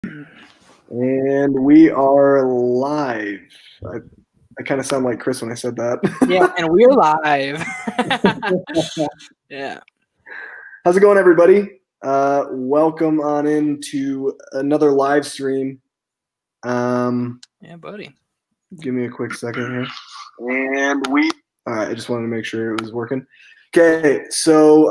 And we are live. I kind of sound like Chris when I said that. Yeah, and we're live. Yeah. How's it going, everybody? Welcome on into another live stream. Yeah, buddy. Give me a quick second here. And all right, I just wanted to make sure it was working. Okay, so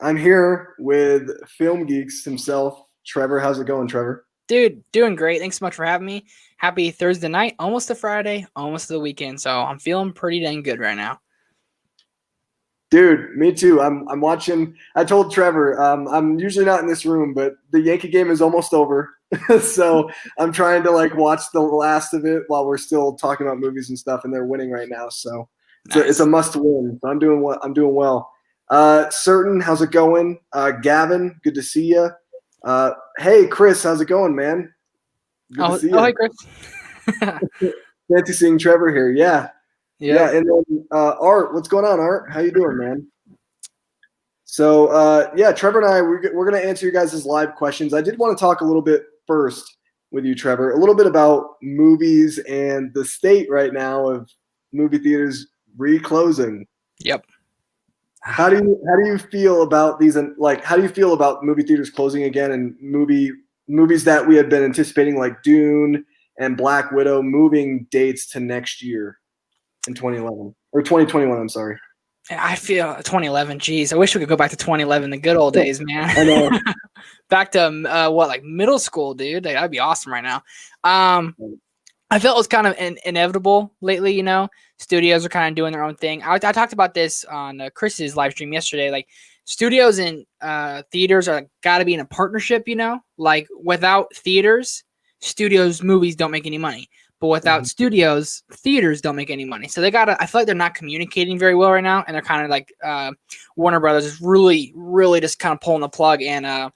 I'm here with Film Geeks himself, Trevor. How's it going, Trevor? Dude, doing great. Thanks so much for having me. Happy Thursday night, almost a Friday, almost the weekend. So I'm feeling pretty dang good right now. Dude, me too. I'm watching. I told Trevor, I'm usually not in this room, but the Yankee game is almost over. So I'm trying to watch the last of it while we're still talking about movies and stuff, and they're winning right now. So it's a must win. So I'm doing well. Certain, how's it going? Gavin, good to see you. Hey, Chris, how's it going, man? Good to see you. Hey, Chris. Fancy seeing Trevor here. Yeah. Yeah, and then Art, what's going on, Art? How you doing, man? So, Trevor and I, we're going to answer you guys' live questions. I did want to talk a little bit first with you, Trevor, a little bit about movies and the state right now of movie theaters reclosing. Yep. How do you feel about these? How do you feel about movie theaters closing again and movies that we had been anticipating, like Dune and Black Widow, moving dates to next year? In 2011 or 2021, I'm sorry. I feel 2011. Geez, I wish we could go back to 2011, the good old days, man. I know. Back to middle school, dude. That'd be awesome right now. I felt it was kind of inevitable lately. You know, studios are kind of doing their own thing. I talked about this on Chris's live stream yesterday. Like, studios and theaters are got to be in a partnership. You know, like without theaters, studios movies don't make any money. But without studios, theaters don't make any money. So I feel like they're not communicating very well right now. And they're kind of like Warner Brothers is really, really just kind of pulling the plug. And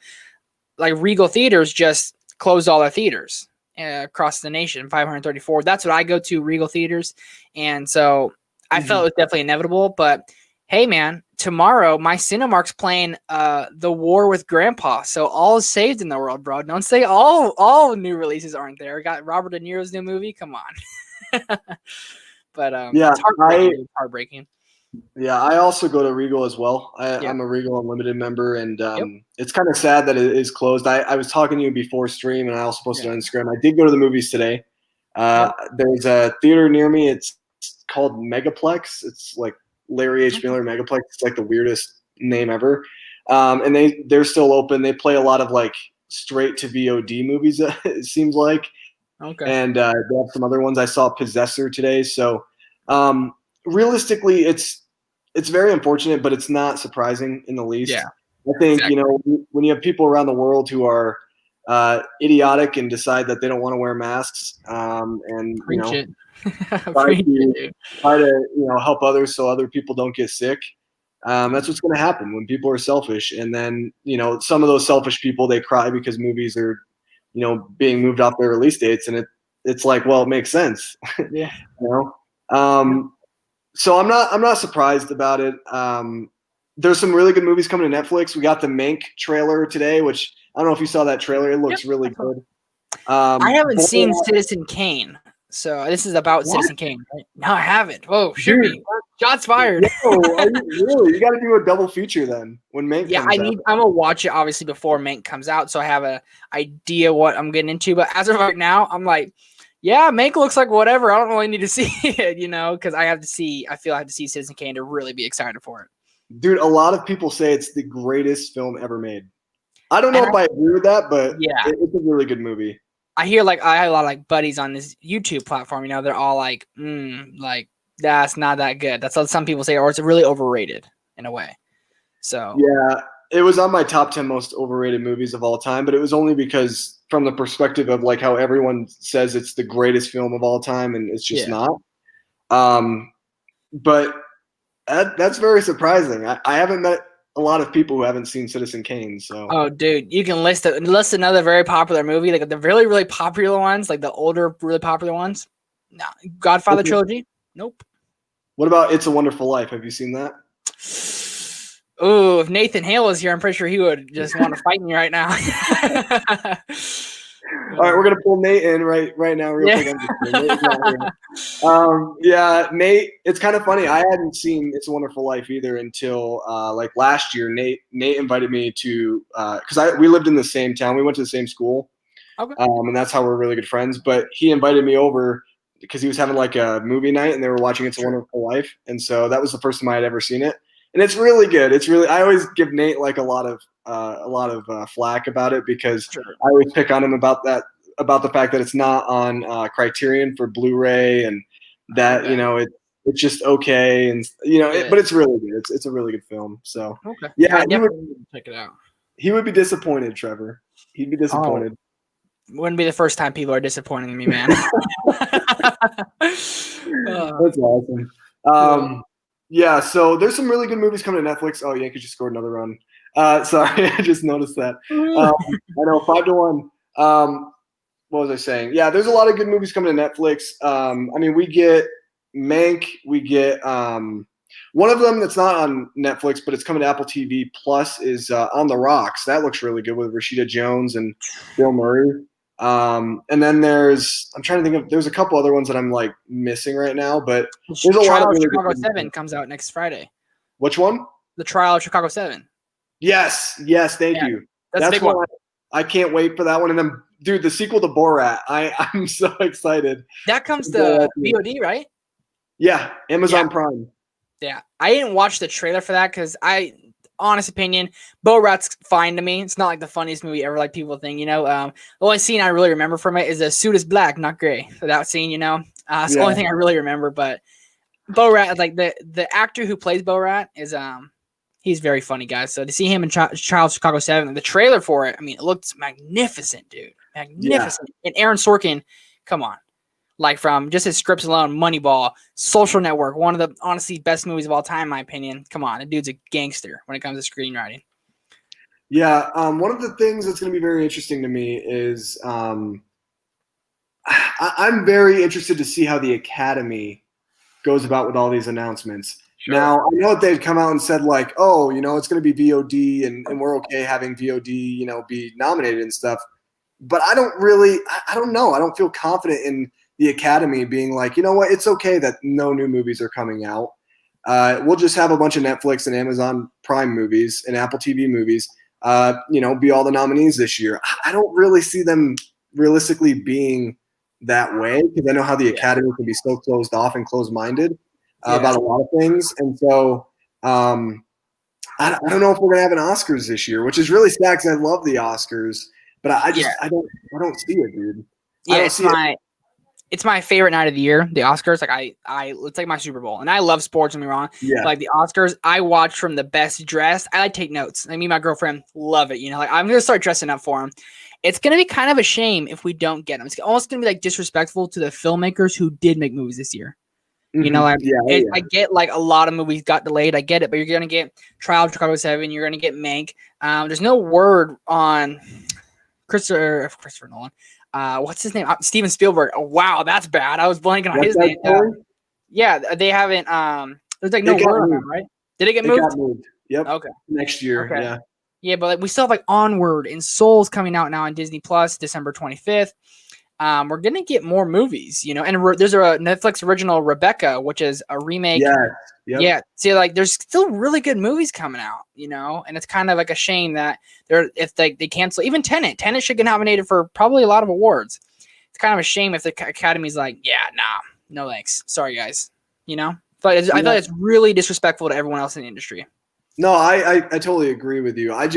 like Regal Theaters just closed all their theaters across the nation, 534. That's what I go to, Regal Theaters. And so I felt it was definitely inevitable. But hey, man, tomorrow my Cinemark's playing The War with Grandpa. So all is saved in the world, bro. Don't say all new releases aren't there. We got Robert De Niro's new movie. Come on. But it's heartbreaking. Yeah, I also go to Regal as well. I'm a Regal Unlimited member, and it's kind of sad that it is closed. I was talking to you before stream, and I also posted on Instagram. I did go to the movies today. There's a theater near me. It's called Megaplex. It's like Larry H. Miller Megaplex. It's like the weirdest name ever. And they're still open. They play a lot of like straight to VOD movies, it seems like. Okay. And they have some other ones. I saw Possessor today. So realistically, it's very unfortunate, but it's not surprising in the least. Yeah. I think, when you have people around the world who are idiotic and decide that they don't want to wear masks and, try to help others so other people don't get sick. That's what's going to happen when people are selfish. And then, some of those selfish people, they cry because movies are, being moved off their release dates. And it's like, well, it makes sense. Yeah. So I'm not surprised about it. There's some really good movies coming to Netflix. We got the Mank trailer today, which I don't know if you saw that trailer. It looks really good. I haven't seen Citizen Kane. So this is about Citizen Kane, right? No, I haven't. Whoa, shoot me. Shots fired. No, really? You got to do a double feature then when Mank comes out. I'm going to watch it, obviously, before Mank comes out, so I have an idea what I'm getting into. But as of right now, I'm like, yeah, Mank looks like whatever. I don't really need to see it, because I feel I have to see Citizen Kane to really be excited for it. Dude, a lot of people say it's the greatest film ever made. I don't know if I agree with that, but it's a really good movie. I hear I have a lot of buddies on this YouTube platform, they're all like, that's not that good. That's what some people say, or it's really overrated in a way. So yeah, it was on my top 10 most overrated movies of all time, but it was only because from the perspective of like how everyone says it's the greatest film of all time, and it's just not. But that's very surprising. I haven't met a lot of people who haven't seen Citizen Kane. So oh, dude, you can list another very popular movie, like the really, really popular ones, like the older, really popular ones. No, Godfather trilogy. Nope. What about It's a Wonderful Life? Have you seen that? Oh, if Nathan Hale was here, I'm pretty sure he would just want to fight me right now. All right, we're gonna pull Nate in right now, real quick. I'm just kidding. Nate's not here. Nate. It's kind of funny. I hadn't seen It's a Wonderful Life either until like last year. Nate invited me to because we lived in the same town. We went to the same school, and that's how we're really good friends. But he invited me over because he was having like a movie night, and they were watching It's a Wonderful Life, and so that was the first time I had ever seen it, and it's really good. It's really I always give Nate like a lot of flack about it because I always pick on him about the fact that it's not on Criterion for Blu-ray and that it's just okay and but it's really good. It's a really good film. So check it out. He would be disappointed, Trevor. He'd be disappointed. Wouldn't be the first time people are disappointing in me, man. That's awesome. Yeah, so there's some really good movies coming to Netflix. Oh, Yankees just scored another run. Sorry, I just noticed that. I know, 5-1. What was I saying? Yeah, there's a lot of good movies coming to Netflix. I mean, we get Mank. We get one of them that's not on Netflix, but it's coming to Apple TV Plus is On the Rocks. That looks really good with Rashida Jones and Bill Murray. And then there's a couple other ones that I'm like missing right now, but there's a lot of really Chicago 7 comes out next Friday. Which one? The Trial of Chicago 7. Yes, thank you. That's a big one. I can't wait for that one. And then, dude, the sequel to Borat, I'm so excited. That comes to VOD, right? Yeah, Amazon Prime. Yeah, I didn't watch the trailer for that because honest opinion, Borat's fine to me. It's not like the funniest movie ever, like people think. The only scene I really remember from it is the suit is black, not gray. So that scene, it's the only thing I really remember. But Borat, like the actor who plays Borat is he's very funny, guys. So to see him in Child Chicago 7, the trailer for it, I mean, it looks magnificent, dude. Magnificent. Yeah. And Aaron Sorkin, come on. Like from just his scripts alone, Moneyball, Social Network, one of the honestly best movies of all time, in my opinion. Come on, the dude's a gangster when it comes to screenwriting. Yeah, one of the things that's going to be very interesting to me is I'm very interested to see how the Academy goes about with all these announcements. Sure. Now, I know that they'd come out and said like, oh, it's going to be VOD and we're okay having VOD, be nominated and stuff. But I don't know. I don't feel confident in the Academy being like, you know what, it's okay that no new movies are coming out. We'll just have a bunch of Netflix and Amazon Prime movies and Apple TV movies, be all the nominees this year. I don't really see them realistically being that way because I know how the Academy can be so closed off and closed-minded about a lot of things. And so I don't know if we're going to have an Oscars this year, which is really sad because I love the Oscars, but I don't see it, dude. Yeah, it's my favorite night of the year, the Oscars. Like it's like my Super Bowl, and I love sports. Don't get me wrong. Yeah. Like the Oscars, I watch from the best dressed. I like take notes. I mean, my girlfriend love it. Like I'm gonna start dressing up for them. It's gonna be kind of a shame if we don't get them. It's almost gonna be like disrespectful to the filmmakers who did make movies this year. Mm-hmm. I get like a lot of movies got delayed. I get it, but you're gonna get Trial of Chicago 7. You're gonna get Mank. There's no word on Christopher Nolan. What's his name? Steven Spielberg. Oh, wow, that's bad. I was blanking on his name. Yeah, they haven't. There's like no word on them, right? Did it get moved? Got moved. Yep. Okay. Next year. Okay. Yeah. Yeah, but we still have like Onward and Soul's coming out now on Disney Plus, December 25th. We're gonna get more movies, and there's a Netflix original Rebecca, which is a remake. Yeah. Yep. Yeah. See, like there's still really good movies coming out, and it's kind of like a shame that if they cancel even Tenet. Tenet should get nominated for probably a lot of awards. It's kind of a shame if the Academy's like, no thanks, sorry guys, But I thought it's really disrespectful to everyone else in the industry. No, I totally agree with you. I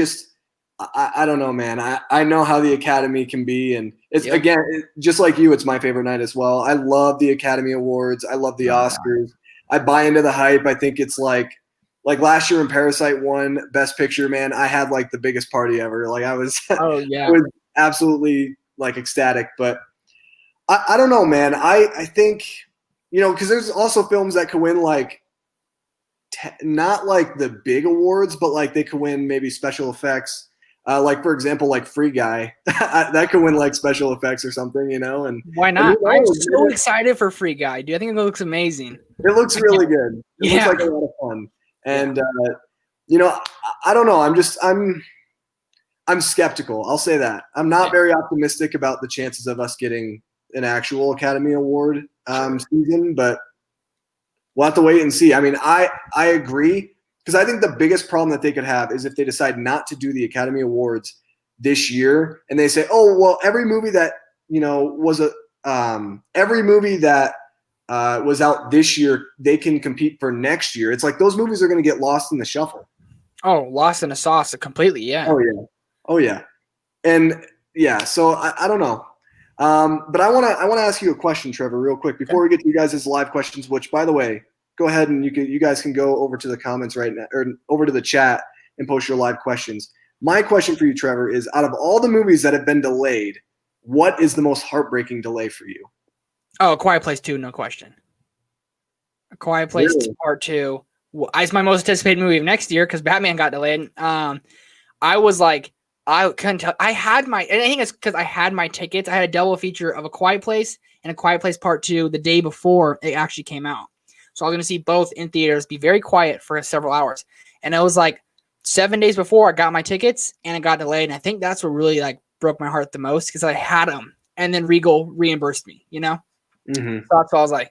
don't know, man. I know how the Academy can be, and it's again just like you. It's my favorite night as well. I love the Academy Awards. I love the Oscars. I buy into the hype. I think it's like last year when Parasite won Best Picture, man. I had like the biggest party ever. Like I was, I was absolutely like ecstatic. But I don't know, man. I think because there's also films that could win like not like the big awards, but like they could win maybe special effects. Like for example, like Free Guy, that could win like special effects or something, And why not? I'm so excited for Free Guy. Do I think it looks amazing? It looks really good. It looks like a lot of fun, and I don't know. I'm skeptical. I'll say that. I'm not very optimistic about the chances of us getting an actual Academy Award season, but we'll have to wait and see. I mean, I agree, because I think the biggest problem that they could have is if they decide not to do the Academy Awards this year, and they say, oh, well, every movie that was out this year, they can compete for next year. It's like those movies are going to get lost in the shuffle. Oh, lost in the sauce completely. Yeah. Oh yeah. And yeah, so I don't know. But I want to ask you a question, Trevor, real quick before we get to you guys' live questions, which, by the way, go ahead and you guys can go over to the comments right now, or over to the chat, and post your live questions. My question for you, Trevor, is out of all the movies that have been delayed, what is the most heartbreaking delay for you? Oh, A Quiet Place 2, no question. A Quiet Place Part 2. It's my most anticipated movie of next year because Batman got delayed. I was like, I couldn't tell. I think it's because I had my tickets. I had a double feature of A Quiet Place and A Quiet Place Part 2 the day before it actually came out. So I was going to see both in theaters, be very quiet for several hours. And it was like 7 days before I got my tickets and it got delayed. And I think that's what really like broke my heart the most because I had them and then Regal reimbursed me, Mm-hmm. So that's why I was like,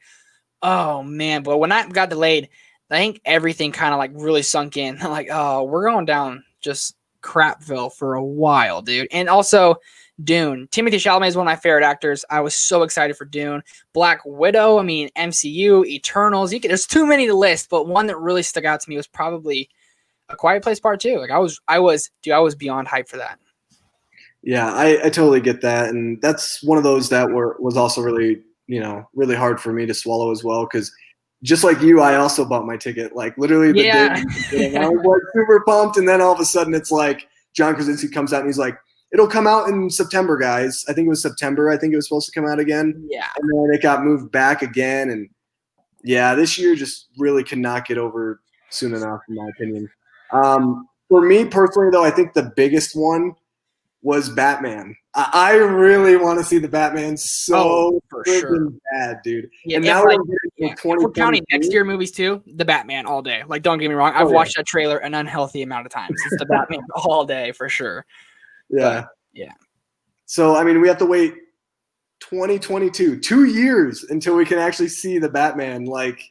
oh man. But when that got delayed, I think everything kind of like really sunk in. I'm like, oh, we're going down just crapville for a while, dude. And also Dune. Timothée Chalamet is one of my favorite actors. I was so excited for Dune. Black Widow, I mean, MCU, Eternals. There's too many to list, but one that really stuck out to me was probably A Quiet Place Part 2. Like I was beyond hyped for that. Yeah, I totally get that. And that's one of those that was also really, really hard for me to swallow as well. Cause just like you, I also bought my ticket, like literally the day. I was like super pumped. And then all of a sudden it's like John Krasinski comes out and he's like, it'll come out in September, guys. I think it was September. I think it was supposed to come out again. Yeah. And then it got moved back again. And yeah, this year just really could not get over soon enough, in my opinion. For me personally, though, I think the biggest one was Batman. I really want to see the Batman so bad, dude. Yeah, and now if we're counting next year movies too, the Batman all day. Like, don't get me wrong, I've watched that trailer an unhealthy amount of times. It's the Batman all day for sure. Yeah. But, yeah. So, I mean, we have to wait 2022, 2 years until we can actually see the Batman. Like,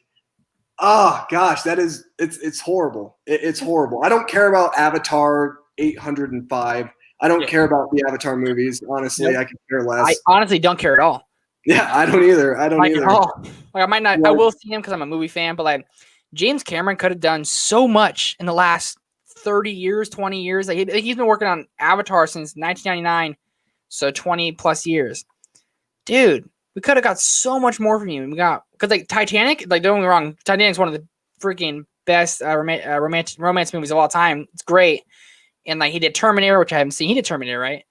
oh gosh, it's horrible. It's horrible. I don't care about Avatar 805. I don't care about the Avatar movies. Honestly, I could care less. I honestly don't care at all. Yeah, I don't either. I don't either. At all. Like, I might not. I will see him because I'm a movie fan, but like James Cameron could have done so much in the last 30 years, 20 years. Like he's been working on Avatar since 1999, so 20 plus years. Dude, we could have got so much more from you. Because like Titanic, like don't get me wrong, Titanic's one of the freaking best romance movies of all time. It's great. And like he did Terminator, which I haven't seen. He did Terminator, right?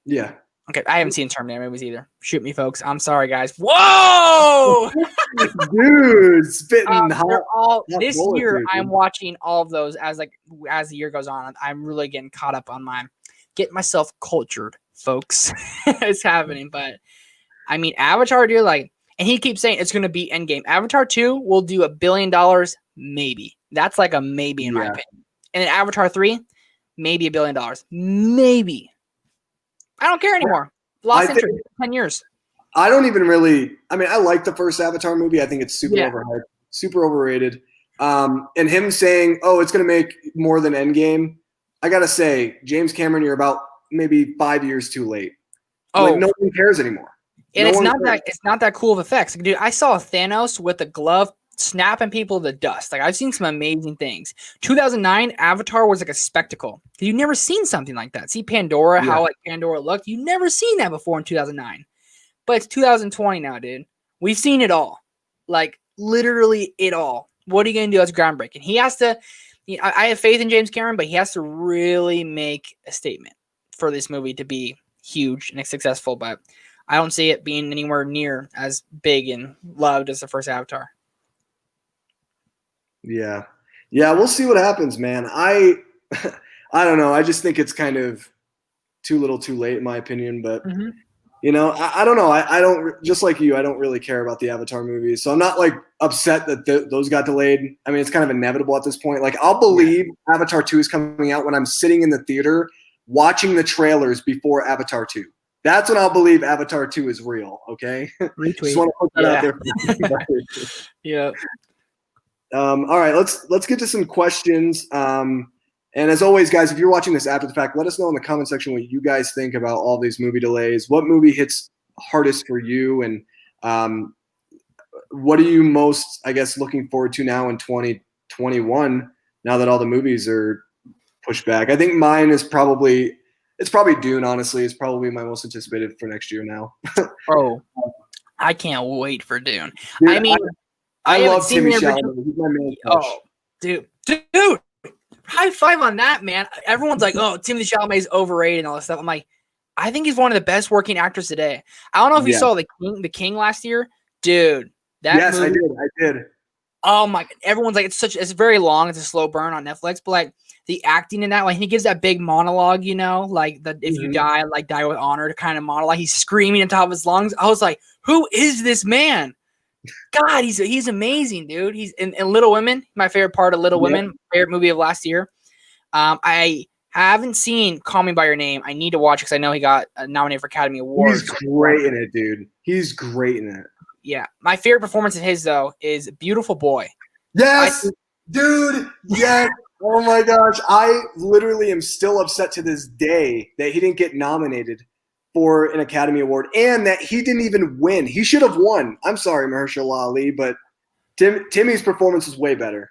Yeah. Okay, I haven't seen Terminator movies either. Shoot me, folks. I'm sorry, guys. Whoa! Dude, spitting hot. This year, I'm watching all of those as the year goes on. I'm really getting caught up on getting myself cultured, folks. It's happening, but I mean, Avatar, dude, like, and he keeps saying it's going to be Endgame. Avatar 2 will do $1 billion, maybe. That's like a maybe in my opinion. And then Avatar 3, maybe $1 billion, maybe. I don't care anymore. Lost interest. 10 years. I don't even really. I mean, I like the first Avatar movie. I think it's super overhyped, super overrated. And him saying, "Oh, it's going to make more than Endgame." I gotta say, James Cameron, you're about maybe 5 years too late. Oh, like, no one cares anymore. And it's not that cool of effects, dude. I saw Thanos with a glove snapping people to dust. Like, I've seen some amazing things. 2009 Avatar was like a spectacle. You've never seen something like that. See Pandora, how like Pandora looked. You've never seen that before in 2009. But it's 2020 now, dude. We've seen it all. Like, literally it all. What are you gonna do? That's groundbreaking. He has to. I have faith in James Cameron, but he has to really make a statement for this movie to be huge and successful. But I don't see it being anywhere near as big and loved as the first Avatar. Yeah. We'll see what happens, man. I don't know. I just think it's kind of too little, too late, in my opinion. But I don't know. I don't, just like you. I don't really care about the Avatar movies, so I'm not like upset that those got delayed. I mean, it's kind of inevitable at this point. Like, I'll believe Avatar 2 is coming out when I'm sitting in the theater watching the trailers before Avatar 2. That's when I'll believe Avatar 2 is real, okay? Retweet. Just want to put that out there for everybody. Yeah. All right, let's get to some questions. And as always, guys, if you're watching this after the fact, let us know in the comment section what you guys think about all these movie delays. What movie hits hardest for you, and what are you most, I guess, looking forward to now in 2021? Now that all the movies are pushed back, I think mine is probably Dune. Honestly, it's probably my most anticipated for next year now. Oh, I can't wait for Dune. Dude, I mean, I love Timmy Chalamet. He's my main crush. Oh, dude, high five on that, man. Everyone's like, "Oh, Timothy Chalamet is overrated and all this stuff." I'm like, I think he's one of the best working actors today. I don't know if you saw The King last year, dude. Yes, movie, I did. Oh my! Everyone's like, it's very long. It's a slow burn on Netflix, but like the acting in that, like he gives that big monologue, you know, like the if you die, like die with honor kind of monologue. He's screaming on top of his lungs. I was like, who is this man? God, he's amazing, dude. He's in Little Women, my favorite part of Little Women, favorite movie of last year. I haven't seen Call Me by Your Name. I need to watch it because I know he got nominated for Academy Awards. He's great in it, dude. He's great in it. Yeah, my favorite performance of his though is Beautiful Boy. Yes, dude. Yes. Oh my gosh, I literally am still upset to this day that he didn't get nominated for an Academy Award and that he didn't even win. He should have won. I'm sorry, Mahershala Ali, but Timmy's performance was way better.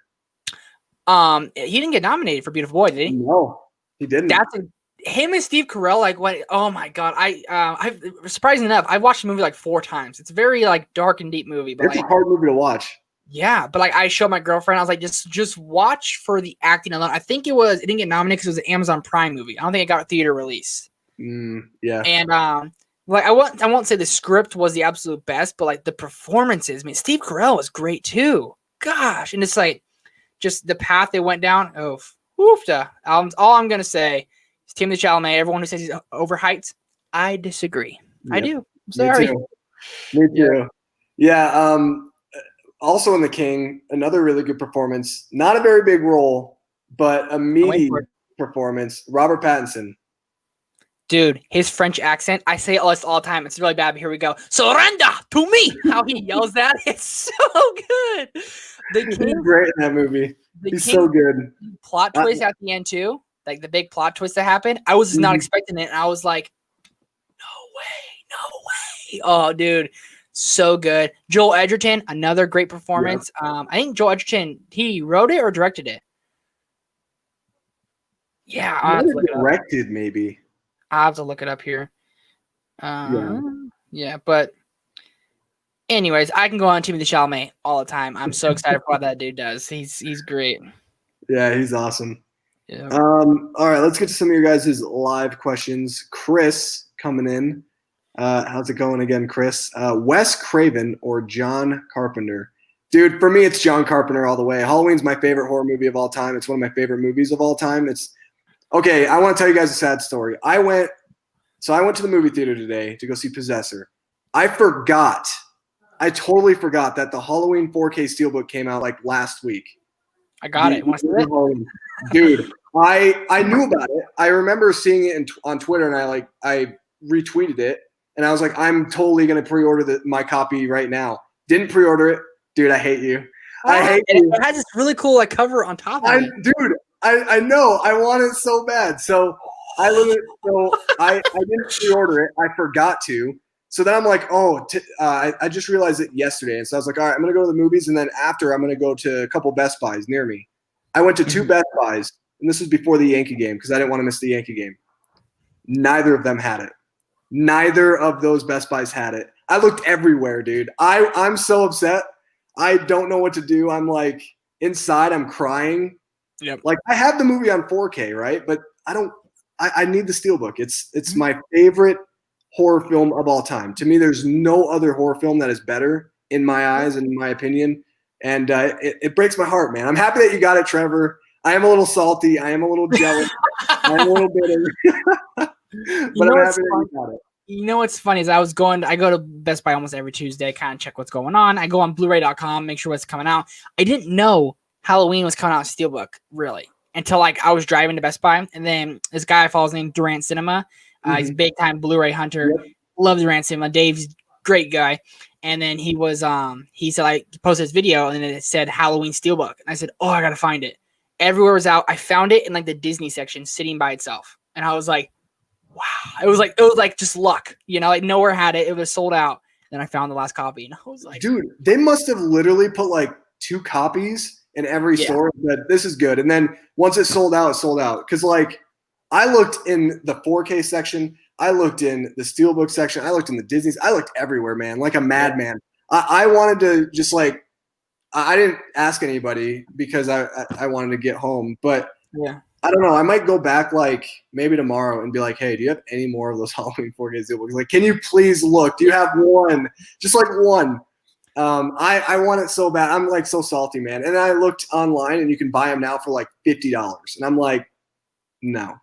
He didn't get nominated for Beautiful Boy, did he? No, he didn't. Him and Steve Carell, like what? Oh my god! I surprisingly enough, I watched the movie like 4 times. It's a very like dark and deep movie. But it's a hard movie to watch. Yeah, but like I showed my girlfriend, I was like, just watch for the acting alone. I think it didn't get nominated because it was an Amazon Prime movie. I don't think it got a theater release. Yeah. And like I won't say the script was the absolute best, but like the performances. I mean, Steve Carell was great too. Gosh, and it's like just the path they went down. Oh, woofda. All I'm gonna say. Timothy Chalamet, everyone who says he's overhyped, I disagree. Yep. I do. I'm sorry. Me too. Yeah. Also in The King, another really good performance. Not a very big role, but a meaty performance. Robert Pattinson. Dude, his French accent, I say it all the time. It's really bad, but here we go. Surrender to me! How he yells that. It's so good. He's great in that movie. He's so good. Plot twist at the end, too. Like the big plot twist that happened, I was not expecting it. And I was like, no way. Oh, dude, so good. Joel Edgerton, another great performance. Yeah. I think Joel Edgerton, he wrote it or directed it. Yeah, I'll directed maybe. I'll have to look it up here. Yeah, but anyways, I can go on Timothy Chalamet all the time. I'm so excited for what that dude does. He's great. Yeah, he's awesome. Yeah. All right, let's get to some of your guys' live questions. Chris coming in. How's it going again, Chris? Wes Craven or John Carpenter? Dude, for me, it's John Carpenter all the way. Halloween's my favorite horror movie of all time. It's one of my favorite movies of all time. Okay, I want to tell you guys a sad story. I went to the movie theater today to go see Possessor. I totally forgot that the Halloween 4K Steelbook came out like last week. I got it. Want to see it? Dude, I knew about it. I remember seeing it on Twitter, and I retweeted it, and I was like, I'm totally gonna pre-order my copy right now. Didn't pre-order it, dude. I hate you. I hate you. It has this really cool like cover on top of it. Dude, I know. I want it so bad. So I didn't pre-order it. I forgot to. So then I'm like, I just realized it yesterday. And so I was like, all right, I'm going to go to the movies. And then after, I'm going to go to a couple Best Buys near me. I went to 2 Best Buys. And this was before the Yankee game because I didn't want to miss the Yankee game. Neither of them had it. Neither of those Best Buys had it. I looked everywhere, dude. I'm so upset. I don't know what to do. I'm like, inside, I'm crying. Yep. Like, I have the movie on 4K, right? But I need the Steelbook. It's my favorite horror film of all time. To me, there's no other horror film that is better in my eyes and in my opinion. And it breaks my heart, man. I'm happy that you got it, Trevor. I am a little salty. I am a little jealous. I am a little bitter. But I'm happy that you got it. You know what's funny is I go to Best Buy almost every Tuesday, kind of check what's going on. I go on Blu-ray.com, make sure what's coming out. I didn't know Halloween was coming out in Steelbook, really. until like I was driving to Best Buy, and then this guy follows named Durant Cinema. He's a big time Blu-ray hunter. Yep. Love Durant Cinema. Dave's great guy. And then he was he said like posted this video, and then it said Halloween Steelbook. And I said, oh, I gotta find it. Everywhere was out. I found it in like the Disney section, sitting by itself, and I was like, wow. It was like just luck, you know, like nowhere had it. It was sold out. Then I found the last copy, and I was like, dude, they must have literally put like 2 copies in every store that this is good. And then once it sold out, because like I looked in the 4K section, I looked in the Steelbook section, I looked in the Disney's, I looked everywhere, man, like a madman. I wanted to just like, I didn't ask anybody because I wanted to get home, but I don't know. I might go back like maybe tomorrow and be like, hey, do you have any more of those Halloween 4K Steelbooks? Like, can you please look? Do you have one? Just like one. I want it so bad. I'm like so salty, man. And I looked online and you can buy them now for like $50. And I'm like, no.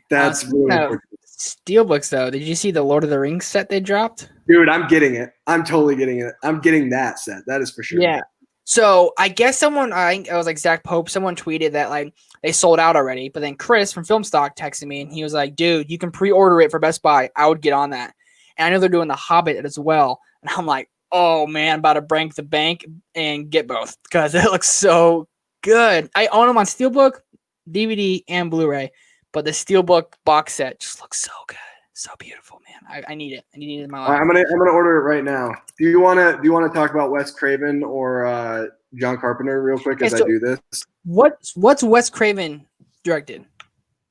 That's really important. Steelbooks though. Did you see the Lord of the Rings set they dropped? Dude, I'm getting it. I'm totally getting it. I'm getting that set. That is for sure. Yeah. So I guess someone, I think it was like Zach Pope, someone tweeted that like they sold out already. But then Chris from Filmstock texted me and he was like, dude, you can pre-order it for Best Buy. I would get on that. And I know they're doing The Hobbit as well. And I'm like, oh man, about to break the bank and get both because it looks so good. I own them on Steelbook, DVD, and Blu-ray. But the Steelbook box set just looks so good. So beautiful, man. I need it. I need it in my life. I'm gonna order it right now. Do you wanna talk about Wes Craven or John Carpenter real quick as I do this? What's Wes Craven directed?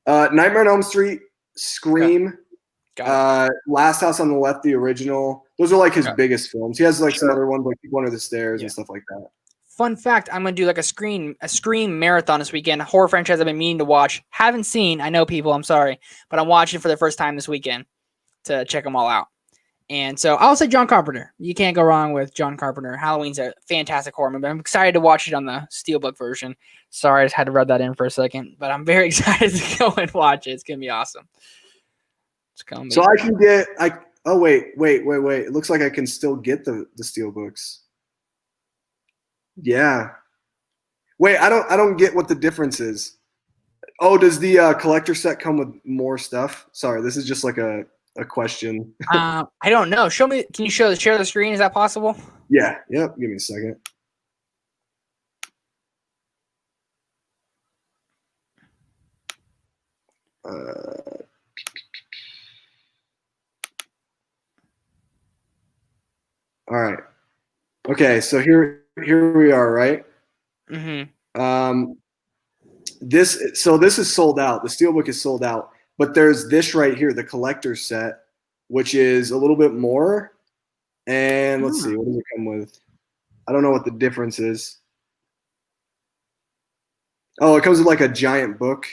Nightmare on Elm Street, Scream, Last House on the Left, the original. Those are like his biggest films. He has like some other ones like People Under the Stairs and stuff like that. Fun fact, I'm gonna do like a Scream marathon this weekend. A horror franchise I've been meaning to watch. Haven't seen. I know people. I'm sorry, but I'm watching for the first time this weekend to check them all out. And so I'll say John Carpenter. You can't go wrong with John Carpenter. Halloween's a fantastic horror movie. I'm excited to watch it on the Steelbook version. Sorry, I just had to rub that in for a second, but I'm very excited to go and watch it. It's gonna be awesome. So I can get. Oh wait. It looks like I can still get the Steelbooks. Yeah. Wait, I don't get what the difference is. Oh, does the collector set come with more stuff? Sorry, this is just like a question. I don't know. Show me. Can you share the screen? Is that possible? Yeah. Yep. Give me a second. All right. Okay, so here we are, right? Mm-hmm. This is sold out. The Steelbook is sold out, but there's this right here, the collector's set, which is a little bit more. And let's see, what does it come with? I don't know what the difference is. Oh, it comes with like a giant book.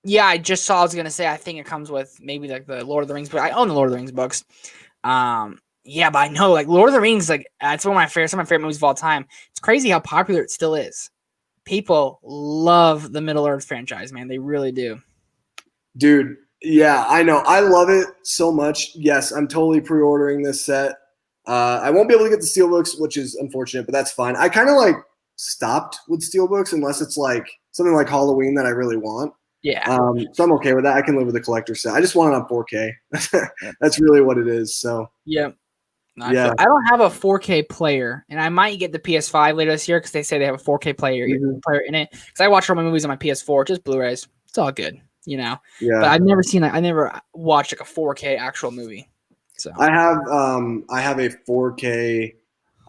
Yeah, I just saw. I was gonna say. I think it comes with maybe like the Lord of the Rings, but I own the Lord of the Rings books. Yeah, but I know like Lord of the Rings, like it's some of my favorite movies of all time. It's crazy how popular it still is. People love the Middle Earth franchise, man. They really do. Dude, yeah, I know. I love it so much. Yes, I'm totally pre-ordering this set. I won't be able to get the Steelbooks, which is unfortunate, but that's fine. I kind of like stopped with Steelbooks unless it's like something like Halloween that I really want. Yeah. So I'm okay with that. I can live with the collector set. I just want it on 4K. That's really what it is. So yeah. I don't have a 4K player, and I might get the PS5 later this year because they say they have a 4K player in it. Because I watch all my movies on my PS4, just Blu-rays. It's all good, you know. Yeah. But I've never seen I never watched like a 4K actual movie. So I have a 4K.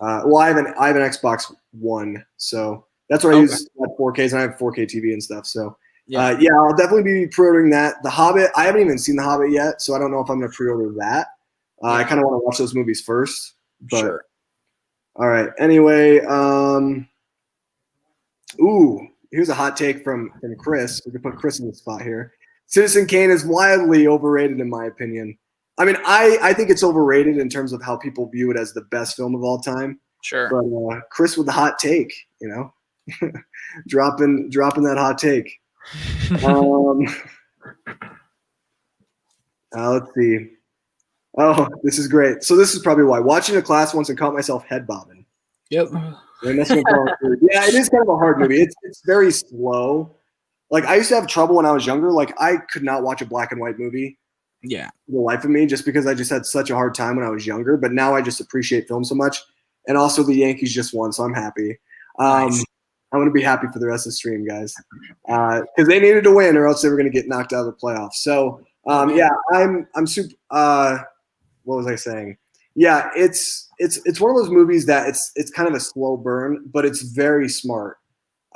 Well, I have an Xbox One, so that's what I use at 4Ks, and I have 4K TV and stuff. So yeah, I'll definitely be pre-ordering that. The Hobbit, I haven't even seen The Hobbit yet, so I don't know if I'm going to pre-order that. I kind of want to watch those movies first. But, sure. All right. Anyway, here's a hot take from Chris. We can put Chris in the spot here. Citizen Kane is wildly overrated, in my opinion. I mean, I think it's overrated in terms of how people view it as the best film of all time. Sure. But Chris with the hot take, you know, dropping that hot take. Let's see. Oh, this is great. So this is probably why. Watching a class once and caught myself head bobbing. Yep. Yeah, it is kind of a hard movie. It's very slow. like I used to have trouble when I was younger. Like I could not watch a black and white movie. Yeah. The life of me, just because I just had such a hard time when I was younger. But now I just appreciate film so much. And also the Yankees just won, so I'm happy. Nice. I'm going to be happy for the rest of the stream, guys, because they needed to win, or else they were going to get knocked out of the playoffs. So, yeah, I'm super. What was I saying? Yeah, it's one of those movies that it's kind of a slow burn, but it's very smart,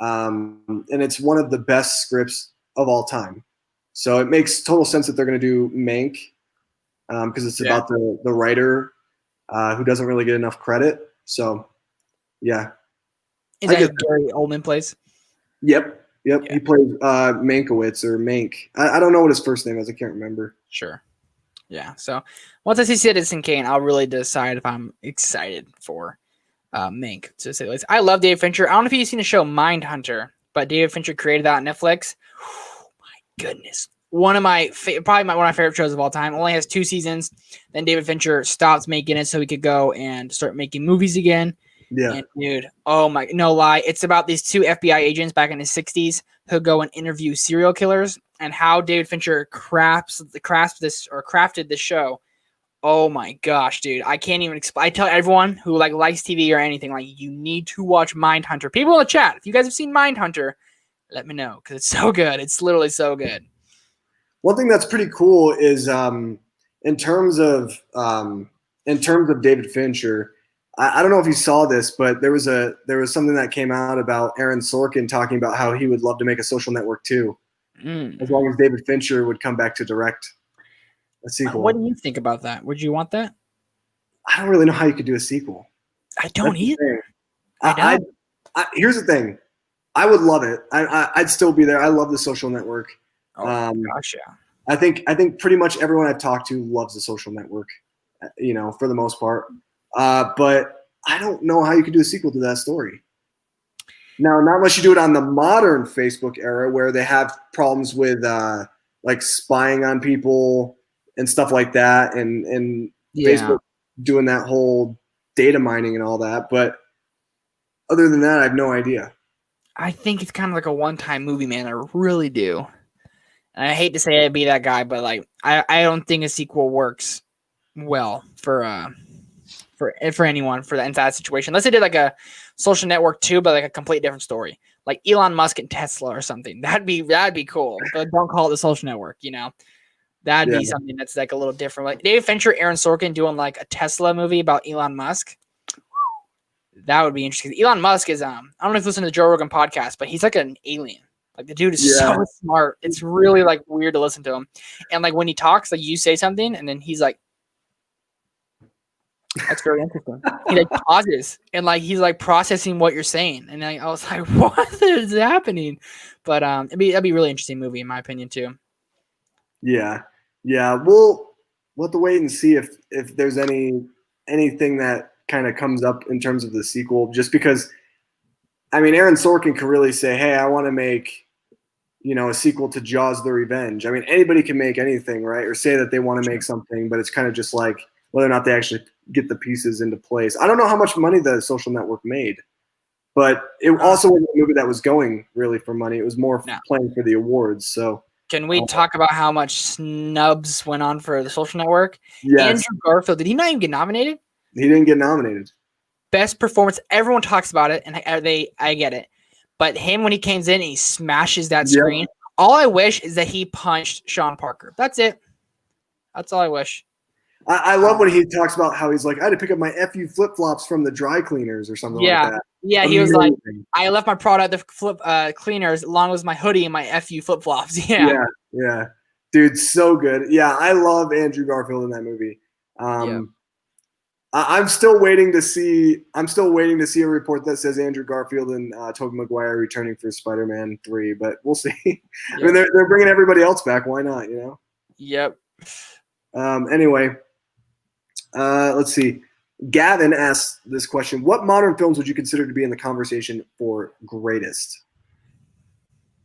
and it's one of the best scripts of all time. So it makes total sense that they're going to do Mank, because it's about the writer who doesn't really get enough credit. So, yeah. Is that Gary Oldman plays? Yep. Yeah. He plays Mankiewicz or Mank. I don't know what his first name is. I can't remember. Sure. Yeah. So once I see Citizen Kane, I'll really decide if I'm excited for Mank, to say the least. I love David Fincher. I don't know if you've seen the show Mindhunter, but David Fincher created that on Netflix. Oh, my goodness. One of my one of my favorite shows of all time. Only has 2 seasons. Then David Fincher stopped making it so he could go and start making movies again. Yeah. And dude, oh my, no lie. It's about these 2 FBI agents back in the 60s who go and interview serial killers, and how David Fincher crafted this show. Oh my gosh, dude. I can't even explain. I tell everyone who likes TV or anything, you need to watch Mindhunter. People in the chat, if you guys have seen Mindhunter, let me know, because it's so good. It's literally so good. One thing that's pretty cool is in terms of David Fincher, I don't know if you saw this, but there was something that came out about Aaron Sorkin talking about how he would love to make a Social Network too, as long as David Fincher would come back to direct a sequel. What do you think about that? Would you want that? I don't really know how you could do a sequel. I don't either. Here's the thing. I would love it. I'd still be there. I love the Social Network. Oh gosh, yeah. I think pretty much everyone I've talked to loves the Social Network, for the most part. But I don't know how you could do a sequel to that story. Now, not unless you do it on the modern Facebook era, where they have problems with spying on people and stuff like that, and Facebook doing that whole data mining and all that. But other than that, I have no idea. I think it's kind of like a one-time movie, man. I really do. And I hate to say I'd be that guy, but I don't think a sequel works well for anyone for that situation. Unless they did a Social Network 2, but a complete different story, like Elon Musk and Tesla or something. That'd be cool. But don't call it the Social Network. That'd be something that's a little different. Like David Fincher, Aaron Sorkin doing a Tesla movie about Elon Musk. That would be interesting. Elon Musk is I don't know if you listen to the Joe Rogan podcast, but he's like an alien. The dude is so smart. It's really weird to listen to him. And when he talks, you say something and then he's like, that's very interesting. He pauses and he's processing what you're saying. And I was like, what is happening? But that'd be a really interesting movie in my opinion too. Yeah. Yeah. We'll have to wait and see if there's anything that kind of comes up in terms of the sequel, just because Aaron Sorkin could really say, hey, I want to make a sequel to Jaws the Revenge. Anybody can make anything, right? Or say that they want to make something, but it's kind of just whether or not they actually get the pieces into place. I don't know how much money the Social Network made, but it also wasn't a movie that was going really for money. It was more playing for the awards. So can we talk about how much snubs went on for the Social Network? Yes. Andrew Garfield, did he not even get nominated? He didn't get nominated. Best performance. Everyone talks about it, and I get it. But him, when he comes in and he smashes that screen, all I wish is that he punched Sean Parker. That's it. That's all I wish. I love when he talks about how he's I had to pick up my FU flip-flops from the dry cleaners or something like that. Yeah, he was like, I left my product at the cleaners along with my hoodie and my FU flip-flops. Yeah. Dude, so good. Yeah, I love Andrew Garfield in that movie. I'm still waiting to see a report that says Andrew Garfield and Tobey Maguire returning for Spider-Man 3, but we'll see. Yep. They're bringing everybody else back. Why not? Yep. Anyway, let's see. Gavin asks this question: what modern films would you consider to be in the conversation for greatest?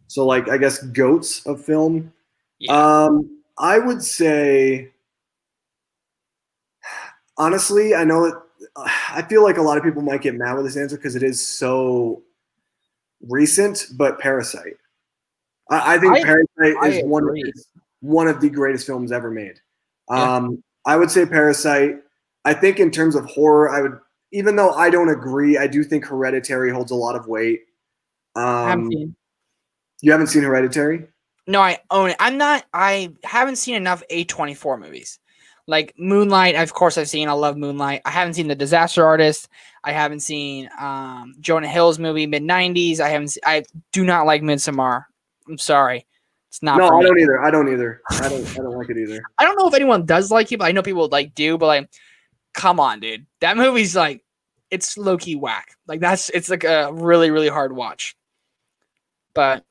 So, I guess goats of film. Yeah. I would say. Honestly, I know that I feel like a lot of people might get mad with this answer because it is so recent, but Parasite. I think Parasite is agree. one of the greatest films ever made. Yeah. I would say Parasite. I think in terms of horror, even though I don't agree, I do think Hereditary holds a lot of weight. I haven't seen. You haven't seen Hereditary? No, I own it. I haven't seen enough A24 movies. Like Moonlight, of course I've seen. I love Moonlight. I haven't seen The Disaster Artist. I haven't seen Jonah Hill's movie mid-90s. I do not like Midsommar. I'm sorry. It's not No, for I me. don't either. I don't like it either. I don't know if anyone does like it, but I know people do, but like, come on, dude. That movie's like, it's low-key whack. Like it's like a really, really hard watch. But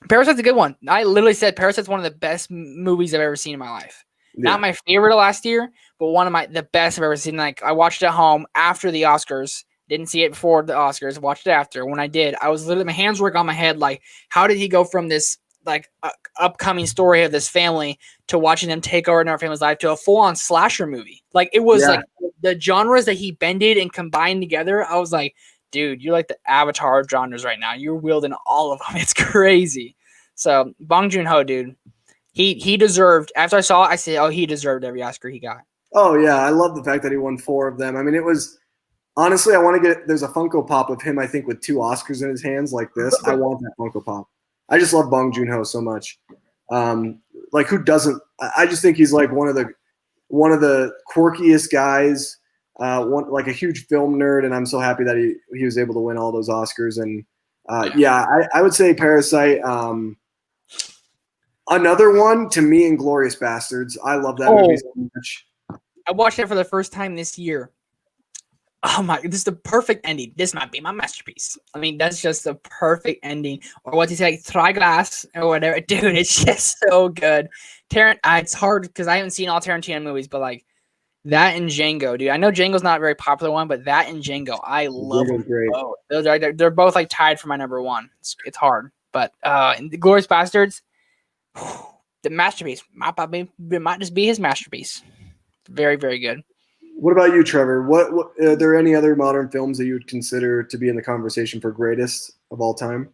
Parasite's a good one. I literally said Parasite's one of the best movies I've ever seen in my life. Yeah. Not my favorite of last year, but one of the best I've ever seen. Like I watched it at home after the Oscars. Didn't see it before the Oscars. Watched it after. When I did, I was literally, my hands were on my head. Like, how did he go from this like upcoming story of this family to watching them take over in our family's life to a full-on slasher movie? Like it was like the genres that he bended and combined together. I was like, dude, you're like the avatar of genres right now. You're wielding all of them. It's crazy. So Bong Joon-ho, dude, he deserved. After I saw it, I said, oh, he deserved every Oscar he got. Oh yeah, I love the fact that he won 4 of them. I mean, it was honestly, I want to get. There's a Funko Pop of him, I think, with 2 Oscars in his hands like this. I want that Funko Pop. I just love Bong Joon-ho so much. Like who doesn't? I just think he's like one of the quirkiest guys. Like a huge film nerd, and I'm so happy that he was able to win all those Oscars. And I would say Parasite. Another one to me, Inglourious Bastards. I love that movie so much. I watched it for the first time this year. Oh my! This is the perfect ending. This might be my masterpiece. I mean, that's just the perfect ending. Or what he say, "Triglass" or whatever. Dude, it's just so good. It's hard because I haven't seen all Tarantino movies, but like that and Django, dude. I know Django's not a very popular one, but that and Django, I love them both. They're both like tied for my number one. It's hard, but the Glorious Bastards, the masterpiece might just be his masterpiece. Very, very good. What about you, Trevor? What are there any other modern films that you would consider to be in the conversation for greatest of all time?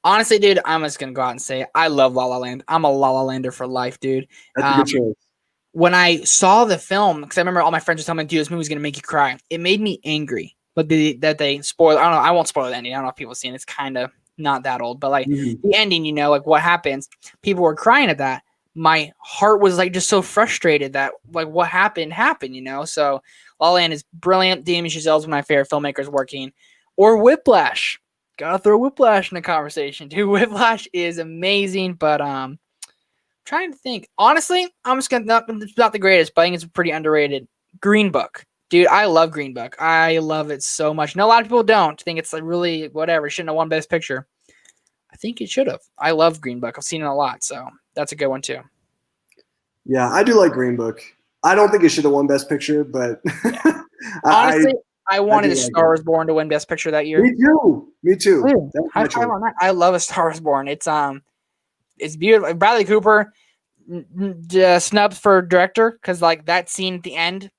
Honestly, dude, I'm just gonna go out and say I love La La Land. I'm a La La Lander for life, dude. That's a good choice. When I saw the film, because I remember all my friends were telling me, dude, this movie's gonna make you cry. It made me angry. But that they spoil. I don't know. I won't spoil the ending. I don't know if people have seen it. It's kind of not that old, but like the ending, you know, like what happens. People were crying at that. My heart was like just so frustrated that like what happened, you know. So La La Land is brilliant. Damien Chazelle's one of my favorite filmmakers working. Or Whiplash. Gotta throw Whiplash in the conversation, dude. Whiplash is amazing, but trying to think. Honestly, I'm just gonna it's not the greatest, but I think it's pretty underrated. Green Book. Dude, I love Green Book. I love it so much. No, a lot of people don't think it's like really whatever. Shouldn't have won Best Picture. I think it should have. I love Green Book. I've seen it a lot, so that's a good one too. Yeah, I do like Green Book. I don't think it should have won Best Picture, but honestly, I wanted A Star Is Born to win Best Picture that year. Me too. Dude, high five on that. I love A Star Is Born. It's beautiful. Bradley Cooper snubbed for director because like that scene at the end,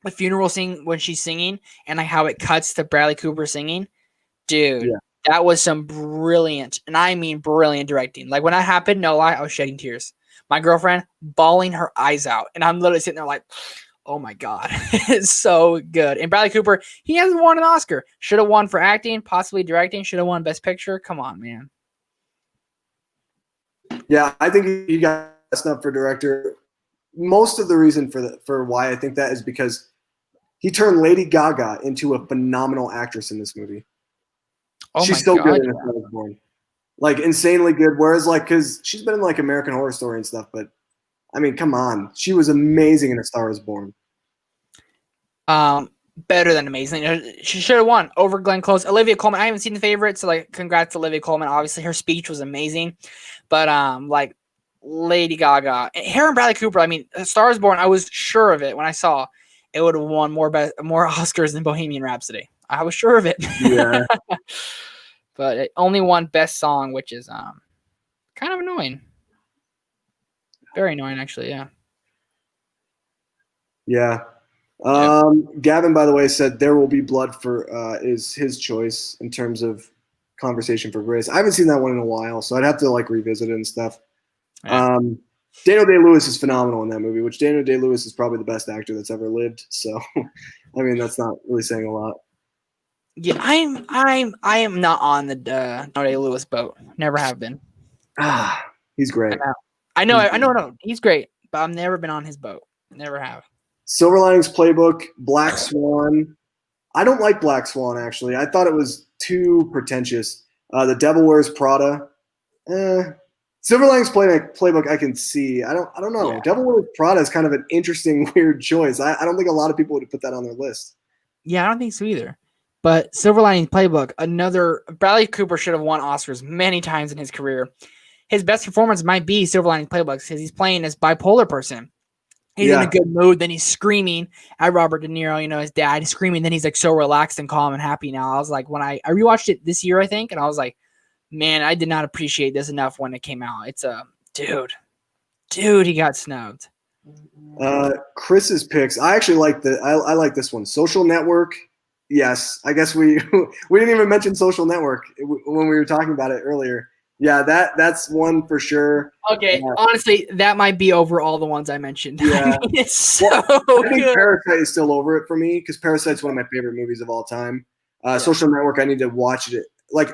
the funeral scene when she's singing, and like how it cuts to Bradley Cooper singing, dude. Yeah. That was some brilliant, and I mean brilliant directing. Like when that happened, no lie, I was shedding tears. My girlfriend bawling her eyes out, and I'm literally sitting there like, oh my God, it's so good. And Bradley Cooper, he hasn't won an Oscar. Should have won for acting, possibly directing, should have won Best Picture. Come on, man. Yeah, I think he got snubbed for director. Most of the reason for why I think that is because he turned Lady Gaga into a phenomenal actress in this movie. Oh she's so good in A Star Is Born. Like insanely good. Whereas like because she's been in like American Horror Story and stuff, but I mean, come on. She was amazing in A Star Is Born. Better than amazing. She should have won over Glenn Close. Olivia Colman, I haven't seen The Favorite, so like congrats to Olivia Colman. Obviously her speech was amazing. But like Lady Gaga. Her and Bradley Cooper, I mean, A Star Is Born, I was sure of it when I saw it would have won more Oscars than Bohemian Rhapsody. I was sure of it. Yeah. But it only won Best Song, which is kind of annoying. Very annoying, actually, yeah. Yeah. Gavin, by the way, said There Will Be Blood for is his choice in terms of Conversation for Grace. I haven't seen that one in a while, so I'd have to like revisit it and stuff. Yeah. Daniel Day-Lewis is phenomenal in that movie, which Daniel Day-Lewis is probably the best actor that's ever lived. So, I mean, that's not really saying a lot. Yeah, I am not on the Daniel Day-Lewis boat. Never have been. He's great. I know. He's great, but I've never been on his boat. Never have. Silver Linings Playbook, Black Swan. I don't like Black Swan, actually. I thought it was too pretentious. The Devil Wears Prada. Silver Linings Playbook, I can see. I don't know. Yeah. Devil Wears Prada is kind of an interesting, weird choice. I don't think a lot of people would put that on their list. Yeah, I don't think so either. But Silver Linings Playbook, Bradley Cooper should have won Oscars many times in his career. His best performance might be Silver Linings Playbook because he's playing this bipolar person. He's in a good mood. Then he's screaming at Robert De Niro, his dad. He's screaming. Then he's like so relaxed and calm and happy now. I was like, when I rewatched it this year, I think, and I was like, man, I did not appreciate this enough when it came out. It's dude, he got snubbed. Chris's picks. I actually like I like this one. Social Network. Yes, I guess we didn't even mention Social Network when we were talking about it earlier. Yeah, that's one for sure. Okay, honestly, that might be over all the ones I mentioned. Yeah. I mean, it's so I think good. Parasite is still over it for me because Parasite's one of my favorite movies of all time. Social Network, I need to watch it. Like,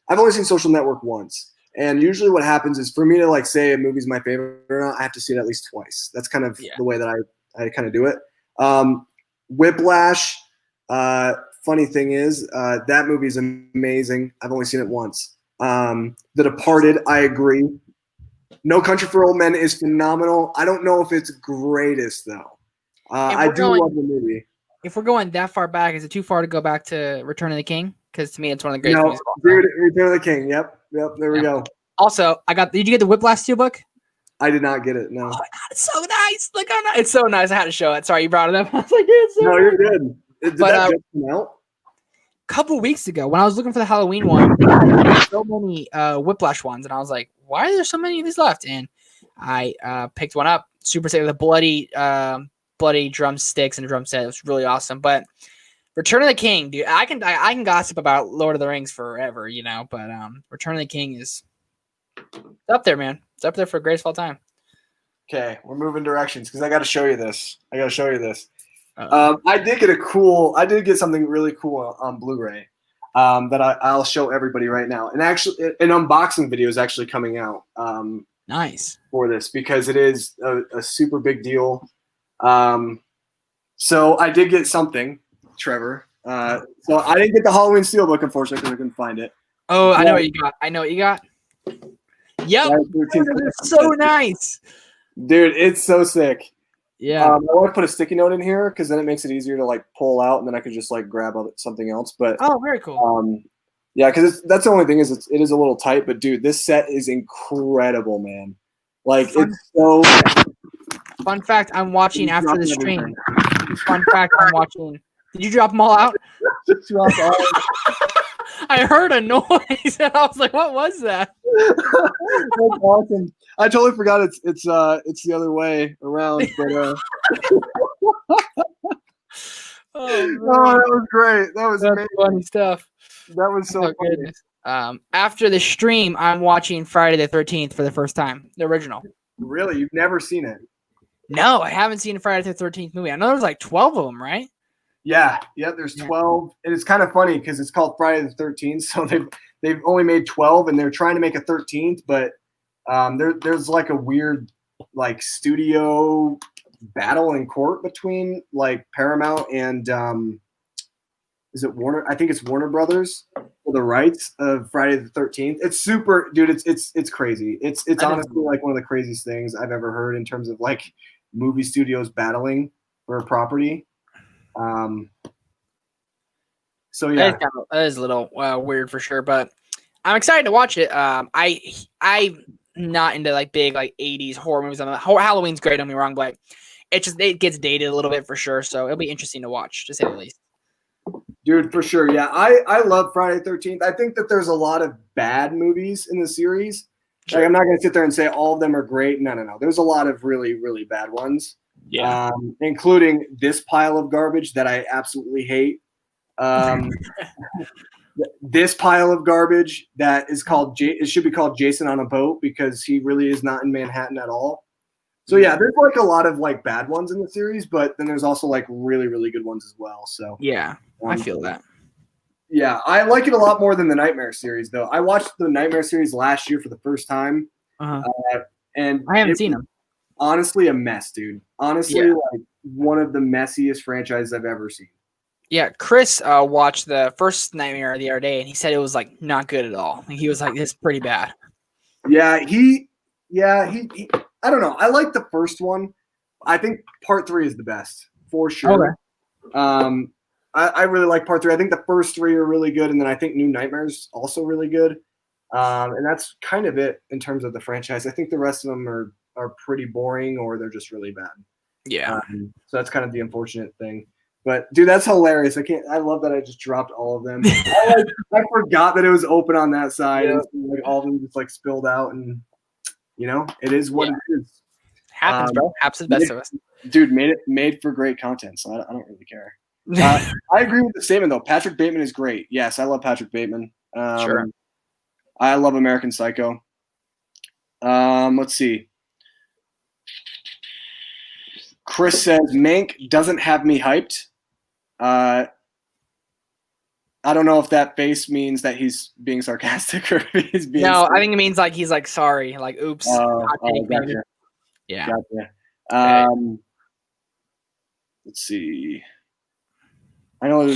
I've only seen Social Network once, and usually what happens is for me to like say a movie's my favorite or not, I have to see it at least twice. That's kind of the way that I kind of do it. Whiplash. Funny thing is, that movie is amazing. I've only seen it once. The Departed, I agree. No Country for Old Men is phenomenal. I don't know if it's greatest though. I do love the movie. If we're going that far back, is it too far to go back to Return of the King? Because to me, it's one of the greatest movies. Dude, Return of the King. Yep. There we go. Also, did you get the Whiplash Steelbook? I did not get it. No. Oh my god, it's so nice. Look how nice. It's so nice. I had to show it. Sorry, you brought it up. I was like, it's so you're good. Did that just come out? Couple weeks ago when I was looking for the Halloween one, they had so many Whiplash ones, and I was like, why are there so many of these left? And I picked one up, super sick with a bloody drumsticks and a drum set. It was really awesome. But Return of the King, dude, I can gossip about Lord of the Rings forever, but Return of the King is up there, man. It's up there for greatest of all time. Okay, we're moving directions because I got to show you this. I did get something really cool on Blu-ray that I'll show everybody right now. And actually, an unboxing video is actually coming out. Nice for this because it is a super big deal. So I did get something, Trevor. So I didn't get the Halloween Steelbook, unfortunately, because I couldn't find it. Oh, I know what you got. Yep, it's so nice, dude. It's so sick. Yeah, I want to put a sticky note in here because then it makes it easier to like pull out, and then I could just like grab something else. But very cool. Yeah, because that's the only thing is it is a little tight. But dude, this set is incredible, man. Like it's so. Fun fact: I'm watching after the stream. Fun fact: I'm watching. Did you drop them all out? Just drop all. I heard a noise and I was like, "What was that?" That's awesome. I totally forgot it's the other way around. But that was great. That's funny stuff. That was so funny. Goodness. After the stream, I'm watching Friday the 13th for the first time, the original. Really, you've never seen it? No, I haven't seen a Friday the 13th movie. I know there's like 12 of them, right? Yeah, there's 12, and it's kind of funny because it's called Friday the 13th, so they've only made 12, and they're trying to make a 13th, but there's like a weird like studio battle in court between like Paramount and is it Warner? I think it's Warner Brothers for the rights of Friday the 13th. It's super, dude. It's crazy. It's honestly like one of the craziest things I've ever heard in terms of like movie studios battling for a property. So yeah, that is a little weird for sure, but I'm excited to watch it. I'm not into like big like 80s horror movies. Halloween's great, don't get me wrong, but it gets dated a little bit for sure. So it'll be interesting to watch, to say the least. Dude, for sure. Yeah, I love Friday the 13th. I think that there's a lot of bad movies in the series. Like, I'm not going to sit there and say all of them are great. No. There's a lot of really, really bad ones. Yeah. Including this pile of garbage that I absolutely hate. This pile of garbage that is called it should be called Jason on a Boat because he really is not in Manhattan at all. So yeah, there's like a lot of like bad ones in the series, but then there's also like really, really good ones as well. So yeah, I feel that. Yeah, I like it a lot more than the Nightmare series though. I watched the Nightmare series last year for the first time, and I haven't seen them. Honestly, a mess, dude. Honestly, like one of the messiest franchises I've ever seen. Yeah, Chris watched the first Nightmare the other day, and he said it was like not good at all. He was like, "This is pretty bad." Yeah, he I don't know. I like the first one. I think part 3 is the best for sure. Okay. I really like part 3. I think the first 3 are really good, and then I think New Nightmare's also really good. And that's kind of it in terms of the franchise. I think the rest of them are pretty boring or they're just really bad. Yeah. So that's kind of the unfortunate thing. But dude, that's hilarious. I love that I just dropped all of them. I forgot that it was open on that side, and like all of them just like spilled out, and it is what it is. Happens, bro. Happens to the best of us. Dude, made for great content, so I don't really care. I agree with the statement though. Patrick Bateman is great. Yes, I love Patrick Bateman. Sure. I love American Psycho. Let's see. Chris says Mank doesn't have me hyped. I don't know if that face means that he's being sarcastic or if he's being. No, I think it means like he's like sorry, like oops. Gotcha. Yeah. Gotcha. Let's see. I know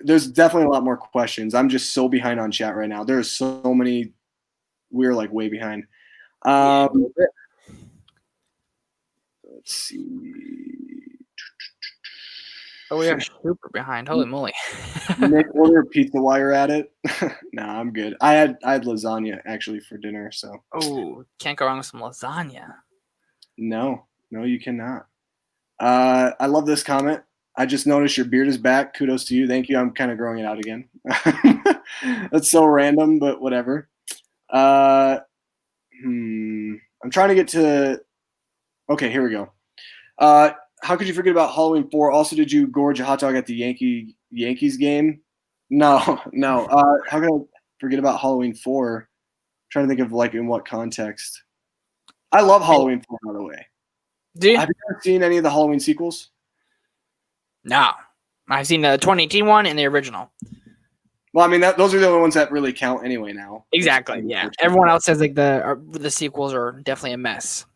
there's definitely a lot more questions. I'm just so behind on chat right now. There's so many. We're like way behind. Let's see. Oh, we are super behind. Holy moly. Nick, order pizza while you're at it. Nah, I'm good. I had lasagna actually for dinner, so. Oh, can't go wrong with some lasagna. No, you cannot. I love this comment. I just noticed your beard is back. Kudos to you. Thank you. I'm kind of growing it out again. That's so random, but whatever. I'm trying to get to. Okay, here we go. How could you forget about Halloween 4? Also, did you gorge a hot dog at the Yankees game? No. How could I forget about Halloween 4? I'm trying to think of like in what context. I love Halloween 4, by the way. Do you? Have you ever seen any of the Halloween sequels? No. I've seen the 2018 one and the original. Well, I mean, those are the only ones that really count anyway now. Exactly, yeah. Everyone else says like the sequels are definitely a mess.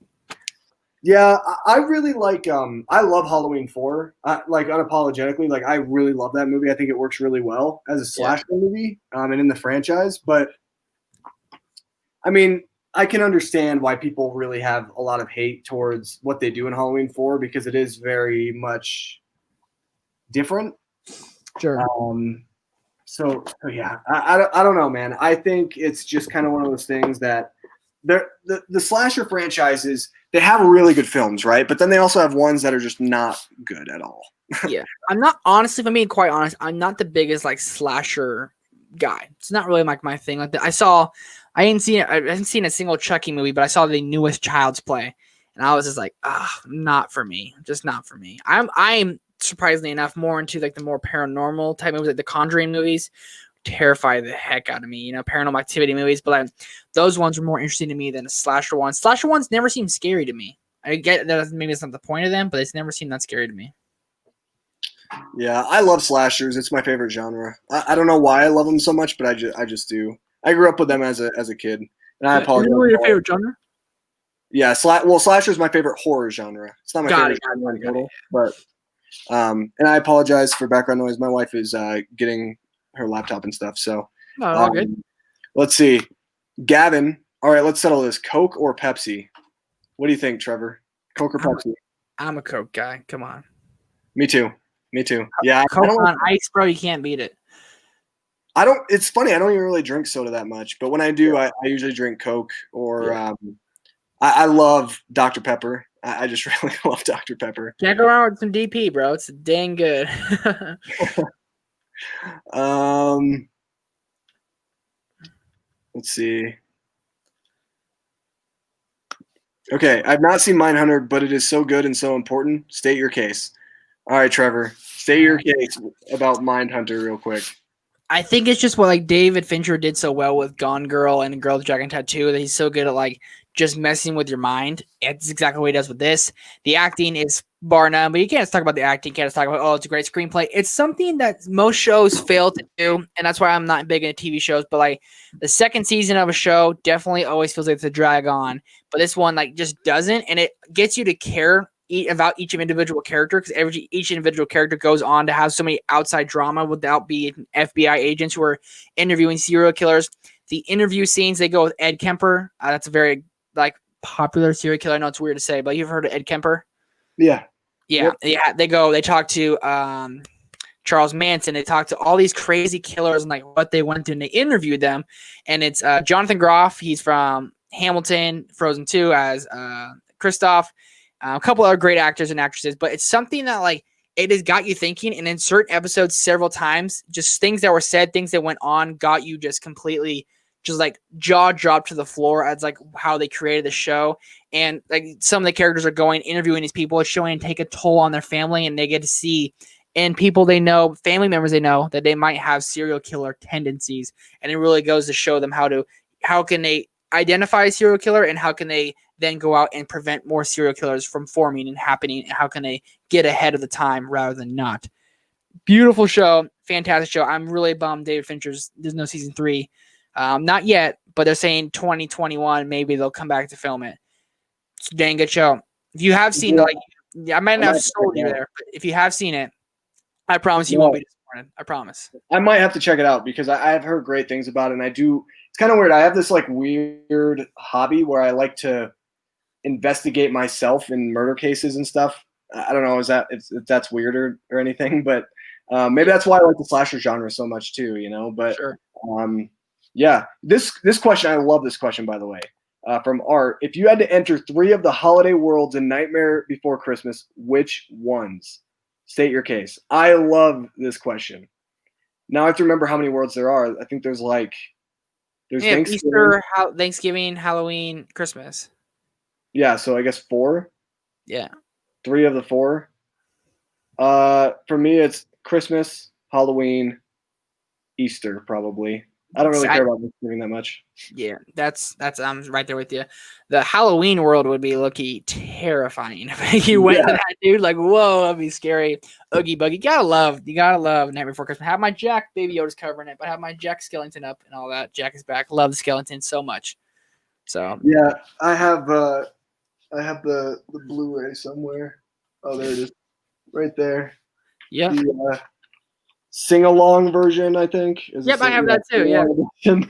Yeah, I really like. I love Halloween 4. Like unapologetically, like I really love that movie. I think it works really well as a slasher movie, and in the franchise. But I mean, I can understand why people really have a lot of hate towards what they do in Halloween 4 because it is very much different. Sure. So yeah, I don't know, man. I think it's just kind of one of those things that the slasher franchises, they have really good films, right? But then they also have ones that are just not good at all. Yeah. I'm not, honestly, if I'm being quite honest, I'm not the biggest like slasher guy. It's not really like my thing. Like I hadn't seen a single Chucky movie, but I saw the newest Child's Play, and I was just like, not for me. Just not for me. I'm surprisingly enough more into like the more paranormal type movies, like the Conjuring movies. Terrify the heck out of me, Paranormal Activity movies, but those ones were more interesting to me than the slasher ones. Slasher ones never seem scary to me. I get that maybe it's not the point of them, but it's never seemed that scary to me. Yeah, I love slashers. It's my favorite genre. I don't know why I love them so much, but I just do. I grew up with them as a kid, and I apologize. Is it really your favorite genre? Yeah, slasher is my favorite horror genre. It's not my favorite genre in total, but and I apologize for background noise. My wife is getting her laptop and stuff. So all good. Let's see. Gavin. All right, let's settle this. Coke or Pepsi? What do you think, Trevor? Coke or Pepsi? I'm a Coke guy. Come on. Me too. Yeah. Coke on ice, bro. You can't beat it. It's funny. I don't even really drink soda that much, but when I do, I usually drink Coke or I love Dr. Pepper. I just really love Dr. Pepper. Can't go wrong with some DP, bro. It's dang good. Let's see. Okay, I've not seen Mindhunter, but it is so good and so important. State your case. All right, Trevor, state your case about Mindhunter real quick. I think it's just what like David Fincher did so well with Gone Girl and Girl with Dragon Tattoo that he's so good at like just messing with your mind. It's exactly what he does with this. The acting is bar none, but you can't just talk about the acting. You can't just talk about, oh, it's a great screenplay. It's something that most shows fail to do, and that's why I'm not big into TV shows. But like the second season of a show definitely always feels like it's a drag on, but this one like just doesn't, and it gets you to care about each individual character because each individual character goes on to have so many outside drama without being FBI agents who are interviewing serial killers. The interview scenes, they go with Ed Kemper. That's a very like popular serial killer. I know it's weird to say, but you've heard of Ed Kemper? Yeah. Yeah. They talk to Charles Manson. They talk to all these crazy killers and like what they went through, and they interviewed them. And it's Jonathan Groff. He's from Hamilton, Frozen 2 as Kristoff. A couple other great actors and actresses, but it's something that like it has got you thinking, and in certain episodes several times, just things that were said, things that went on got you just completely just like jaw dropped to the floor as like how they created the show. And like some of the characters are going interviewing these people, it's showing take a toll on their family, and they get to see and people they know, family members they know that they might have serial killer tendencies, and it really goes to show them how can they identify a serial killer, and how can they then go out and prevent more serial killers from forming and happening, and how can they get ahead of the time rather than not. Beautiful show, fantastic show. I'm really bummed David Fincher's there's no season 3. Not yet, but they're saying 2021 maybe they'll come back to film it. It's a dang good show. If you have seen I might not have sold you there, but if you have seen it, I promise you won't be disappointed. I promise. I might have to check it out because I've heard great things about it, and I do. It's kind of weird. I have this like weird hobby where I like to investigate myself in murder cases and stuff. I don't know if that's weird or anything, but maybe that's why I like the slasher genre so much too, you know. But sure. Yeah, this question, I love this question, by the way, from Art. If you had to enter 3 of the holiday worlds in Nightmare Before Christmas, which ones? State your case. I love this question. Now I have to remember how many worlds there are. I think there's Thanksgiving. Easter, Thanksgiving, Halloween, Christmas. Yeah, so I guess 4. Yeah. 3 of the 4. For me, it's Christmas, Halloween, Easter, probably. I don't really care about Thanksgiving that much. Yeah, that's I'm right there with you. The Halloween world would be low-key terrifying if you went to that, dude. Like, whoa, that'd be scary. Oogie Boogie. You gotta love Night Before Christmas. Have my Jack Baby Yoda's covering it, but have my Jack Skellington up and all that. Jack is back. Love the skeleton so much. So yeah, I have the Blu-ray somewhere. Oh, there it is, right there. Yeah. The sing-along version, I think. Yep, I have that too. Yeah. Yep.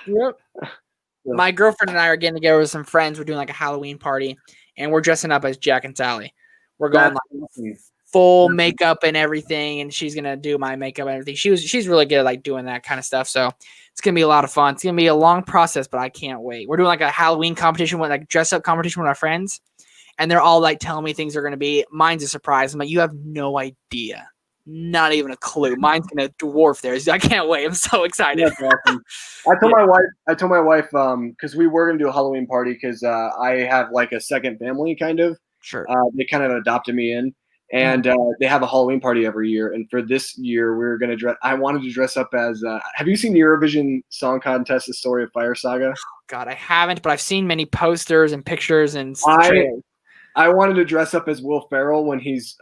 Yeah. My girlfriend and I are getting together with some friends. We're doing like a Halloween party, and we're dressing up as Jack and Sally. We're going like full makeup and everything, and she's gonna do my makeup and everything. She's really good at like doing that kind of stuff. So it's gonna be a lot of fun. It's gonna be a long process, but I can't wait. We're doing like a Halloween competition with like dress up competition with our friends, and they're all like telling me things are gonna be. Mine's a surprise. I'm like, you have no idea. Not even a clue. Mine's gonna dwarf theirs. I can't wait. I'm so excited. That's awesome. I told my wife, because we were gonna do a Halloween party because I have like a second family kind of. Sure. They kind of adopted me in, and they have a Halloween party every year. And for this year, we were gonna dress. I wanted to dress up as. Have you seen the Eurovision Song Contest, The Story of Fire Saga? God, I haven't, but I've seen many posters and pictures and. I wanted to dress up as Will Ferrell when he's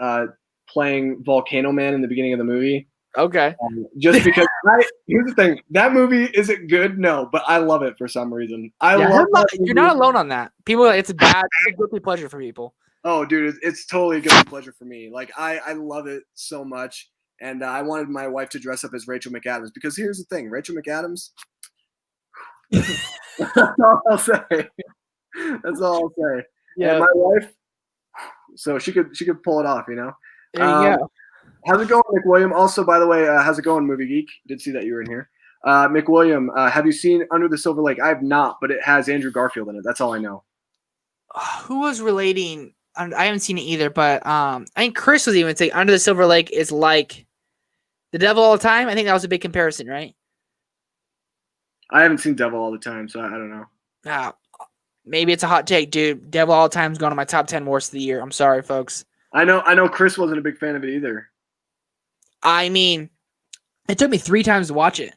playing Volcano Man in the beginning of the movie. Okay. Just because here's the thing, that movie isn't good, no, but I love it for some reason. You're not alone on that. People, it's a guilty pleasure for people. Oh, dude, it's totally a guilty pleasure for me. Like I love it so much, and I wanted my wife to dress up as Rachel McAdams because here's the thing, Rachel McAdams. That's all I'll say. That's all I'll say. Yeah, and my wife, so she could pull it off, you know. There you go. How's it going, McWilliam? Also, by the way, how's it going, Movie Geek? Did see that you were in here. McWilliam, have you seen Under the Silver Lake? I have not, but it has Andrew Garfield in it. That's all I know. Who was relating? I haven't seen it either, but I think Chris was even saying Under the Silver Lake is like The Devil All the Time. I think that was a big comparison, right? I haven't seen Devil All the Time, so I don't know. maybe it's a hot take, dude. Devil All the Time's going to my top 10 worst of the year. I'm sorry, folks. I know Chris wasn't a big fan of it either. I mean, it took me 3 times to watch it.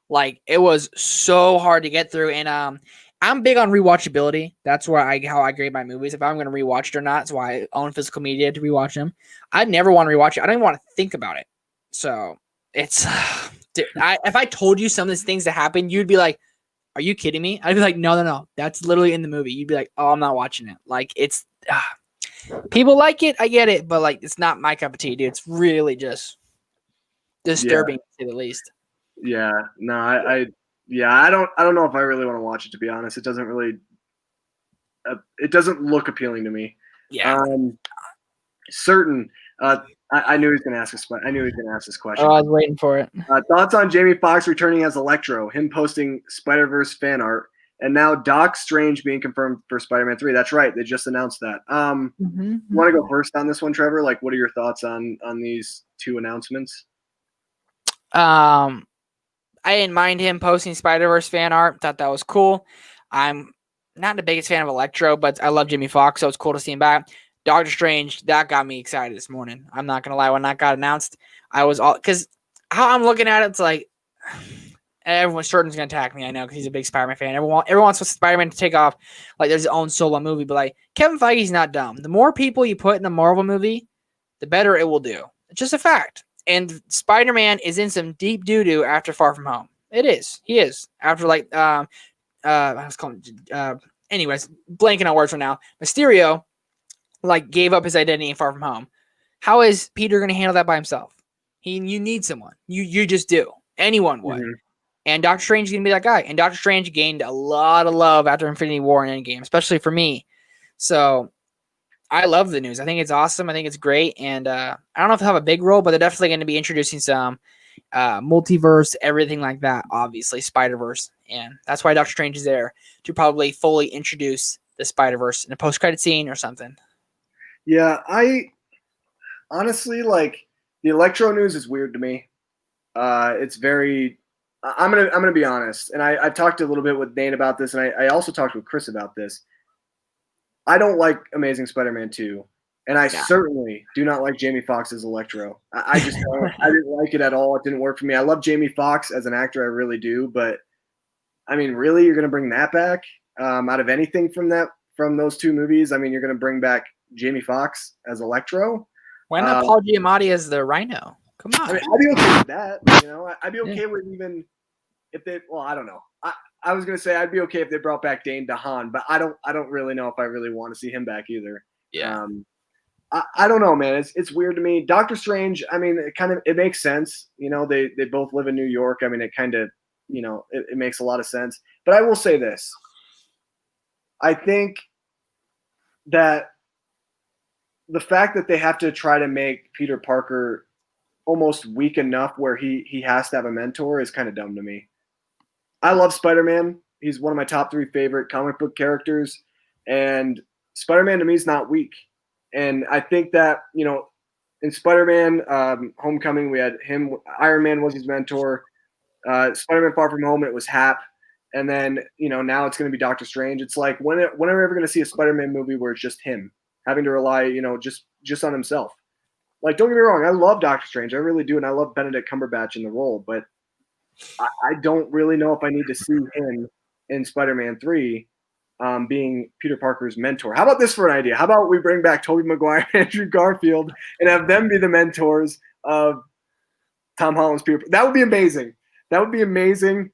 Like, it was so hard to get through. And I'm big on rewatchability. That's how I grade my movies. If I'm going to rewatch it or not, that's why I own physical media to rewatch them. I never want to rewatch it. I don't even want to think about it. So it's, dude, if I told you some of these things that happened, you'd be like, are you kidding me? I'd be like, no. That's literally in the movie. You'd be like, oh, I'm not watching it. Like, it's, people like it. I get it. But, like, it's not my cup of tea, dude. It's really just disturbing, to say the least. Yeah, no, I don't know if I really want to watch it, to be honest. It doesn't really, it doesn't look appealing to me. Yeah. I knew he was going to ask this question. Oh, I was waiting for it. Thoughts on Jamie Foxx returning as Electro, him posting Spider-Verse fan art, and now Doc Strange being confirmed for Spider-Man 3. That's right. They just announced that. Want to go first on this one, Trevor? Like, what are your thoughts on these 2 announcements? I didn't mind him posting Spider-Verse fan art. Thought that was cool. I'm not the biggest fan of Electro, but I love Jimmy Fox, so it's cool to see him back. Doctor Strange, that got me excited this morning. I'm not going to lie. When that got announced, I was all – because how I'm looking at it, it's like everyone's certain going to attack me, I know, because he's a big Spider-Man fan. Everyone wants Spider-Man to take off like there's his own solo movie. But, like, Kevin Feige's not dumb. The more people you put in a Marvel movie, the better it will do. It's just a fact. And Spider-Man is in some deep doo-doo after Far From Home. It is. He is. After, like, I was calling anyways, blanking on words for now. Mysterio, like, gave up his identity in Far From Home. How is Peter going to handle that by himself? You need someone. You just do. Anyone would. Mm-hmm. And Doctor Strange is going to be that guy. And Doctor Strange gained a lot of love after Infinity War and Endgame, especially for me. So I love the news. I think it's awesome. I think it's great. And I don't know if they'll have a big role, but they're definitely going to be introducing some multiverse, everything like that, obviously, Spider-Verse. And that's why Doctor Strange is there, to probably fully introduce the Spider-Verse in a post-credit scene or something. Yeah, I honestly, like, the Electro news is weird to me. It's very – I'm gonna be honest. And I talked a little bit with Dane about this, and I also talked with Chris about this. I don't like Amazing Spider-Man 2, and I certainly do not like Jamie Foxx as Electro. I just don't. I didn't like it at all. It didn't work for me. I love Jamie Foxx as an actor. I really do. But, I mean, really, you're going to bring that back out of anything from those 2 movies? I mean, you're going to bring back Jamie Foxx as Electro? Why not Paul Giamatti as the Rhino? Come on. I mean, I'd be okay with that. You know, I'd be okay with even if they – well, I don't know. I was gonna say I'd be okay if they brought back Dane DeHaan, but I don't really know if I really want to see him back either. Yeah. I don't know, man. It's weird to me. Doctor Strange, I mean, it makes sense. You know, they both live in New York. I mean, it kind of, you know, it makes a lot of sense. But I will say this. I think that the fact that they have to try to make Peter Parker almost weak enough where he has to have a mentor is kind of dumb to me. I love Spider-Man. He's one of my top 3 favorite comic book characters. And Spider-Man to me is not weak. And I think that, you know, in Spider-Man Homecoming, we had him. Iron Man was his mentor. Spider-Man Far From Home, it was Hap. And then, you know, now it's going to be Doctor Strange. It's like, when are we ever going to see a Spider-Man movie where it's just him having to rely, you know, just on himself? Like, don't get me wrong. I love Doctor Strange. I really do. And I love Benedict Cumberbatch in the role. But I don't really know if I need to see him in Spider-Man 3 being Peter Parker's mentor. How about this for an idea? How about we bring back Tobey Maguire and Andrew Garfield and have them be the mentors of Tom Holland's Peter? That would be amazing. That would be amazing.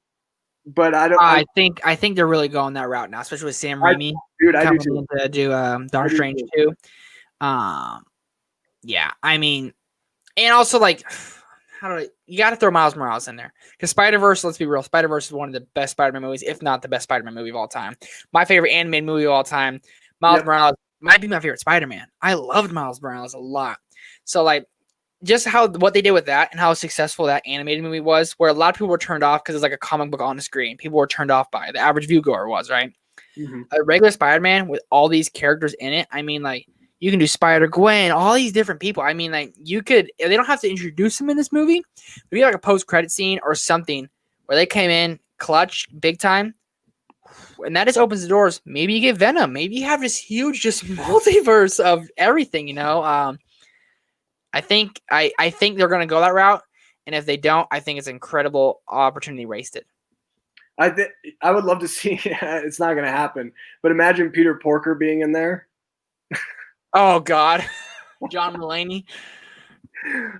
But I think they're really going that route now, especially with Sam Raimi. I do too. To do Doctor Strange too. Yeah, I mean, and also, like, you got to throw Miles Morales in there, because Spider-Verse, let's be real, Spider-Verse is one of the best Spider-Man movies, if not the best Spider-Man movie of all time. My favorite animated movie of all time. Miles Morales might be my favorite Spider-Man. I loved Miles Morales a lot. So, like, just what they did with that and how successful that animated movie was, where a lot of people were turned off because it's like a comic book on the screen. People were turned off by it. The average viewer was, right? Mm-hmm. A regular Spider-Man with all these characters in it, I mean, like, you can do Spider-Gwen, all these different people. I mean, like, they don't have to introduce them in this movie. Maybe like a post-credit scene or something where they came in clutch, big time. And that just opens the doors. Maybe you get Venom. Maybe you have this huge just multiverse of everything, you know. I think they're gonna go that route. And if they don't, I think it's an incredible opportunity wasted. I would love to see. It's not going to happen. But imagine Peter Porker being in there. Oh God, John Mulaney.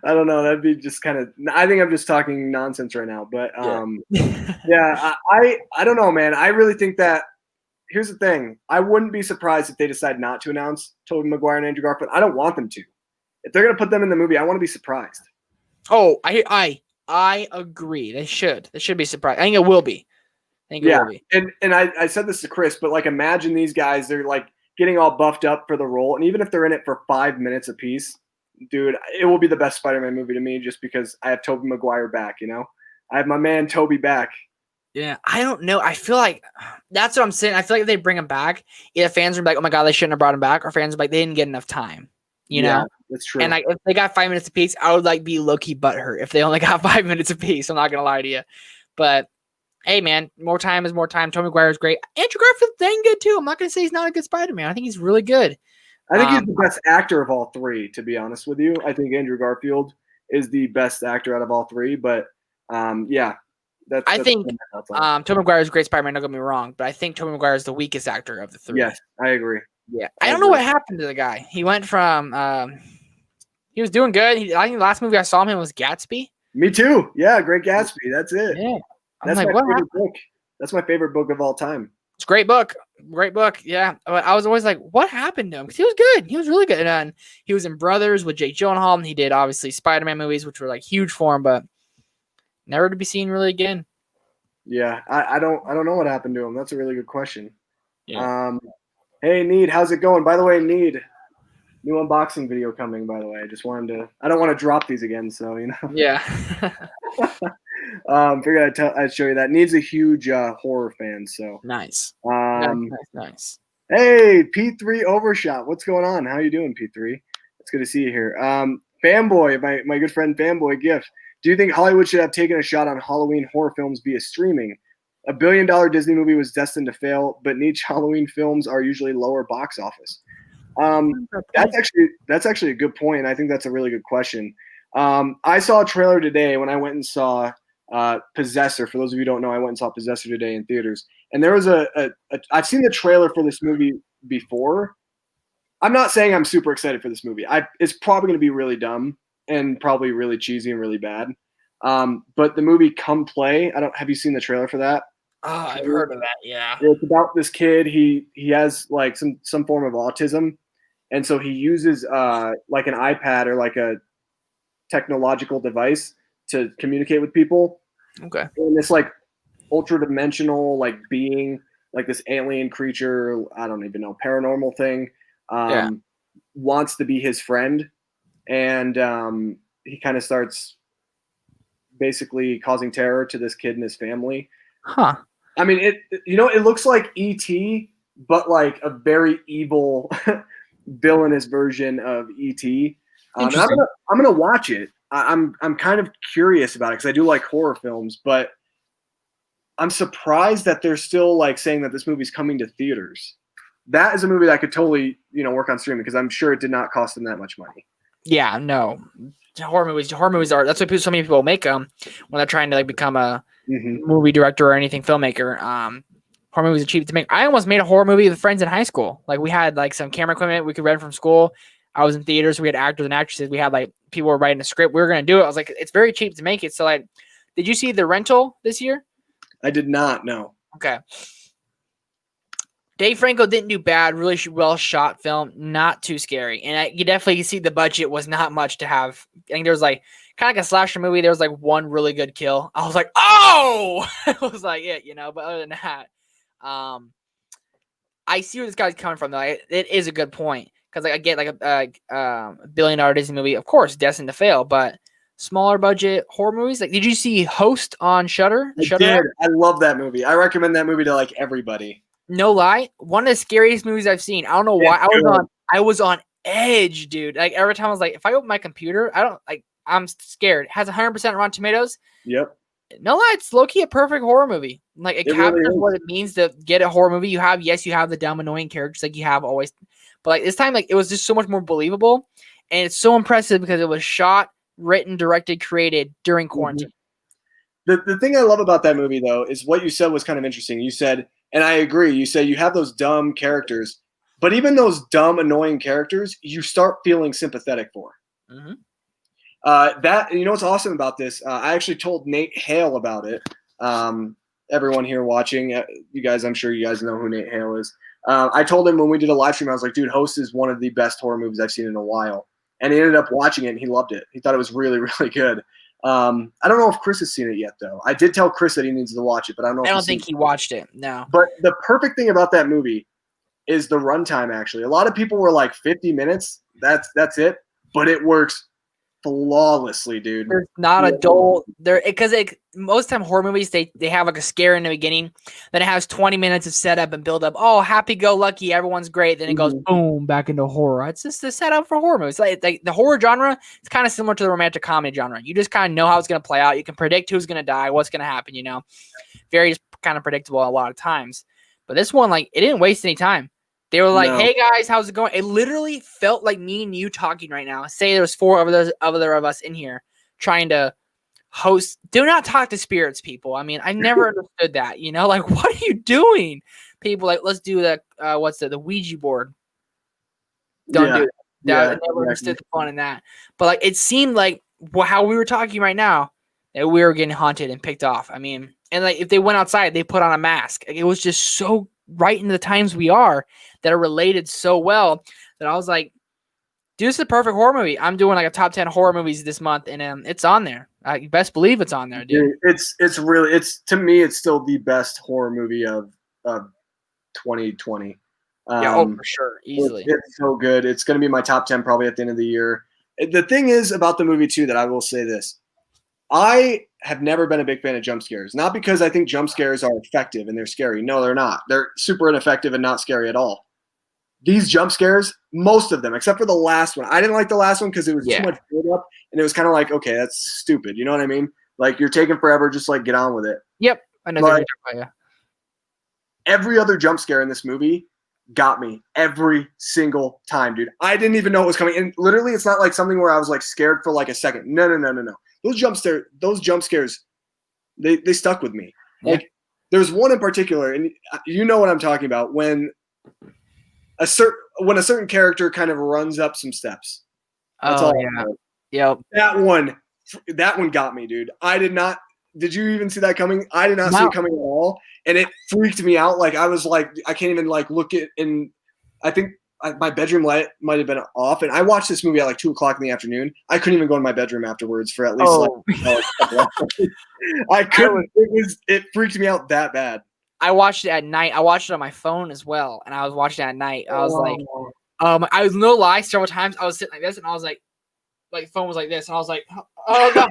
I don't know. That'd be just kind of. I think I'm just talking nonsense right now. But yeah, I don't know, man. I really think that. Here's the thing. I wouldn't be surprised if they decide not to announce Tobey Maguire and Andrew Garfield. I don't want them to. If they're going to put them in the movie, I want to be surprised. Oh, I agree. They should. They should be surprised. I think it will be. It will be. And I said this to Chris, but like imagine these guys, they're like getting all buffed up for the role. And even if they're in it for 5 minutes apiece, dude, it will be the best Spider-Man movie to me just because I have Tobey Maguire back, you know? I have my man Tobey back. Yeah, I don't know. I feel like that's what I'm saying. I feel like if they bring him back, either fans are like, oh my God, they shouldn't have brought him back, or fans are like, they didn't get enough time. You know? That's true. And if they got 5 minutes apiece, I would like be low-key butthurt if they only got 5 minutes apiece. I'm not gonna lie to you. But hey man, more time is more time. Tobey Maguire is great. Andrew Garfield dang good too. I'm not gonna say he's not a good Spider-Man. I think he's really good. I think he's the best actor of all three, to be honest with you. I think Andrew Garfield is the best actor out of all three. But yeah. I think Tobey Maguire is a great Spider-Man, don't get me wrong, but I think Tobey Maguire is the weakest actor of the three. Yes, I agree. Yeah. I don't know what happened to the guy. He went from he was doing good. I think the last movie I saw him in was Gatsby. Me too. Yeah, Great Gatsby. That's it. Yeah. That's like, my favorite book. That's my favorite book of all time. It's a great book. Great book. Yeah. But I was always like, what happened to him? Because he was good. He was really good. And he was in Brothers with Jake Gyllenhaal, and he did obviously Spider-Man movies, which were like huge for him, but never to be seen really again. Yeah. I don't know what happened to him. That's a really good question. Yeah. Hey, Need, how's it going? By the way, Need, new unboxing video coming, by the way. I just wanted to – I don't want to drop these again, so, you know. Yeah. Figured I'd show you that. Need's a huge horror fan, so. Nice. Nice. Hey, P3 Overshot. What's going on? How you doing, P3? It's good to see you here. Fanboy, my good friend Fanboy Gift. Do you think Hollywood should have taken a shot on Halloween horror films via streaming? A $1 billion Disney movie was destined to fail, but niche Halloween films are usually lower box office. That's actually a good point. I think that's a really good question. I saw a trailer today when I went and saw Possessor. For those of you who don't know, I went and saw Possessor today in theaters. And there was I've seen the trailer for this movie before. I'm not saying I'm super excited for this movie. It's probably going to be really dumb and probably really cheesy and really bad. But the movie Come Play, have you seen the trailer for that? Oh, I've heard of that. Yeah. It's about this kid. He has like some form of autism, and so he uses like an iPad or like a technological device to communicate with people. Okay. And this like ultra dimensional like being, like this alien creature, I don't even know, paranormal thing, wants to be his friend, and he kind of starts basically causing terror to this kid and his family. Huh. I mean, it looks like E.T., but like a very evil villainous version of E.T. I'm gonna watch it. I'm kind of curious about it because I do like horror films, but I'm surprised that they're still like saying that this movie's coming to theaters. That is a movie that could totally, work on streaming because I'm sure it did not cost them that much money. Yeah, no. Horror movies are, that's why so many people make them when they're trying to like become a movie director or anything filmmaker. Horror movies are cheap to make. I almost made a horror movie with friends in high school. Like we had like some camera equipment we could rent from school. I was in theaters. We had actors and actresses. We had like people were writing a script. We were going to do it. I was like, it's very cheap to make it. So like, did you see The Rental this year? I did not. No. Okay. Dave Franco didn't do bad, really well shot film, not too scary. And you definitely see the budget was not much to have. I think there was like kind of like a slasher movie. There was like one really good kill. I was like, oh, it was like it, but other than that, I see where this guy's coming from though. It is a good point. Cause like I get like a $1 billion Disney movie, of course, destined to fail, but smaller budget horror movies. Like, did you see Host on Shudder? I did. I love that movie. I recommend that movie to like everybody. No lie, one of the scariest movies I've seen. I don't know why. I was on edge, dude. Like every time I was like, if I open my computer, I'm scared. It has 100% Rotten Tomatoes. Yep. No lie, it's low-key a perfect horror movie. Like, it captures really what it means to get a horror movie. You have the dumb, annoying characters like you have always. But, like, this time, like, it was just so much more believable. And it's so impressive because it was shot, written, directed, created during quarantine. The thing I love about that movie, though, is what you said was kind of interesting. You said, and I agree, you say you have those dumb characters, but even those dumb, annoying characters, you start feeling sympathetic for. Mm-hmm. That, you know what's awesome about this? I actually told Nate Hale about it. Everyone here watching, you guys, I'm sure you guys know who Nate Hale is. I told him when we did a live stream, I was like, dude, Host is one of the best horror movies I've seen in a while. And he ended up watching it, and he loved it. He thought it was really, really good. I don't know if Chris has seen it yet, though. I did tell Chris that he needs to watch it, but I don't know. I don't think he watched it, no. But the perfect thing about that movie is the runtime, actually. A lot of people were like 50 minutes. That's it. But it works flawlessly, dude. There's not a dull there because most time horror movies they have like a scare in the beginning, then it has 20 minutes of setup and build up. Oh, happy go lucky, everyone's great. Then it goes boom back into horror. It's just the setup for horror movies. Like the horror genre, it's kind of similar to the romantic comedy genre. You just kind of know how it's gonna play out. You can predict who's gonna die, what's gonna happen. You know, very kind of predictable a lot of times. But this one, like, it didn't waste any time. They were like, hey, guys, how's it going? It literally felt like me and you talking right now. Say there was 4 other of us in here trying to host. Do not talk to spirits, people. I mean, I never understood that. You know, like, what are you doing? People like, let's do the Ouija board. Don't do that. I never understood the fun in that. But, like, it seemed like how we were talking right now that we were getting haunted and picked off. I mean, and, like, if they went outside, they put on a mask. Like, it was just so right in the times we are that are related so well that I was like, dude, this is a perfect horror movie. I'm doing like a top 10 horror movies this month, and it's on there. I best believe it's on there, dude. It's really, to me, it's still the best horror movie of 2020. For sure, easily. It's so good. It's going to be my top 10 probably at the end of the year. The thing is about the movie too that I will say this: I have never been a big fan of jump scares. Not because I think jump scares are effective and they're scary. No, they're not. They're super ineffective and not scary at all. These jump scares, most of them, except for the last one. I didn't like the last one because it was too much build up, and it was kind of like, okay, that's stupid. You know what I mean? Like, you're taking forever, just like get on with it. Yep. I know that. Every other jump scare in this movie got me every single time, dude. I didn't even know it was coming. And literally, it's not like something where I was like scared for like a second. No. Those jump scares, they stuck with me. Yeah. Like, there's one in particular, and you know what I'm talking about, when a certain character kind of runs up some steps. That's all. Yep. That one got me, dude. I did not. Did you even see that coming? I did not see it coming at all, and it freaked me out. Like, I was like, I can't even like look at. And I think my bedroom light might have been off, and I watched this movie at like 2:00 in the afternoon. I couldn't even go to my bedroom afterwards for at least I couldn't. It freaked me out that bad. I watched it at night. I watched it on my phone as well, and I was watching it at night. I was like, I was no lie. Several times I was sitting like this, and I was like the phone was like this, and I was like, oh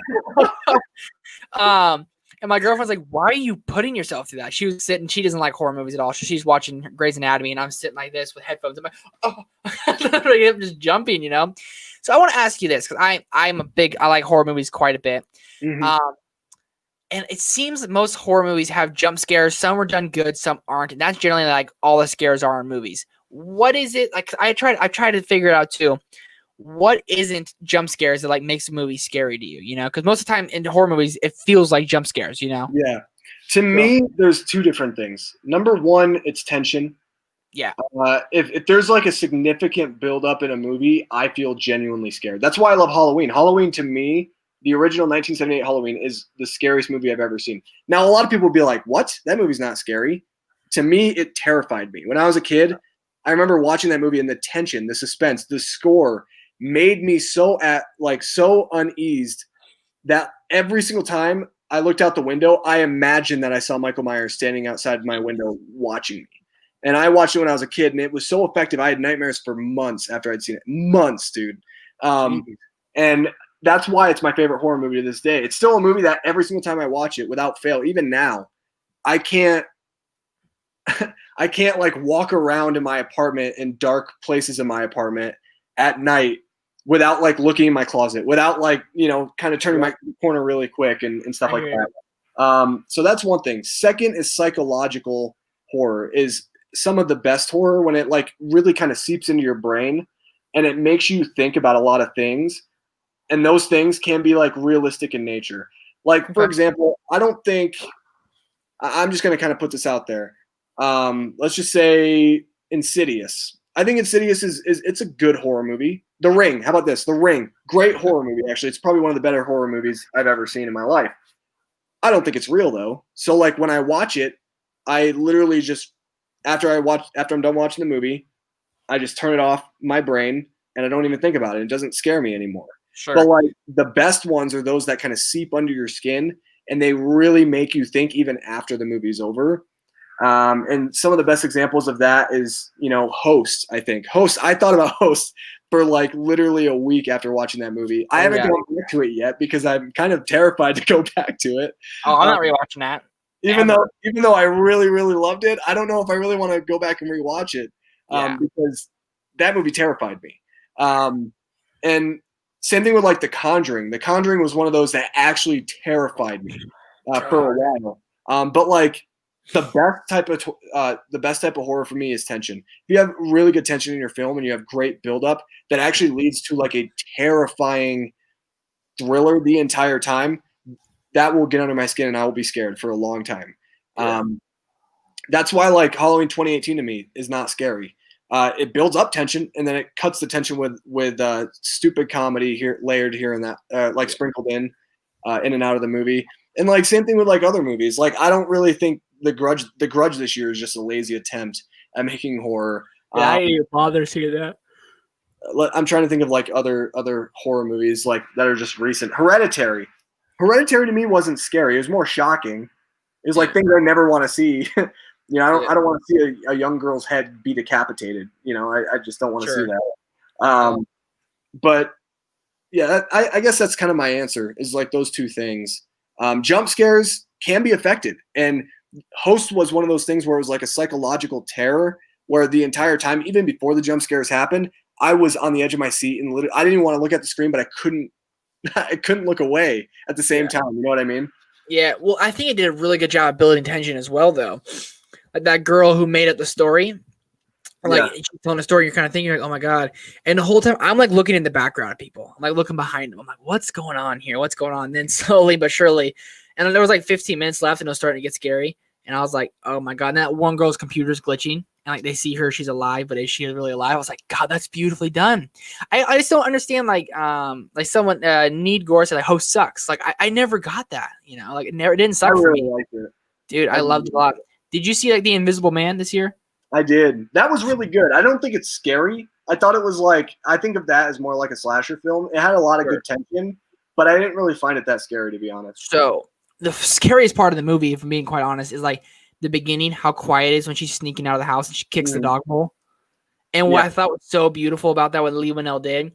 no. And my girlfriend's like, why are you putting yourself through that? She was sitting. She doesn't like horror movies at all. So she's watching Grey's Anatomy, and I'm sitting like this with headphones. I'm like, I'm just jumping, you know. So I want to ask you this because I like horror movies quite a bit. Mm-hmm. And it seems that most horror movies have jump scares. Some are done good, some aren't. And that's generally like all the scares are in movies. What is it? Like, I tried to figure it out too. What isn't jump scares that like makes a movie scary to you? You know, because most of the time in horror movies, it feels like jump scares, you know? Yeah. To me, there's 2 different things. Number one, it's tension. Yeah. If there's like a significant buildup in a movie, I feel genuinely scared. That's why I love Halloween. Halloween, to me, the original 1978 Halloween is the scariest movie I've ever seen. Now, a lot of people will be like, what? That movie's not scary. To me, it terrified me. When I was a kid, I remember watching that movie, and the tension, the suspense, the score made me so uneased that every single time I looked out the window, I imagined that I saw Michael Myers standing outside my window watching me. And I watched it when I was a kid, and it was so effective. I had nightmares for months after I'd seen it. Months, dude. And that's why it's my favorite horror movie to this day. It's still a movie that every single time I watch it, without fail, even now, I can't like walk around in my apartment in dark places in my apartment at night without like looking in my closet, without like, you know, kind of turning my corner really quick and stuff like that. So that's one thing. Second is psychological horror is some of the best horror when it like really kind of seeps into your brain and it makes you think about a lot of things. And those things can be like realistic in nature. Like, for example, I don't think I'm just going to kind of put this out there. Let's just say Insidious. I think Insidious is it's a good horror movie. The Ring. How about this? The Ring. Great horror movie, actually. It's probably one of the better horror movies I've ever seen in my life. I don't think it's real though. So like when I watch it, I literally just after I'm done watching the movie, I just turn it off my brain and I don't even think about it. It doesn't scare me anymore. Sure. But like the best ones are those that kind of seep under your skin and they really make you think even after the movie's over. And some of the best examples of that is, Host, I think. I thought about Host for like literally a week after watching that movie. I haven't gone back to it yet because I'm kind of terrified to go back to it. Oh, I'm not rewatching that. Even though I really, really loved it, I don't know if I really want to go back and rewatch it because that movie terrified me. And same thing with like The Conjuring. The Conjuring was one of those that actually terrified me for a while. But like the best type of horror for me is tension. If you have really good tension in your film and you have great buildup that actually leads to like a terrifying thriller the entire time, that will get under my skin and I will be scared for a long time. Yeah. That's why like Halloween 2018 to me is not scary. It builds up tension and then it cuts the tension with stupid comedy here layered here and that like sprinkled in and out of the movie. And like same thing with like other movies. Like I don't really think The Grudge this year is just a lazy attempt at making horror. Yeah, I didn't even bother to see that. I'm trying to think of like other horror movies like that are just recent. Hereditary to me wasn't scary. It was more shocking. It was like things I never want to see. I don't want to see a young girl's head be decapitated. I just don't want to see that. But yeah, I guess that's kind of my answer is like those two things. Jump scares can be effective. And Host was one of those things where it was like a psychological terror where the entire time, even before the jump scares happened, I was on the edge of my seat and literally, I didn't even want to look at the screen, but I couldn't look away at the same time. You know what I mean? Yeah. Well, I think it did a really good job of building tension as well, though. Like that girl who made up the story, she's telling a story, you're kind of thinking, like, oh my God. And the whole time I'm like looking in the background at people. I'm like looking behind them. I'm like, what's going on here? What's going on? And then slowly but surely, and then there was like 15 minutes left and it was starting to get scary. And I was like, oh my God. And that one girl's computer's glitching. And like they see her, she's alive, but is she really alive? I was like, God, that's beautifully done. I just don't understand like someone Need Gore said like Host sucks. Like I never got that, like it didn't suck for me. Liked it. Dude, I loved it a lot. Did you see like The Invisible Man this year? I did. That was really good. I don't think it's scary. I thought it was like, I think of that as more like a slasher film. It had a lot of good tension, but I didn't really find it that scary, to be honest. So the scariest part of the movie, if I'm being quite honest, is like the beginning, how quiet it is when she's sneaking out of the house and she kicks the dog bowl. And what I thought was so beautiful about that, what Lee Winnell did,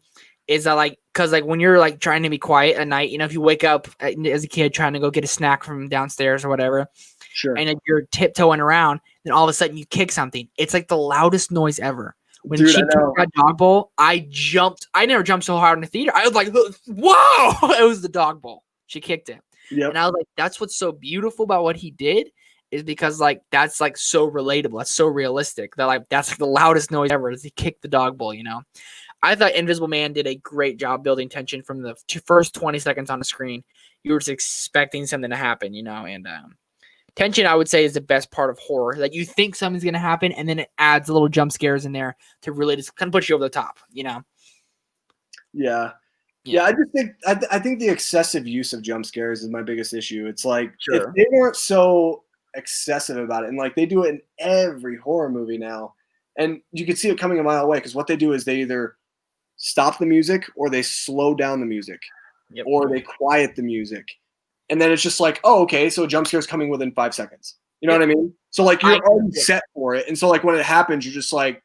is that like, cause like when you're like trying to be quiet at night, if you wake up as a kid trying to go get a snack from downstairs or whatever, sure, and you're tiptoeing around, then all of a sudden you kick something. It's like the loudest noise ever. When she kicked that dog bowl, I jumped. I never jumped so hard in the theater. I was like, whoa! It was the dog bowl. She kicked it. Yep. And I was like, that's what's so beautiful about what he did is because like that's like so relatable. That's so realistic. That like that's like the loudest noise ever is he kicked the dog bowl, I thought Invisible Man did a great job building tension from the first 20 seconds on the screen. You were just expecting something to happen, and tension, I would say, is the best part of horror. Like you think something's going to happen, and then it adds a little jump scares in there to really just kind of put you over the top, Yeah. I just think I think the excessive use of jump scares is my biggest issue. It's like if they weren't so excessive about it, and like they do it in every horror movie now, and you can see it coming a mile away because what they do is they either stop the music or they slow down the music, or they quiet the music. And then it's just like, oh, okay, so a jump scare is coming within 5 seconds. You know what I mean? So like you're already set for it, and so like when it happens, you're just like,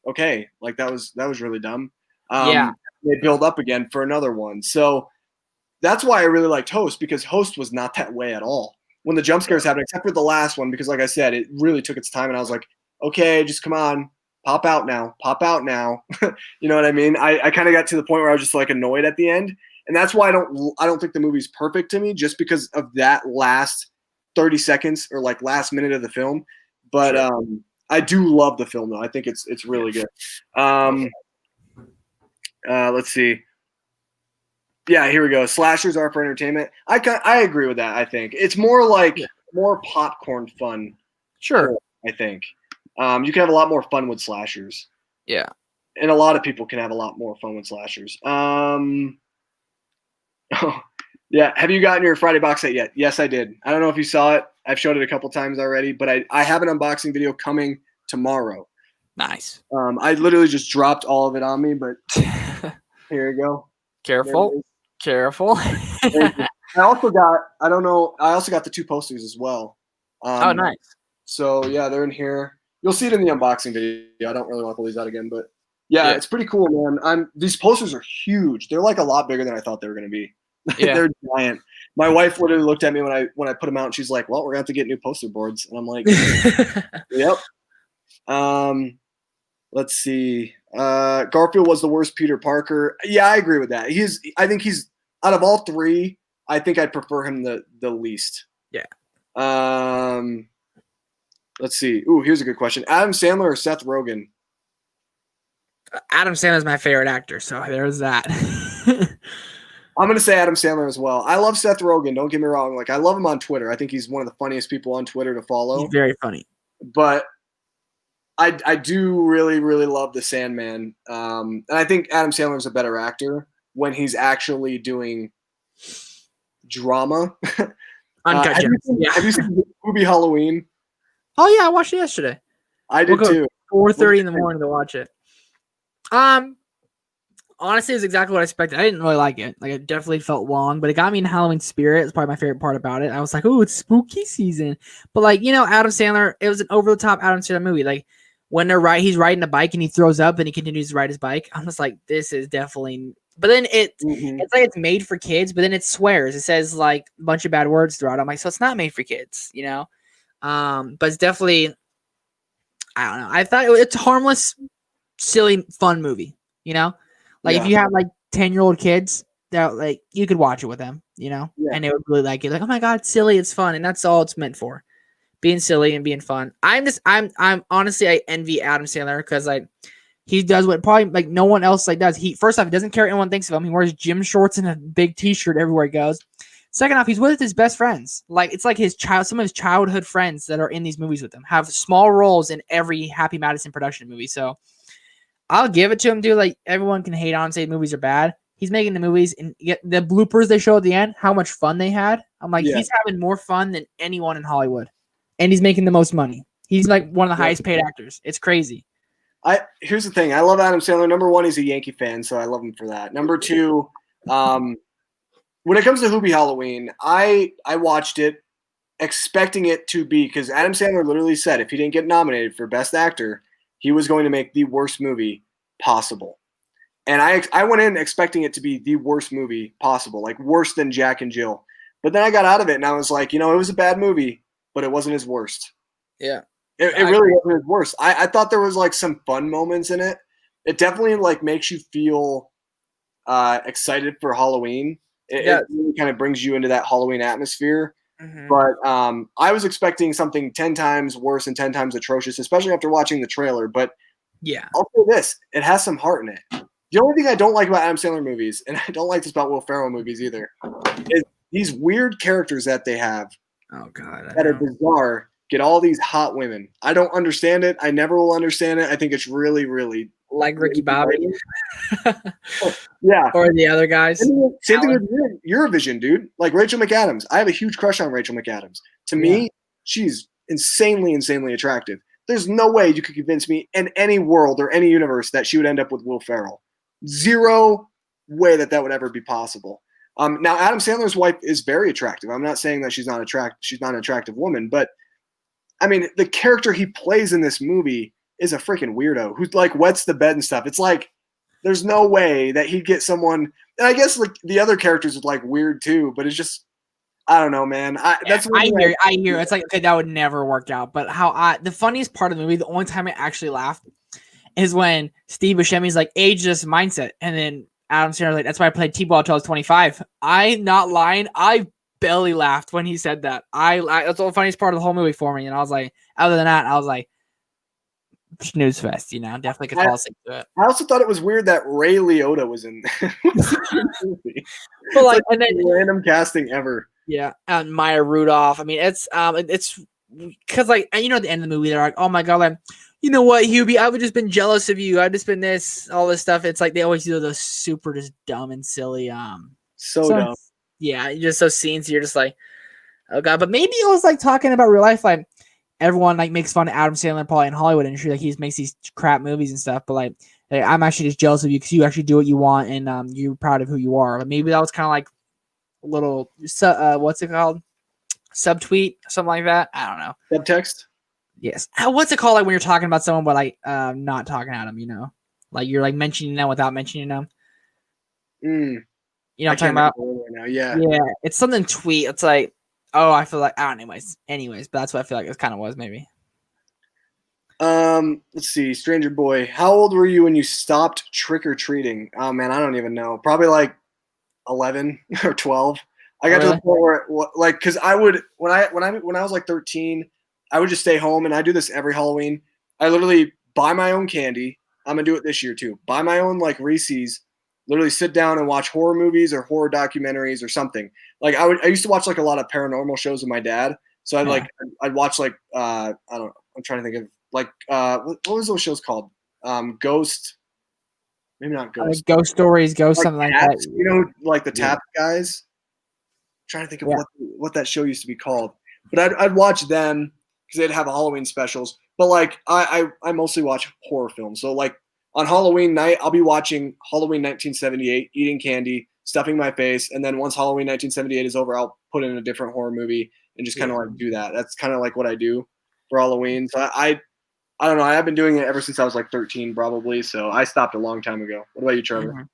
okay, like that was really dumb. They build up again for another one. So that's why I really liked Host because Host was not that way at all when the jump scares happened, except for the last one because, like I said, it really took its time, and I was like, okay, just come on, pop out now. You know what I mean? I kind of got to the point where I was just like annoyed at the end. and that's why I don't think the movie's perfect to me, just because of that last 30 seconds or like last minute of the film. But Sure. I do love the film though. I think it's really good. Let's see. Yeah, here we go. Slashers are for entertainment. I agree with that. I think it's more like more popcorn fun. Sure. I think you can have a lot more fun with slashers. Yeah. And a lot of people can have a lot more fun with slashers. Yeah. Have you gotten your Friday box set yet? Yes, I did. I don't know if you saw it. I've showed it a couple times already, but I have an unboxing video coming tomorrow. Nice. I literally just dropped all of it on me, but here you go. Careful. I also got the 2 posters as well. Oh, nice. So yeah, they're in here. You'll see it in the unboxing video. I don't really want to pull these out again, but yeah, it's pretty cool, man. These posters are huge. They're like a lot bigger than I thought they were going to be. Yeah. They're giant. My wife literally looked at me when I put them out, and she's like, "Well, we're gonna have to get new poster boards." And I'm like, "Yep." Let's see. Garfield was the worst Peter Parker. Yeah, I agree with that. I think he's out of all 3. I think I'd prefer him the least. Yeah. Let's see. Ooh, here's a good question. Adam Sandler or Seth Rogen? Adam Sandler's my favorite actor, so there's that. I'm gonna say Adam Sandler as well. I love Seth Rogen. Don't get me wrong. Like, I love him on Twitter. I think he's one of the funniest people on Twitter to follow. He's very funny. But I do really, really love The Sandman. And I think Adam Sandler's a better actor when he's actually doing drama. Uncut Gems. Have you seen the movie Halloween? Oh yeah, I watched it yesterday. I did too. 4:30 in the morning to watch it. Honestly, it was exactly what I expected. I didn't really like it. Like, it definitely felt long, but it got me in Halloween spirit. It's probably my favorite part about it. I was like, "Oh, it's spooky season." But like, Adam Sandler, it was an over the top Adam Sandler movie. Like, when he's riding a bike and he throws up and he continues to ride his bike. I'm just like, this is definitely. But then it's like it's made for kids, but then it swears. It says like a bunch of bad words throughout. I'm like, so it's not made for kids, But it's definitely, I don't know. I thought it's a harmless, silly, fun movie. If you have like 10-year-old kids, that like you could watch it with them, and they would really like it. Like, oh my god, it's silly, it's fun, and that's all it's meant for. Being silly and being fun. I'm honestly, I envy Adam Sandler because he does what probably like no one else does. First off, he doesn't care what anyone thinks of him. He wears gym shorts and a big t-shirt everywhere he goes. Second off, he's with his best friends. Like, it's like some of his childhood friends that are in these movies with him have small roles in every Happy Madison production movie. So I'll give it to him, dude. Like, everyone can hate on and say movies are bad. He's making the movies, and the bloopers they show at the end, how much fun they had. I'm like, he's having more fun than anyone in Hollywood. And he's making the most money. He's like one of the highest paid actors. It's crazy. Here's the thing. I love Adam Sandler. Number 1, he's a Yankee fan, so I love him for that. Number 2, when it comes to Hubie Halloween, I watched it expecting it to be, because Adam Sandler literally said if he didn't get nominated for Best Actor, he was going to make the worst movie possible. And I went in expecting it to be the worst movie possible, like worse than Jack and Jill. But then I got out of it and I was like, it was a bad movie, but it wasn't his worst. Yeah. It really wasn't his worst. I thought there was like some fun moments in it. It definitely like makes you feel excited for Halloween. It really kind of brings you into that Halloween atmosphere. Mm-hmm. But I was expecting something 10 times worse and 10 times atrocious, especially after watching the trailer. But yeah, I'll say this: it has some heart in it. The only thing I don't like about Adam Sandler movies, and I don't like this about Will Ferrell movies either, is these weird characters that they have. Oh God, that are bizarre. Get all these hot women. I don't understand it. I never will understand it. I think it's really, really like Ricky Bobby. Yeah. Or the other guys. Same thing with Eurovision, dude. Like Rachel McAdams. I have a huge crush on Rachel McAdams. To me, she's insanely, insanely attractive. There's no way you could convince me in any world or any universe that she would end up with Will Ferrell. Zero way that would ever be possible. Now, Adam Sandler's wife is very attractive. I'm not saying that she's not an attractive woman, but I mean, the character he plays in this movie is a freaking weirdo who like wets the bed and stuff. It's like there's no way that he'd get someone. And I guess like the other characters are like weird too, but it's just I don't know, man. I hear. It's like okay, that would never work out. But the funniest part of the movie, the only time I actually laughed, is when Steve Buscemi's like ageless mindset, and then Adam Sandler, like, that's why I played T-ball until I was 25. I'm not lying. I belly laughed when he said that. That's the funniest part of the whole movie for me. And I was like, other than that, I was like, snooze fest, definitely could fall asleep to it. I also thought it was weird that Ray Liotta was in the movie. But like, and then random casting ever. Yeah, and Maya Rudolph. I mean, it's because like, and at the end of the movie, they're like, oh my god, like, you know what, Hubie, I would just been jealous of you. I've just been all this stuff. It's like they always do those super just dumb and silly. So dumb. Yeah, just those scenes. You're just like, oh god. But maybe it was like talking about real life, like. Everyone like makes fun of Adam Sandler probably in Hollywood industry, like he makes these crap movies and stuff. But like I'm actually just jealous of you because you actually do what you want and you're proud of who you are. But maybe that was kind of like a little what's it called? Subtweet, something like that. I don't know. Subtext. Yes. What's it called? Like when you're talking about someone but like not talking at them, like you're like mentioning them without mentioning them. You know what I'm talking about? Right now. Yeah. Yeah. It's something tweet. It's like. Oh, I feel like anyways, but that's what I feel like it kind of was maybe. Let's see, Stranger Boy. How old were you when you stopped trick-or-treating? Oh man, I don't even know. Probably like 11 or 12. I got to the point where like because I would when I was like 13, I would just stay home and I do this every Halloween. I literally buy my own candy. I'm gonna do it this year too. Buy my own like Reese's. Literally sit down and watch horror movies or horror documentaries or something. Like I used to watch like a lot of paranormal shows with my dad. So I'd watch like I don't know. I'm trying to think of like what was those shows called? Ghost. Maybe not Ghost. Ghost Stories, Ghost, like something like Taps, that. Like the Tap guys. I'm trying to think of what that show used to be called. But I'd watch them because they'd have Halloween specials. But like I mostly watch horror films. So like on Halloween night, I'll be watching Halloween 1978, eating candy, stuffing my face, and then once Halloween 1978 is over, I'll put in a different horror movie and just kind of like do that. That's kind of like what I do for Halloween. So I don't know. I've been doing it ever since I was like 13, probably. So I stopped a long time ago. What about you, Trevor?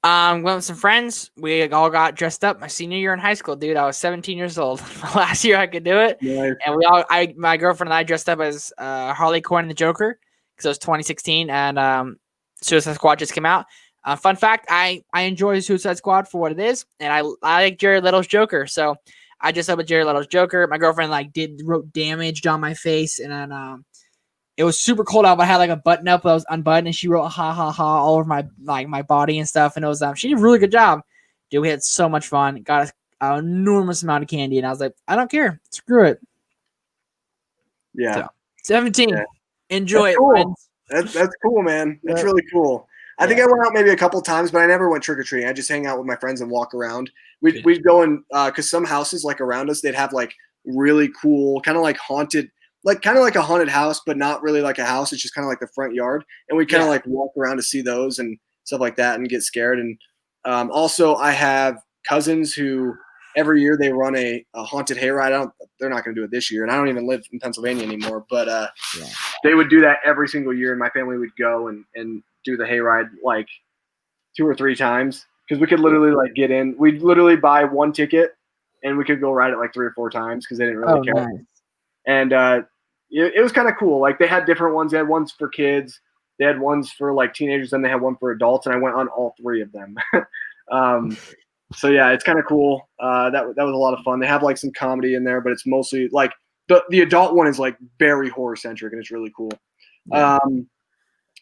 Went with some friends. We all got dressed up. My senior year in high school, dude. I was 17 years old. Last year I could do it, and my girlfriend and I dressed up as Harley Quinn and the Joker. Because it was 2016 and Suicide Squad just came out. Fun fact, I enjoy Suicide Squad for what it is, and I like Jared Leto's Joker. So I just up with Jared Leto's Joker. My girlfriend wrote damaged on my face, and then it was super cold out. But I had like a button up that was unbuttoned, and she wrote ha ha ha all over my body and stuff. And it was she did a really good job. Dude, we had so much fun. Got an enormous amount of candy, and I was like, I don't care, screw it. Yeah, so, 17. Yeah. Enjoy it, cool. Friends. That's cool, man. That's really cool. I think I went out maybe a couple times, but I never went trick-or-treating. I just hang out with my friends and walk around. We'd go in because some houses like around us, they'd have like really cool, kind of like haunted, like kind of like a haunted house, but not really like a house. It's just kind of like the front yard. And we kind of like walk around to see those and stuff like that and get scared. And also I have cousins who every year they run a haunted hayride. They're not going to do it this year, and I don't even live in Pennsylvania anymore. But they would do that every single year, and my family would go and do the hayride like 2 or 3 times because we could literally like get in. We'd literally buy one ticket, and we could go ride it like 3 or 4 times because they didn't really care. Nice. And it was kind of cool. Like they had different ones. They had ones for kids. They had ones for like teenagers, and they had one for adults. And I went on all 3 of them. So yeah, it's kind of cool. That was a lot of fun. They have like some comedy in there, but it's mostly like the adult one is like very horror centric and it's really cool. Yeah.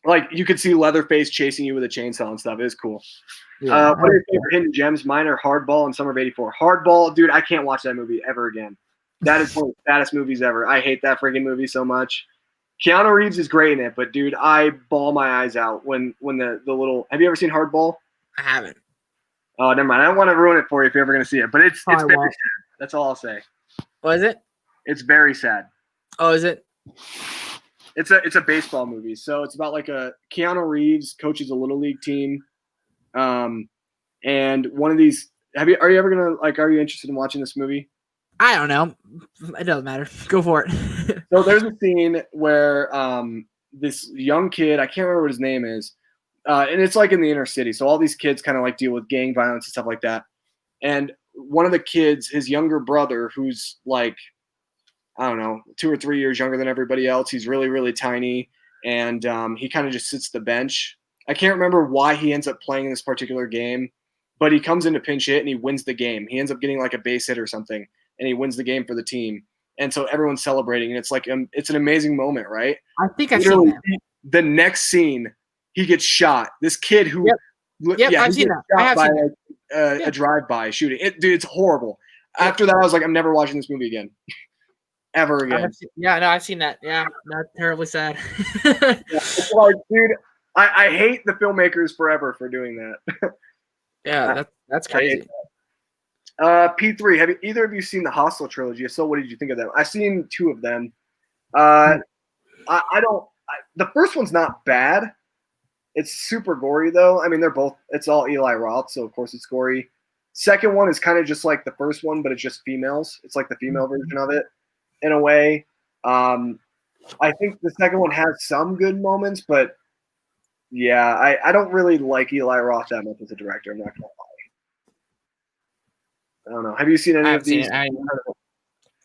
Like you could see Leatherface chasing you with a chainsaw and stuff. It is cool. Yeah, what are your favorite hidden gems? Mine are Hardball and Summer of '84. Hardball, dude, I can't watch that movie ever again. That is one of the saddest movies ever. I hate that freaking movie so much. Keanu Reeves is great in it, but dude, I bawl my eyes out when the little. Have you ever seen Hardball? I haven't. Oh, never mind. I don't want to ruin it for you if you're ever going to see it, but it's very sad. That's all I'll say. What is it? It's very sad. Oh, is it? It's a baseball movie, so it's about like Keanu Reeves coaches a little league team, and one of these. Are you ever gonna Are you interested in watching this movie? I don't know. It doesn't matter. Go for it. So there's a scene where this young kid, I can't remember what his name is. And it's like in the inner city. So all these kids kind of like deal with gang violence and stuff like that. And one of the kids, his younger brother, who's like, I don't know, 2 or 3 years younger than everybody else. He's really, really tiny. And he kind of just sits the bench. I can't remember why he ends up playing this particular game, but he comes in to pinch hit and he wins the game. He ends up getting like a base hit or something, and he wins the game for the team. And so everyone's celebrating, and it's like it's an amazing moment, right? I think I've seen that. The next scene, he gets shot. This kid who, I've seen that. I have seen a drive-by shooting. Dude, it's horrible. After that, I was like, I'm never watching this movie again, ever again. I've seen that. Yeah, that's terribly sad. It's like, dude, I hate the filmmakers forever for doing that. Yeah, that's crazy. P3, have either of you seen the Hostel trilogy? If so, what did you think of them? I've seen 2 of them. I don't. The first one's not bad. It's super gory though. I mean, it's all Eli Roth, so of course it's gory. Second one is kind of just like the first one, but it's just females. It's like the female version of it in a way. I think the second one has some good moments, but yeah, I don't really like Eli Roth that much as a director. I'm not gonna lie. I don't know. Have you seen any of these?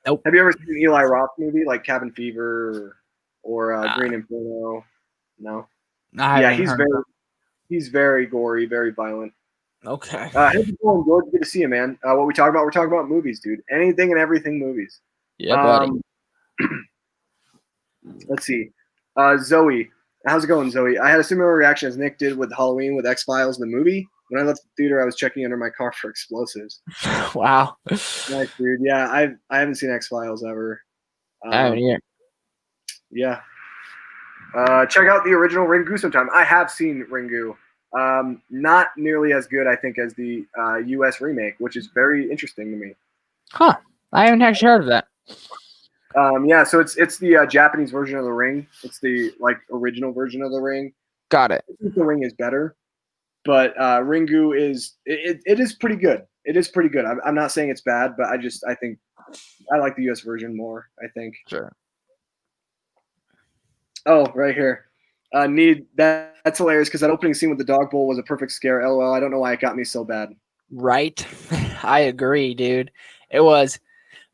Nope. Have you ever seen an Eli Roth movie like Cabin Fever or Green Inferno? No. He's very gory, very violent. Okay. How's it going, George? Good to see you, man. What we talk about? We're talking about movies, dude. Anything and everything movies. Yeah, buddy. Let's see. Zoe. How's it going, Zoe? I had a similar reaction as Nick did with Halloween with X-Files, the movie. When I left the theater, I was checking under my car for explosives. Wow. Nice, dude. Yeah, I haven't seen X-Files ever. I haven't either. Yeah. Check out the original Ringu sometime. I have seen Ringu. Not nearly as good, I think, as the U.S. remake, which is very interesting to me. Huh. I haven't actually heard of that. Yeah, so it's the Japanese version of The Ring. It's the original version of The Ring. Got it. I think The Ring is better, but Ringu is it is pretty good. It is pretty good. I'm not saying it's bad, but I think I like the U.S. version more. I think. Sure. Oh, right here. That's hilarious because that opening scene with the dog bowl was a perfect scare. LOL. I don't know why it got me so bad. Right. I agree, dude. It was.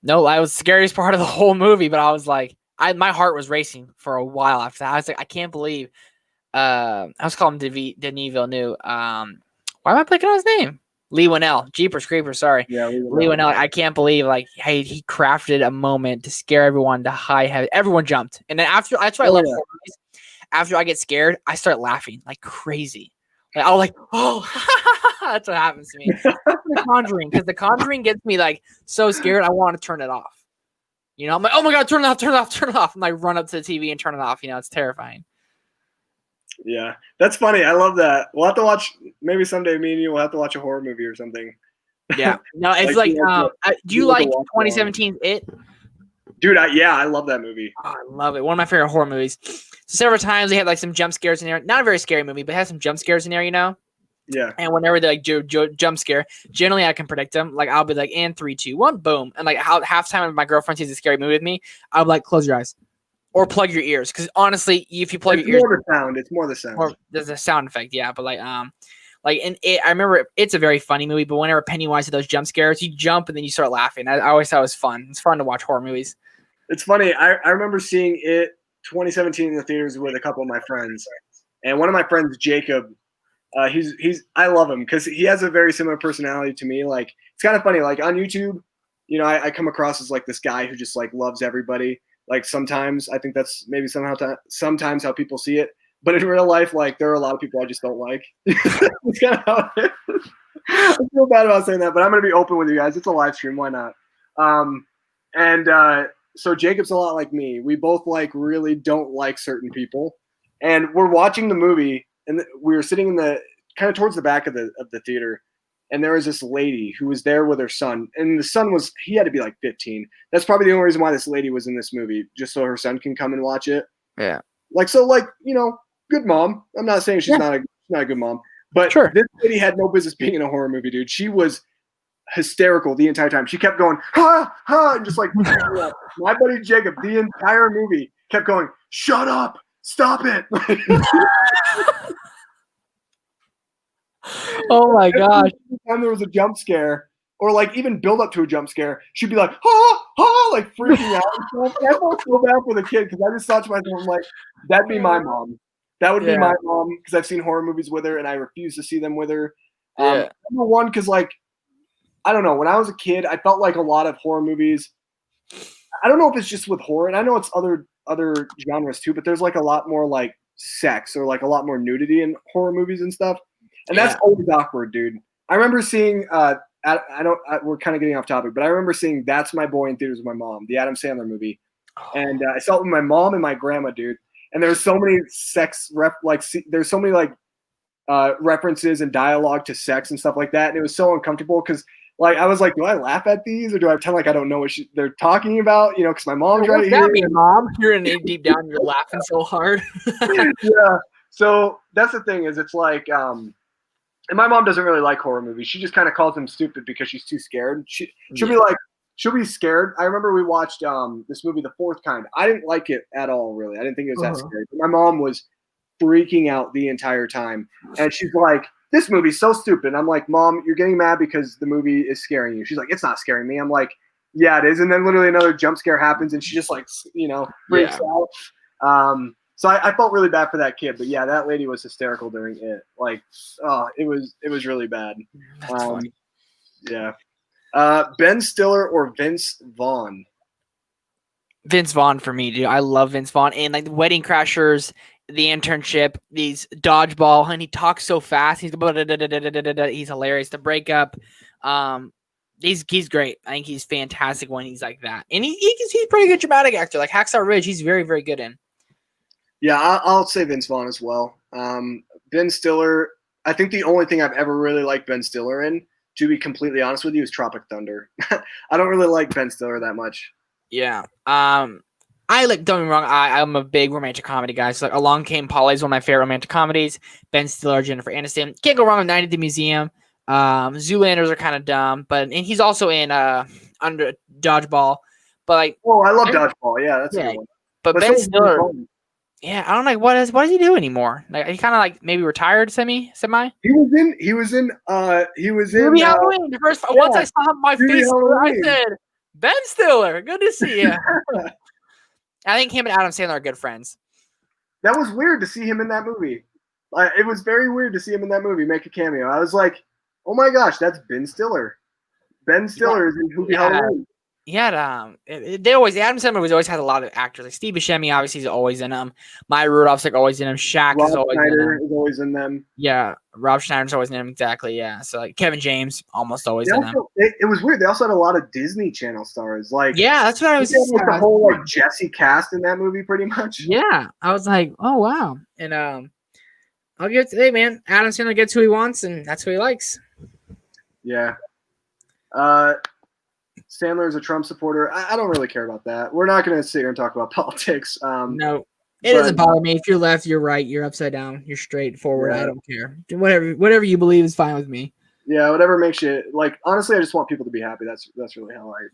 No, I was the scariest part of the whole movie, but I was like, my heart was racing for a while after that. I was like, I can't believe. I was calling him Denis Villeneuve. Why am I blanking on his name? Lee Winnell. Jeepers Creepers. Sorry. Yeah, Lee Winnell. I can't believe hey, he crafted a moment to scare everyone to high heaven. Everyone jumped, and then after that's why I love horror movies. After I get scared, I start laughing like crazy. Like I was like, oh, that's what happens to me. The Conjuring, because The Conjuring gets me so scared, I want to turn it off. I'm like, oh my god, turn it off. I'm like, run up to the TV and turn it off. It's terrifying. Yeah, that's funny. I love that. We'll have to watch. Maybe someday, me and you will have to watch a horror movie or something. Yeah. No, it's do you like 2017's It? Dude, I love that movie. Oh, I love it. One of my favorite horror movies. So several times they had some jump scares in there. Not a very scary movie, but it has some jump scares in there, Yeah. And whenever they jump scare, generally I can predict them. I'll be like, and 3, 2, 1, boom. And half time if my girlfriend sees a scary movie with me, I'll be like, close your eyes. Or plug your ears. Because honestly, if you plug your ears. It's more the sound. There's a sound effect, yeah. But in It, I remember it's a very funny movie, but whenever Pennywise did those jump scares, you jump and then you start laughing. I always thought it was fun. It's fun to watch horror movies. It's funny. I remember seeing It 2017 in the theaters with a couple of my friends. And one of my friends, Jacob, I love him because he has a very similar personality to me. It's kind of funny. On YouTube, I come across as this guy who just loves everybody. Sometimes I think that's maybe sometimes how people see it. But in real life, there are a lot of people I just don't like. It's kind of how it is. I feel bad about saying that, but I'm going to be open with you guys. It's a live stream. Why not? So Jacob's a lot like me. We both really don't like certain people. And we're watching the movie, and we were sitting in the kind of towards the back of the theater. And there was this lady who was there with her son. And the son he had to be 15. That's probably the only reason why this lady was in this movie, just so her son can come and watch it. Yeah. Good mom. I'm not saying she's not a good mom. But sure. This lady had no business being in a horror movie, dude. She was hysterical the entire time. She kept going, ha, ha, and just my buddy Jacob, the entire movie kept going, shut up, stop it. Oh my gosh. Every time there was a jump scare or even build up to a jump scare, she'd be like, ha, ha, freaking out. And I felt so bad for the kid because I just thought to myself, that'd be my mom. That would be my mom because I've seen horror movies with her and I refuse to see them with her. Number one, because like I don't know, when I was a kid, I felt like a lot of horror movies. I don't know if it's just with horror, and I know it's other genres too, but there's like a lot more like sex or like a lot more nudity in horror movies and stuff, and that's always awkward, dude. I remember seeing we're kind of getting off topic, but I remember seeing That's My Boy in theaters with my mom, the Adam Sandler movie, and I saw it with my mom and my grandma, dude. And there's so many there's so many like references and dialogue to sex and stuff like that, and it was so uncomfortable because like I was like, do I laugh at these or do I pretend like I don't know what they're talking about? You know, because my mom's right here. Mean, Mom? You're in deep down, you're laughing so hard. Yeah. So that's the thing is, it's like, and my mom doesn't really like horror movies. She just kind of calls them stupid because she's too scared. She'll be like, she'll be scared. I remember we watched this movie, The Fourth Kind. I didn't like it at all, really. I didn't think it was that scary. But my mom was freaking out the entire time, and she's like, this movie's so stupid. And I'm like, Mom, you're getting mad because the movie is scaring you. She's like, it's not scaring me. I'm like, yeah, it is. And then literally another jump scare happens and she just like, freaks out. So I felt really bad for that kid. But yeah, that lady was hysterical during it. Like, it was really bad. Yeah. Ben Stiller or Vince Vaughn? Vince Vaughn for me, dude. I love Vince Vaughn. And like the Wedding Crashers, The Internship, these Dodgeball, and he talks so fast. He's hilarious. The Breakup, he's great. I think he's fantastic when he's like that, and he's a pretty good dramatic actor. Like Hacksaw Ridge, he's very, very good in. Yeah, I'll say Vince Vaughn as well. Ben Stiller, I think the only thing I've ever really liked Ben Stiller in, to be completely honest with you, is Tropic Thunder. I don't really like Ben Stiller that much. Yeah. I like, don't get me wrong, I'm a big romantic comedy guy. So like Along Came Polly is one of my favorite romantic comedies. Ben Stiller, Jennifer Aniston. Can't go wrong with Night at the Museum. Zoolanders are kind of dumb, and he's also in Under Dodgeball. But like, I love Dodgeball. Yeah, that's a good one. But Ben Stiller, I don't know what does he do anymore? Like he kind of like maybe retired semi. He was in Movie Halloween. The first once I saw my face, I said, Ben Stiller, good to see you. I think him and Adam Sandler are good friends. That was weird to see him in that movie. It was very weird to see him in that movie make a cameo. I was like, oh my gosh, that's Ben Stiller. Ben Stiller is in Movie Halloween. Adam Sandler always has a lot of actors. Like Steve Buscemi, obviously, is always in them. Maya Rudolph's like always in them. Shaq is always in them. Yeah, Rob Schneider's always in them. Exactly. Yeah. So like Kevin James, almost always in them. It was weird. They also had a lot of Disney Channel stars. Like that's what I was. The whole like Jesse cast in that movie, pretty much. Yeah, I was like, oh wow, and I'll give it today, man. Adam Sandler gets who he wants, and that's who he likes. Yeah. Sandler is a Trump supporter. I don't really care about that. We're not going to sit here and talk about politics. No, it doesn't bother me. If you're left, you're right. You're upside down. You're straight forward. I don't care. Whatever you believe is fine with me. Yeah, whatever makes you like. Honestly, I just want people to be happy. That's really how I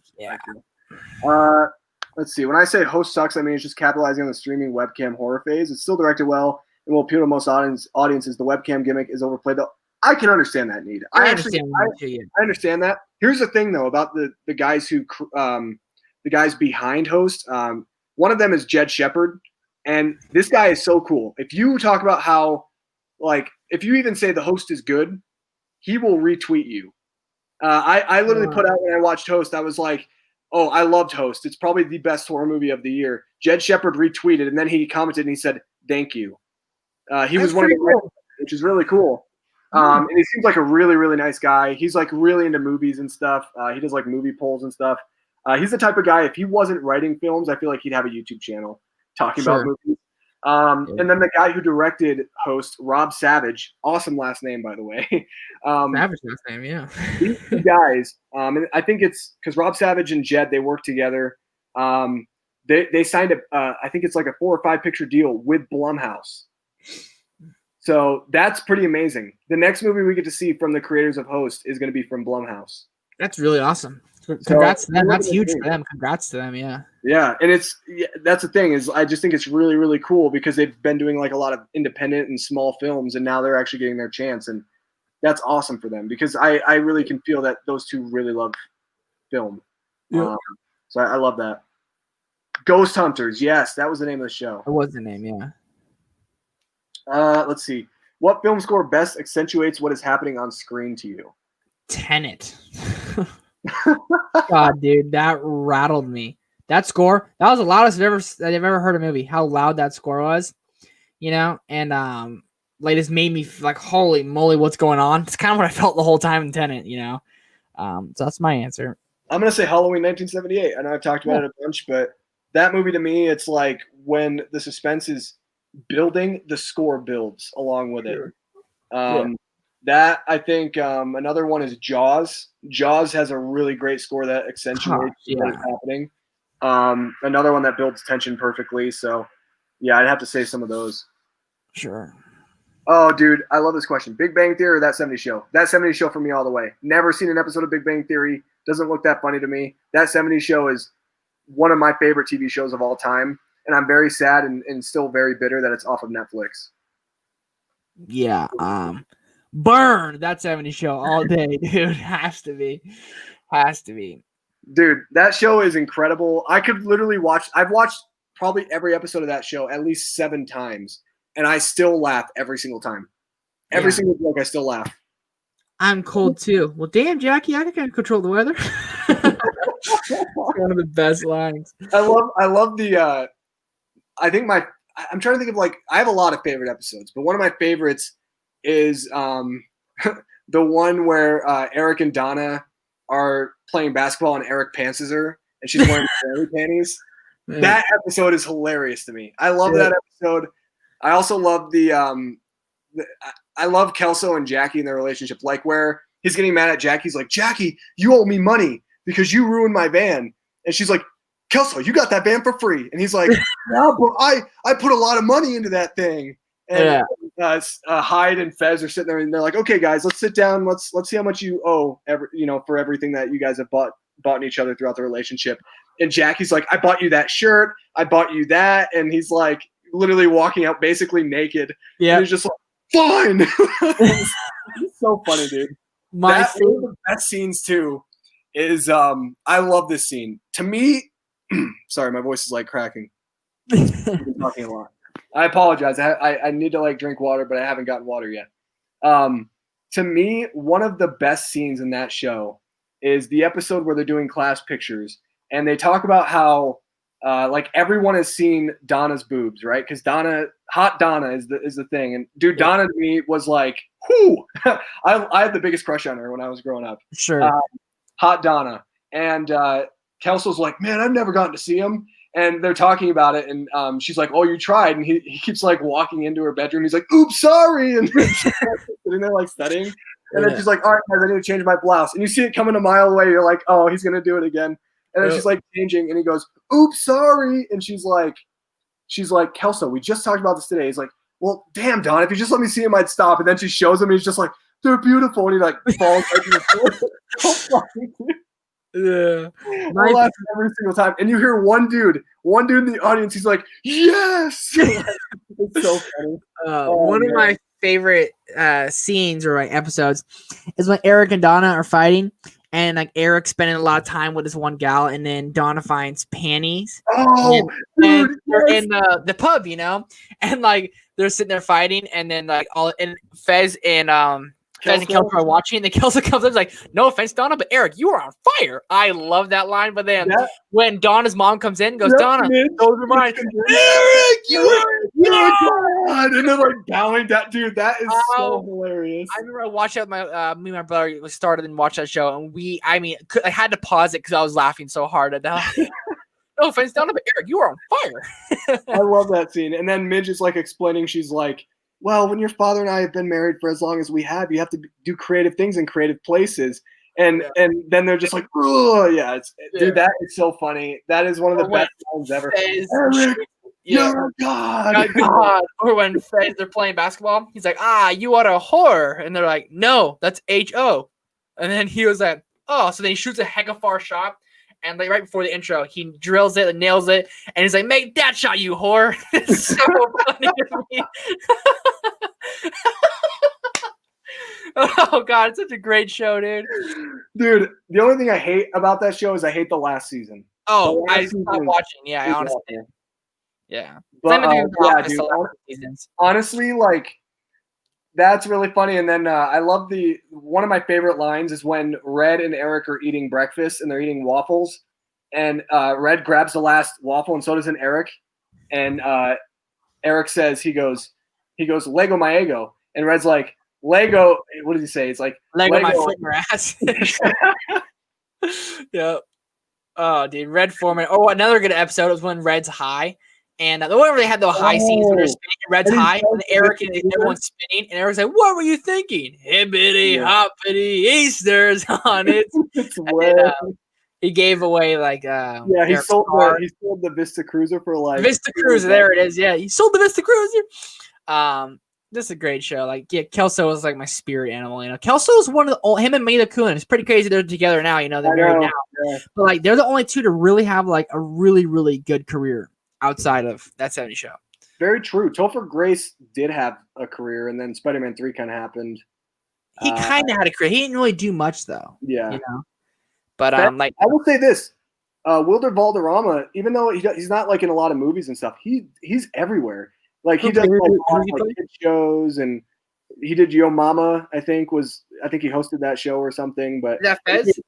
feel. Let's see. When I say host sucks, I mean it's just capitalizing on the streaming webcam horror phase. It's still directed well and will appeal to most audiences. The webcam gimmick is overplayed, though. I can understand that need. I understand that. Here's the thing, though, about the guys who the guys behind host. One of them is Jed Shepard, and this guy is so cool. If you talk about how, like, if you even say the host is good, he will retweet you. I literally put out when I watched Host, I was like, oh, I loved Host. It's probably the best horror movie of the year. Jed Shepard retweeted, and then he commented and he said, thank you. He was one of the which is really cool. And he seems like a really, really nice guy. He's like really into movies and stuff. He does like movie polls and stuff. He's the type of guy, if he wasn't writing films, I feel like he'd have a YouTube channel talking about movies. And then the guy who directed Host, Rob Savage, awesome last name, by the way. Savage last name, yeah. These two guys, and I think it's because Rob Savage and Jed, they work together. They signed I think it's like a 4 or 5 picture deal with Blumhouse. So that's pretty amazing. The next movie we get to see from the creators of Host is going to be from Blumhouse. That's really awesome. Congrats to them. That's huge for them. Congrats to them. Yeah. Yeah. And that's the thing is I just think it's really, really cool because they've been doing like a lot of independent and small films and now they're actually getting their chance. And that's awesome for them because I really can feel that those two really love film. Yeah. So I love that. Ghost Hunters. Yes. That was the name of the show. It was the name. Yeah. Let's see. What film score best accentuates what is happening on screen to you? Tenet. God, dude, that rattled me. That score, that was the loudest I've ever heard a movie. How loud that score was, and like this made me like, holy moly, what's going on? It's kind of what I felt the whole time in Tenet, So that's my answer. I'm gonna say Halloween 1978. I know I've talked about it a bunch, but that movie to me, it's like when the suspense is building, the score builds along with it. That I think another one is Jaws. Jaws has a really great score that accentuates what is happening. Another one that builds tension perfectly. So, yeah, I'd have to say some of those. Sure. Oh, dude, I love this question. Big Bang Theory or That 70s Show? That 70s Show for me all the way. Never seen an episode of Big Bang Theory. Doesn't look that funny to me. That 70s Show is one of my favorite TV shows of all time. And I'm very sad and still very bitter that it's off of Netflix. Yeah. Burn That 70s Show all day, dude. Has to be. Dude, that show is incredible. I could literally I've watched probably every episode of that show at least 7 times, and I still laugh every single time. Every single joke, I still laugh. I'm cold too. Well, damn, Jackie, I can control the weather. One of the best lines. I love the I'm trying to think of, like, I have a lot of favorite episodes, but one of my favorites is the one where Eric and Donna are playing basketball and Eric pantses her and she's wearing fairy panties. Man. That episode is hilarious to me. I love that episode. I also love I love Kelso and Jackie in their relationship, like where he's getting mad at Jackie. He's like, Jackie, you owe me money because you ruined my van. And she's like, Kelso, you got that van for free. And he's like, yeah, but I put a lot of money into that thing. And Hyde and Fez are sitting there and they're like, okay, guys, let's sit down. Let's see how much you owe for everything that you guys have bought in each other throughout the relationship. And Jackie's like, I bought you that shirt. I bought you that. And he's like literally walking out basically naked. Yeah. He's just like, fine. It's so funny, dude. One of the best scenes too is I love this scene. To me, sorry, my voice is like cracking. I've been talking a lot. I apologize. I need to drink water, but I haven't gotten water yet. To me, one of the best scenes in that show is the episode where they're doing class pictures, and they talk about how everyone has seen Donna's boobs, right? Because hot Donna is the thing, and dude, Donna to me was like, whoo! I had the biggest crush on her when I was growing up. Sure, hot Donna, and Kelso's like, man, I've never gotten to see him. And they're talking about it, and she's like, oh, you tried. And he keeps walking into her bedroom. He's like, oops, sorry. And she's sitting there studying. And then she's like, all right, guys, I need to change my blouse. And you see it coming a mile away. You're like, oh, he's going to do it again. And then she's changing, and he goes, oops, sorry. And she's like, Kelso, we just talked about this today. He's like, well, damn, Don, if you just let me see him, I'd stop. And then she shows him, and he's just like, they're beautiful. And he falls to the floor. Yeah, I laugh every single time, and you hear one dude in the audience. He's like, "Yes!" It's so funny. One of my favorite scenes or episodes is when Eric and Donna are fighting, and Eric's spending a lot of time with this one gal, and then Donna finds panties. Oh, and they're in the pub, and they're sitting there fighting, and then and Fez and Kelso are watching, and then Kelso comes up and is like, no offense, Donna, but Eric, you are on fire. I love that line. But then when Donna's mom comes in and goes, Donna, those are mine. Eric, you're God. And they're bowing down. Dude, that is so hilarious. I remember I watched it with me and my brother started and watched that show, and I had to pause it because I was laughing so hard at that. No offense, Donna, but Eric, you are on fire. I love that scene. And then Midge is explaining, she's like, well, when your father and I have been married for as long as we have, you have to do creative things in creative places. And then they're just like, oh, yeah. Dude, that is so funny. That is one of the best lines ever. Eric, you're a god. Or when they're playing basketball, he's like, you are a whore. And they're like, no, that's H-O. And then he was like, oh. So then he shoots a heck of far shot. And right before the intro, he drills it and nails it. And he's like, make that shot, you whore. It's so funny to me. Oh, God. It's such a great show, dude. Dude, the only thing I hate about that show is I hate the last season. Oh, I stopped watching. Yeah, I honestly did. Yeah. But Same thing with The yeah, Office dude. the last seasons. Honestly, like that's really funny. And then I love one of my favorite lines is when Red and Eric are eating breakfast and they're eating waffles, and Red grabs the last waffle and so does an Eric, and Eric says he goes Lego my ego, and Red's like Lego. What does he say? It's like Lego my foot in your ass. Yep. Oh, dude, Red Foreman. Oh, another good episode was when Red's high. And whenever they had the high scenes when they're spinning, Red's high, and Eric and everyone's spinning, and Eric's like, "What were you thinking? Hibbity, hoppity, Easter's on it." He gave away like he Eric's sold car. He sold the Vista Cruiser for like Vista Cruiser. There it is. Yeah, he sold the Vista Cruiser. This is a great show. Like, yeah, Kelso was like my spirit animal. You know, Kelso is one of the him and Mila Kunin. It's pretty crazy they're together now. You know, they're married now. Yeah. But like, they're the only two to really have like a really, really good career outside of that 70s show. Very true. Topher Grace did have a career, and then Spider-Man 3 kind of happened. He kind of had a career. He didn't really do much though. Yeah. You know. But like I will say this, Wilder Valderrama, even though he's not like in a lot of movies and stuff, he's everywhere. Like he does like kid shows, and he did Yo Mama. I think he hosted that show or something. But is that Fez?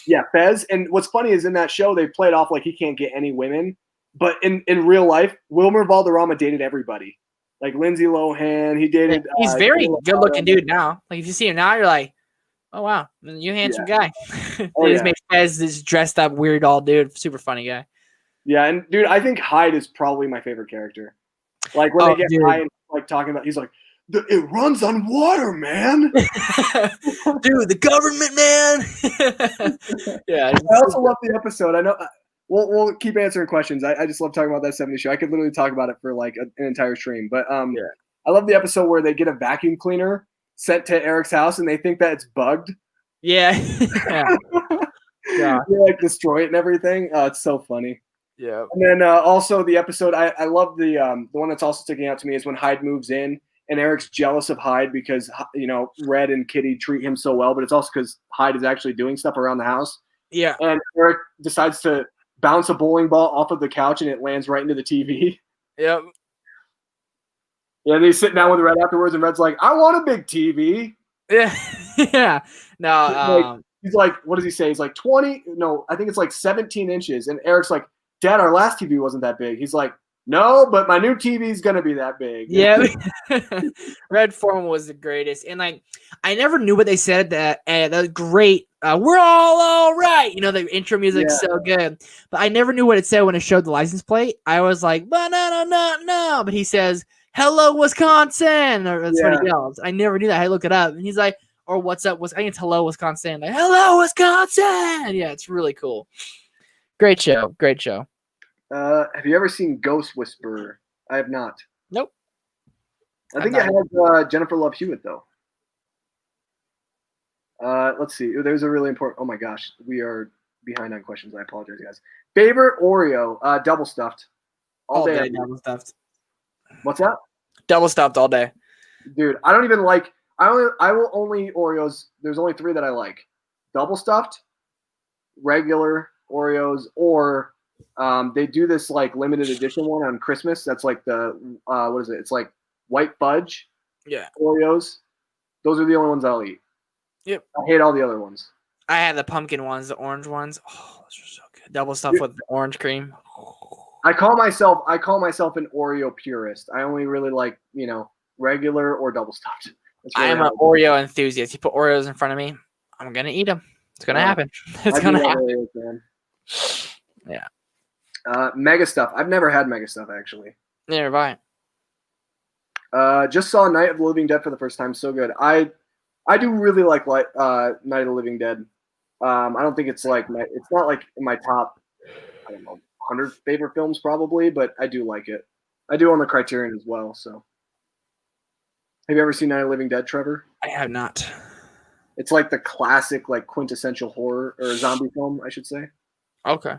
Yeah, Fez. And what's funny is in that show they played off like he can't get any women, but in real life, Wilmer Valderrama dated everybody. Like Lindsay Lohan, he dated. He's very good looking dude now. Like if you see him now, you're like, oh wow, you handsome guy. They just made Fez this dressed up weird old dude, super funny guy. Yeah, and dude, I think Hyde is probably my favorite character. Like when they get high and like talking about, he's like, it runs on water, man. Dude, the government, man. Yeah. I also love the episode. I know. We'll keep answering questions. I just love talking about that 70s show. I could literally talk about it for like an entire stream. But I love the episode where they get a vacuum cleaner sent to Eric's house and they think that it's bugged. Yeah. Yeah. They like destroy it and everything. It's so funny. Yeah. And then also the episode I love the one that's also sticking out to me is when Hyde moves in and Eric's jealous of Hyde because Red and Kitty treat him so well, but it's also because Hyde is actually doing stuff around the house. Yeah. And Eric decides to bounce a bowling ball off of the couch and it lands right into the TV. Yep. Yeah, and he's sitting down with Red afterwards, and Red's like, "I want a big TV." Yeah. Yeah. No. He's like, what does he say? He's like 20. No, I think it's like 17 inches. And Eric's like, "Dad, our last TV wasn't that big." He's like, "No, but my new TV is gonna be that big." Yeah. Red Foreman was the greatest, and like I never knew what they said that was great. We're all right. The intro music's so good, but I never knew what it said when it showed the license plate. I was like, no. But he says, "Hello, Wisconsin," or that's what he yells. I never knew that. I look it up, and he's like, or "What's up?" I think it's "Hello, Wisconsin." Like, "Hello, Wisconsin." Yeah, it's really cool. Great show. Have you ever seen Ghost Whisperer? I have not. Nope. I think it has Jennifer Love Hewitt though. Let's see. There's a really important. Oh my gosh, we are behind on questions. I apologize, guys. Favorite Oreo? Double stuffed. All day double stuffed. What's that? Double stuffed all day. Dude, I don't even like. I will only Oreos. There's only 3 that I like: double stuffed, regular Oreos, or they do this like limited edition one on Christmas. That's like the what is it? It's like white fudge. Yeah. Oreos. Those are the only ones I'll eat. Yep. I hate all the other ones. I had the pumpkin ones, the orange ones. Oh, those are so good. Double stuffed with orange cream. I call myself an Oreo purist. I only really like, regular or double stuffed. Really I am an Oreo enthusiast. You put Oreos in front of me, I'm gonna eat them. It's gonna happen. It's gonna happen. Oreos, yeah. Mega Stuff. I've never had Mega Stuff actually. Never mind. Just saw Night of the Living Dead for the first time. So good. I do really like Night of the Living Dead. I don't think it's like it's not like in my top, I don't know, 100 favorite films probably, but I do like it. I do on the Criterion as well. So, have you ever seen Night of the Living Dead, Trevor? I have not. It's like the classic, like quintessential horror or zombie film, I should say. Okay.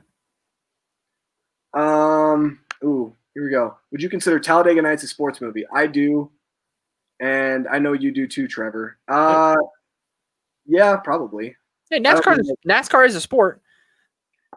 Ooh, here we go. Would you consider Talladega Nights a sports movie? I do, and I know you do too, Trevor. Yeah, probably. Hey, NASCAR is a sport.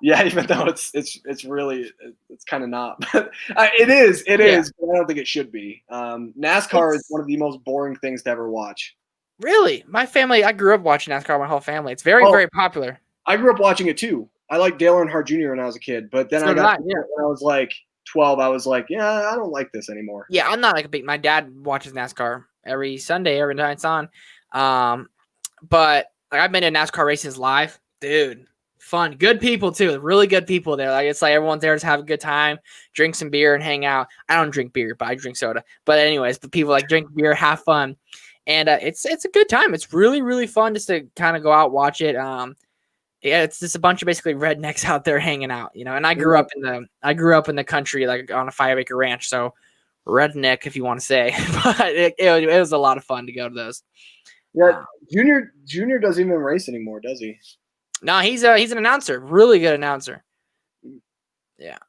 Yeah, even though it's really it's kind of not, but it is. But I don't think it should be. NASCAR is one of the most boring things to ever watch. Really, my family. I grew up watching NASCAR. My whole family. It's very very popular. I grew up watching it too. I liked Dale Earnhardt Jr. when I was a kid, but then when I was like 12, I was like, yeah, I don't like this anymore. Yeah, I'm not like a big. My dad watches NASCAR every Sunday, every time it's on. But like I've been to NASCAR races live, dude. Fun, good people too. Really good people there. Like it's like everyone's there to have a good time, drink some beer and hang out. I don't drink beer, but I drink soda. But anyways, the people like drink beer, have fun, and it's a good time. It's really really fun just to kind of go out watch it. Yeah, it's just a bunch of basically rednecks out there hanging out, you know. And I grew up in the country, like on a 5-acre ranch, so redneck if you want to say. But it was a lot of fun to go to those. Yeah, Junior doesn't even race anymore, does he? No, he's an announcer, really good announcer. Yeah.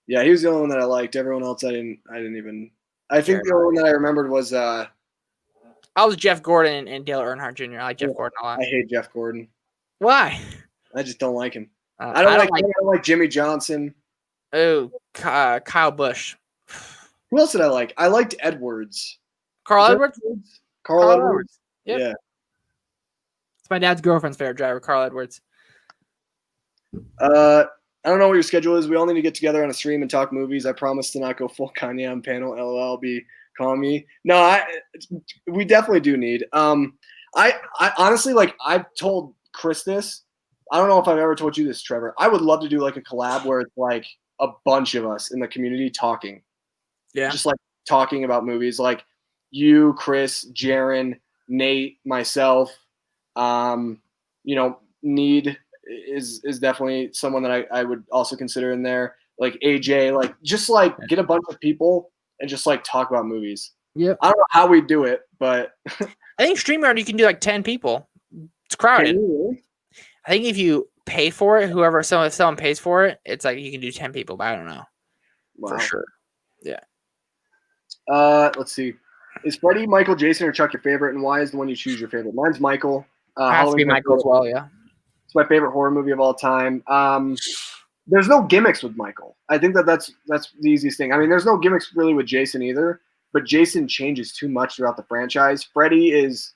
Yeah, he was the only one that I liked. Everyone else I didn't even. I think the only one that I remembered was. I was Jeff Gordon and Dale Earnhardt Jr. I like Jeff Gordon a lot. I hate Jeff Gordon. Why? I just don't like him. I don't like Jimmy Johnson. Oh, Kyle Busch. Who else did I like? I liked Edwards. Carl Edwards? Carl Edwards. Yep. Yeah. It's my dad's girlfriend's favorite driver, Carl Edwards. I don't know what your schedule is. We all need to get together on a stream and talk movies. I promise to not go full Kanye on panel. LOL. Be calling me. No, we definitely do need. I honestly, like, I've told Chris this. I don't know if I've ever told you this, Trevor. I would love to do like a collab where it's like a bunch of us in the community talking. Yeah. Just like talking about movies, like you, Chris, Jaron, Nate, myself. Need is definitely someone that I would also consider in there. Like AJ, like just like get a bunch of people and just like talk about movies. Yep. I don't know how we do it, but I think StreamYard you can do like 10 people. It's crowded. I think if you pay for it, if someone pays for it, it's like you can do 10 people, but I don't know. Wow. For sure. Yeah. Let's see. Is Freddy, Michael, Jason, or Chuck your favorite, and why is the one you choose your favorite? Mine's Michael. Has to be Michael as well, yeah. It's my favorite horror movie of all time. There's no gimmicks with Michael. I think that's the easiest thing. I mean, there's no gimmicks really with Jason either, but Jason changes too much throughout the franchise. Freddy is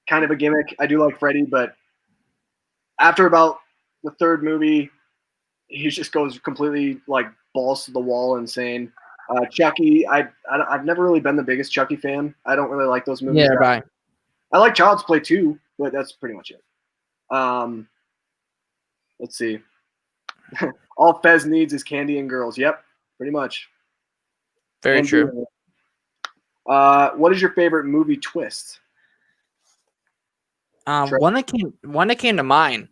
kind of a gimmick. I do like Freddy, but after about the third movie, he just goes completely like balls to the wall insane. Chucky, I've never really been the biggest Chucky fan. I don't really like those movies. Yeah, right. I like Child's Play too, but that's pretty much it. Let's see. All Fez needs is candy and girls. Yep, pretty much. Very true. What is your favorite movie twist? One that came to mind.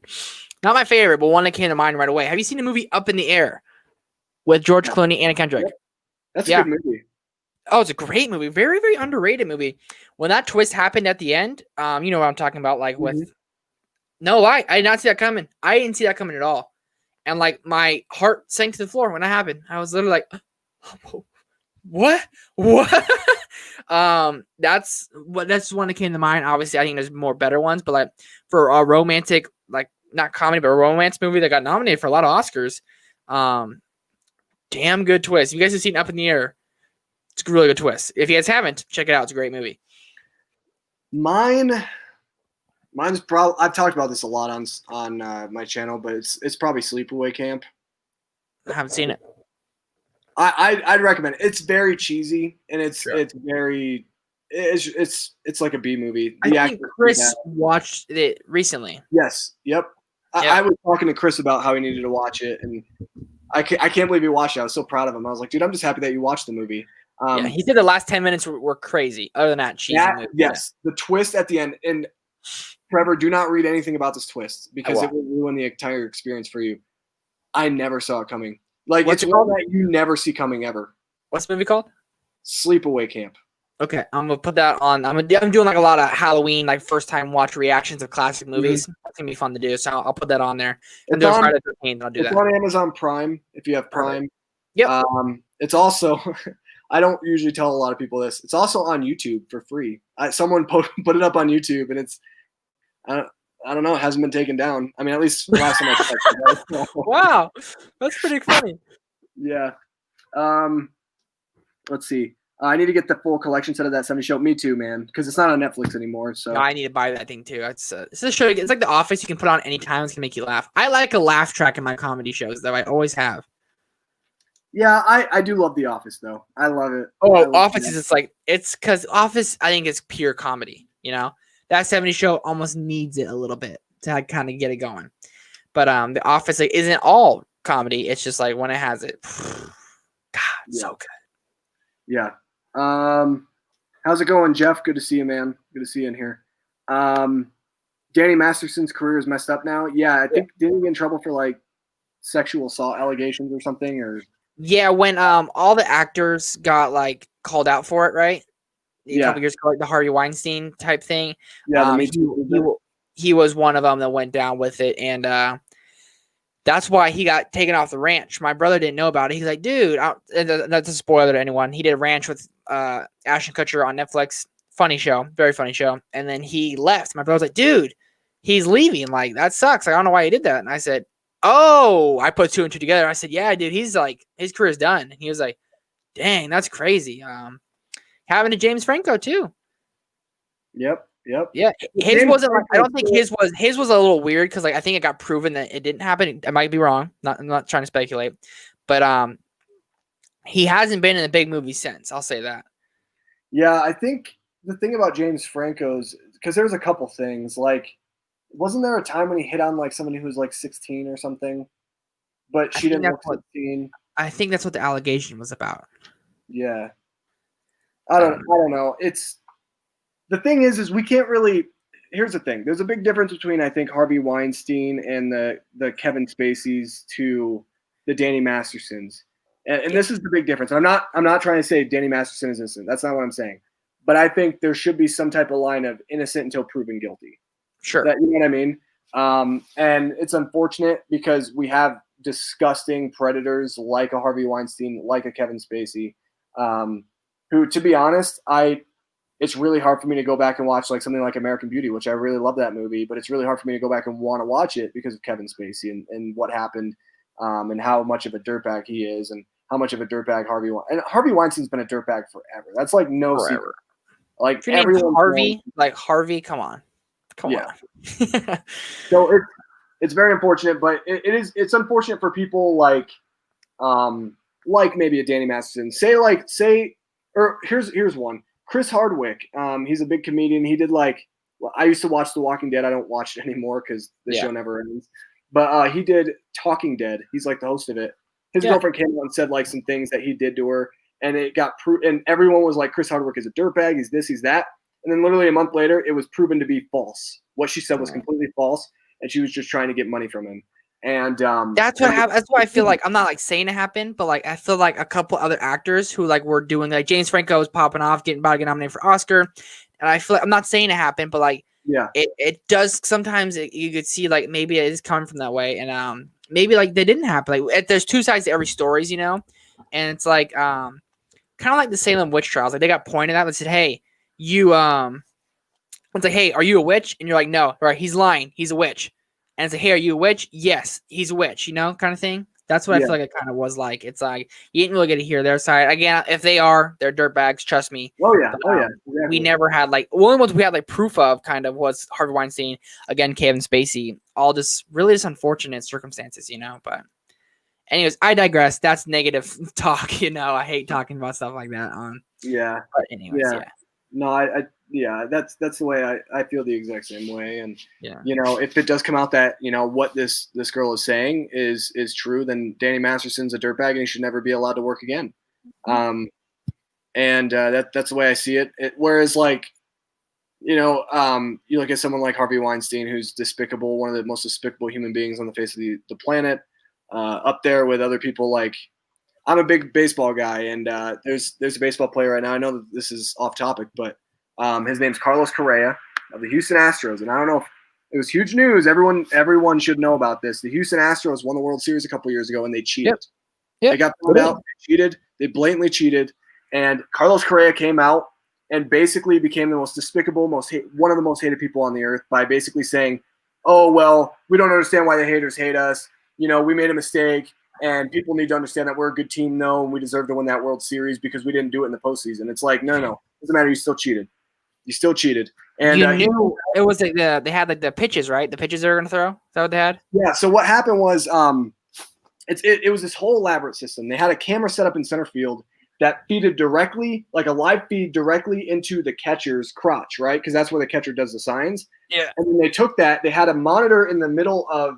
Not my favorite, but one that came to mind right away. Have you seen the movie Up in the Air with George Clooney and Anna Kendrick? Yep. That's a good movie. Oh, it's a great movie. Very, very underrated movie. When that twist happened at the end, you know what I'm talking about, like with no lie, I did not see that coming. I didn't see that coming at all. And like my heart sank to the floor when that happened. I was literally like, what? That's one that came to mind. Obviously, I think there's more better ones, but like for a romantic, like not comedy, but a romance movie that got nominated for a lot of Oscars. Damn good twist. If you guys have seen Up in the Air, it's a really good twist. If you guys haven't, check it out. It's a great movie. Mine's probably, I've talked about this a lot on my channel, but it's probably Sleepaway Camp. I haven't seen it. I'd recommend it. It's very cheesy and it's like a B movie. I think Chris watched it recently. Yes. Yep. I was talking to Chris about how he needed to watch it, and I can't believe he watched it. I was so proud of him. I was like, dude, I'm just happy that you watched the movie. He said the last 10 minutes were crazy. Other than that, cheesy movie. Yes, the twist at the end. And Trevor, do not read anything about this twist because it will ruin the entire experience for you. I never saw it coming. Like, it's one that you never see coming ever. What's the movie called? Sleepaway Camp. Okay, I'm gonna put that on. I'm doing like a lot of Halloween, like first time watch reactions of classic movies. That's gonna be fun to do. So I'll put that on there. And then Friday the 13th, I'll do that. It's on Amazon Prime if you have Prime. Yep. It's also, I don't usually tell a lot of people this. It's also on YouTube for free. Someone put it up on YouTube, and it's I I don't know. It hasn't been taken down. I mean, at least last time I checked. Right? Wow, that's pretty funny. Yeah. Let's see. I need to get the full collection set of that 70 show. Me too, man, because it's not on Netflix anymore. So no, I need to buy that thing too. It's a show. It's like The Office. You can put on anytime. It's gonna make you laugh. I like a laugh track in my comedy shows, though. I always have. yeah, I do love The Office though. I love it. Oh, Office is just like it's because Office. I think it's pure comedy. You know, that 70 show almost needs it a little bit to kind of get it going. But The Office like, isn't all comedy. It's just like when it has it. God, so good. Yeah. How's it going, Jeff? Good to see you, man. Good to see you in here. Danny Masterson's career is messed up now. Yeah, I think didn't he get in trouble for like sexual assault allegations or something, or yeah, when all the actors got like called out for it, right? A couple years ago, like the Harvey Weinstein type thing. Yeah, he was one of them that went down with it, and that's why he got taken off the ranch. My brother didn't know about it. He's like, dude, that's a spoiler to anyone. He did a ranch with Ashton Kutcher on Netflix. Funny show, very funny show. And then he left. My brother was like, dude, he's leaving. Like, that sucks. Like, I don't know why he did that. And I said, oh, I put two and two together. I said, yeah, dude, he's like, his career's done. And he was like, dang, that's crazy. Having to James Franco too. Yep. Yeah, his wasn't like, I don't think his was a little weird because like I think it got proven that it didn't happen. I might be wrong. I'm not trying to speculate, but he hasn't been in a big movie since. I'll say that. Yeah, I think the thing about James Franco's because there's a couple things like, wasn't there a time when he hit on like somebody who was like 16 or something, but she didn't look 16? I think that's what the allegation was about. Yeah, I don't know. It's. The thing is we can't really. Here's the thing. There's a big difference between I think Harvey Weinstein and the Kevin Spaceys to the Danny Mastersons, and this is the big difference. I'm not trying to say Danny Masterson is innocent. That's not what I'm saying. But I think there should be some type of line of innocent until proven guilty. Sure. You know what I mean? And it's unfortunate because we have disgusting predators like a Harvey Weinstein, like a Kevin Spacey, who, to be honest, it's really hard for me to go back and watch like something like American Beauty, which I really love that movie, but it's really hard for me to go back and want to watch it because of Kevin Spacey and what happened, and how much of a dirtbag he is and how much of a dirtbag Harvey Weinstein's been a dirtbag forever. That's like no secret. Like everyone, Harvey, come on. So it's very unfortunate, but it's unfortunate for people like maybe a Danny Masterson. Here's one. Chris Hardwick, he's a big comedian. He did I used to watch The Walking Dead. I don't watch it anymore because the show never ends. But he did Talking Dead. He's like the host of it. His girlfriend came out and said like some things that he did to her, and it got and everyone was like, Chris Hardwick is a dirtbag. He's this, he's that. And then literally a month later, it was proven to be false. What she said was completely false, and she was just trying to get money from him. And that's what happened. That's why I feel like I'm not like saying it happened, but like I feel like a couple other actors who like were doing like James Franco was popping off, about to get nominated for Oscar, and I feel like I'm not saying it happened, but like it does sometimes. You could see like maybe it is coming from that way, and maybe like they didn't happen. Like there's two sides to every stories, you know, and it's like kind of like the Salem witch trials. Like they got pointed at and said, "Hey, you it's like, hey, are you a witch?" And you're like, "No, right? He's lying. He's a witch." And it's like, hey, are you a witch? Yes, he's a witch, you know, kind of thing. That's what I feel like it kind of was like. It's like, you didn't really get to hear their side. Again, if they're dirtbags, trust me. Oh, yeah. Exactly. We never had the only ones we had like proof of kind of was Harvey Weinstein, again, Kevin Spacey, all just really just unfortunate circumstances, you know. But anyways, I digress. That's negative talk, you know. I hate talking about stuff like that. But anyways, No, that's the way I feel the exact same way. And you know, if it does come out that, you know, what this girl is saying is true, then Danny Masterson's a dirtbag and he should never be allowed to work again. That's the way I see it. Whereas like, you know, you look at someone like Harvey Weinstein, who's despicable, one of the most despicable human beings on the face of the planet, up there with other people like, I'm a big baseball guy, and there's a baseball player right now. I know that this is off topic, but his name's Carlos Correa of the Houston Astros, and I don't know if it was huge news. Everyone should know about this. The Houston Astros won the World Series a couple years ago, and they cheated. They got pulled out. They cheated. They blatantly cheated, and Carlos Correa came out and basically became the most despicable, one of the most hated people on the earth by basically saying, oh, well, we don't understand why the haters hate us. You know, we made a mistake, and people need to understand that we're a good team, though, and we deserve to win that World Series because we didn't do it in the postseason. It's like, no. Doesn't matter. You still cheated. You still cheated. And you knew it was like they had like the pitches, right? The pitches they were going to throw? Is that what they had? Yeah, so what happened was it was this whole elaborate system. They had a camera set up in center field that feeded directly, like a live feed directly into the catcher's crotch, right? Because that's where the catcher does the signs. Yeah. And then they took that. They had a monitor in the middle of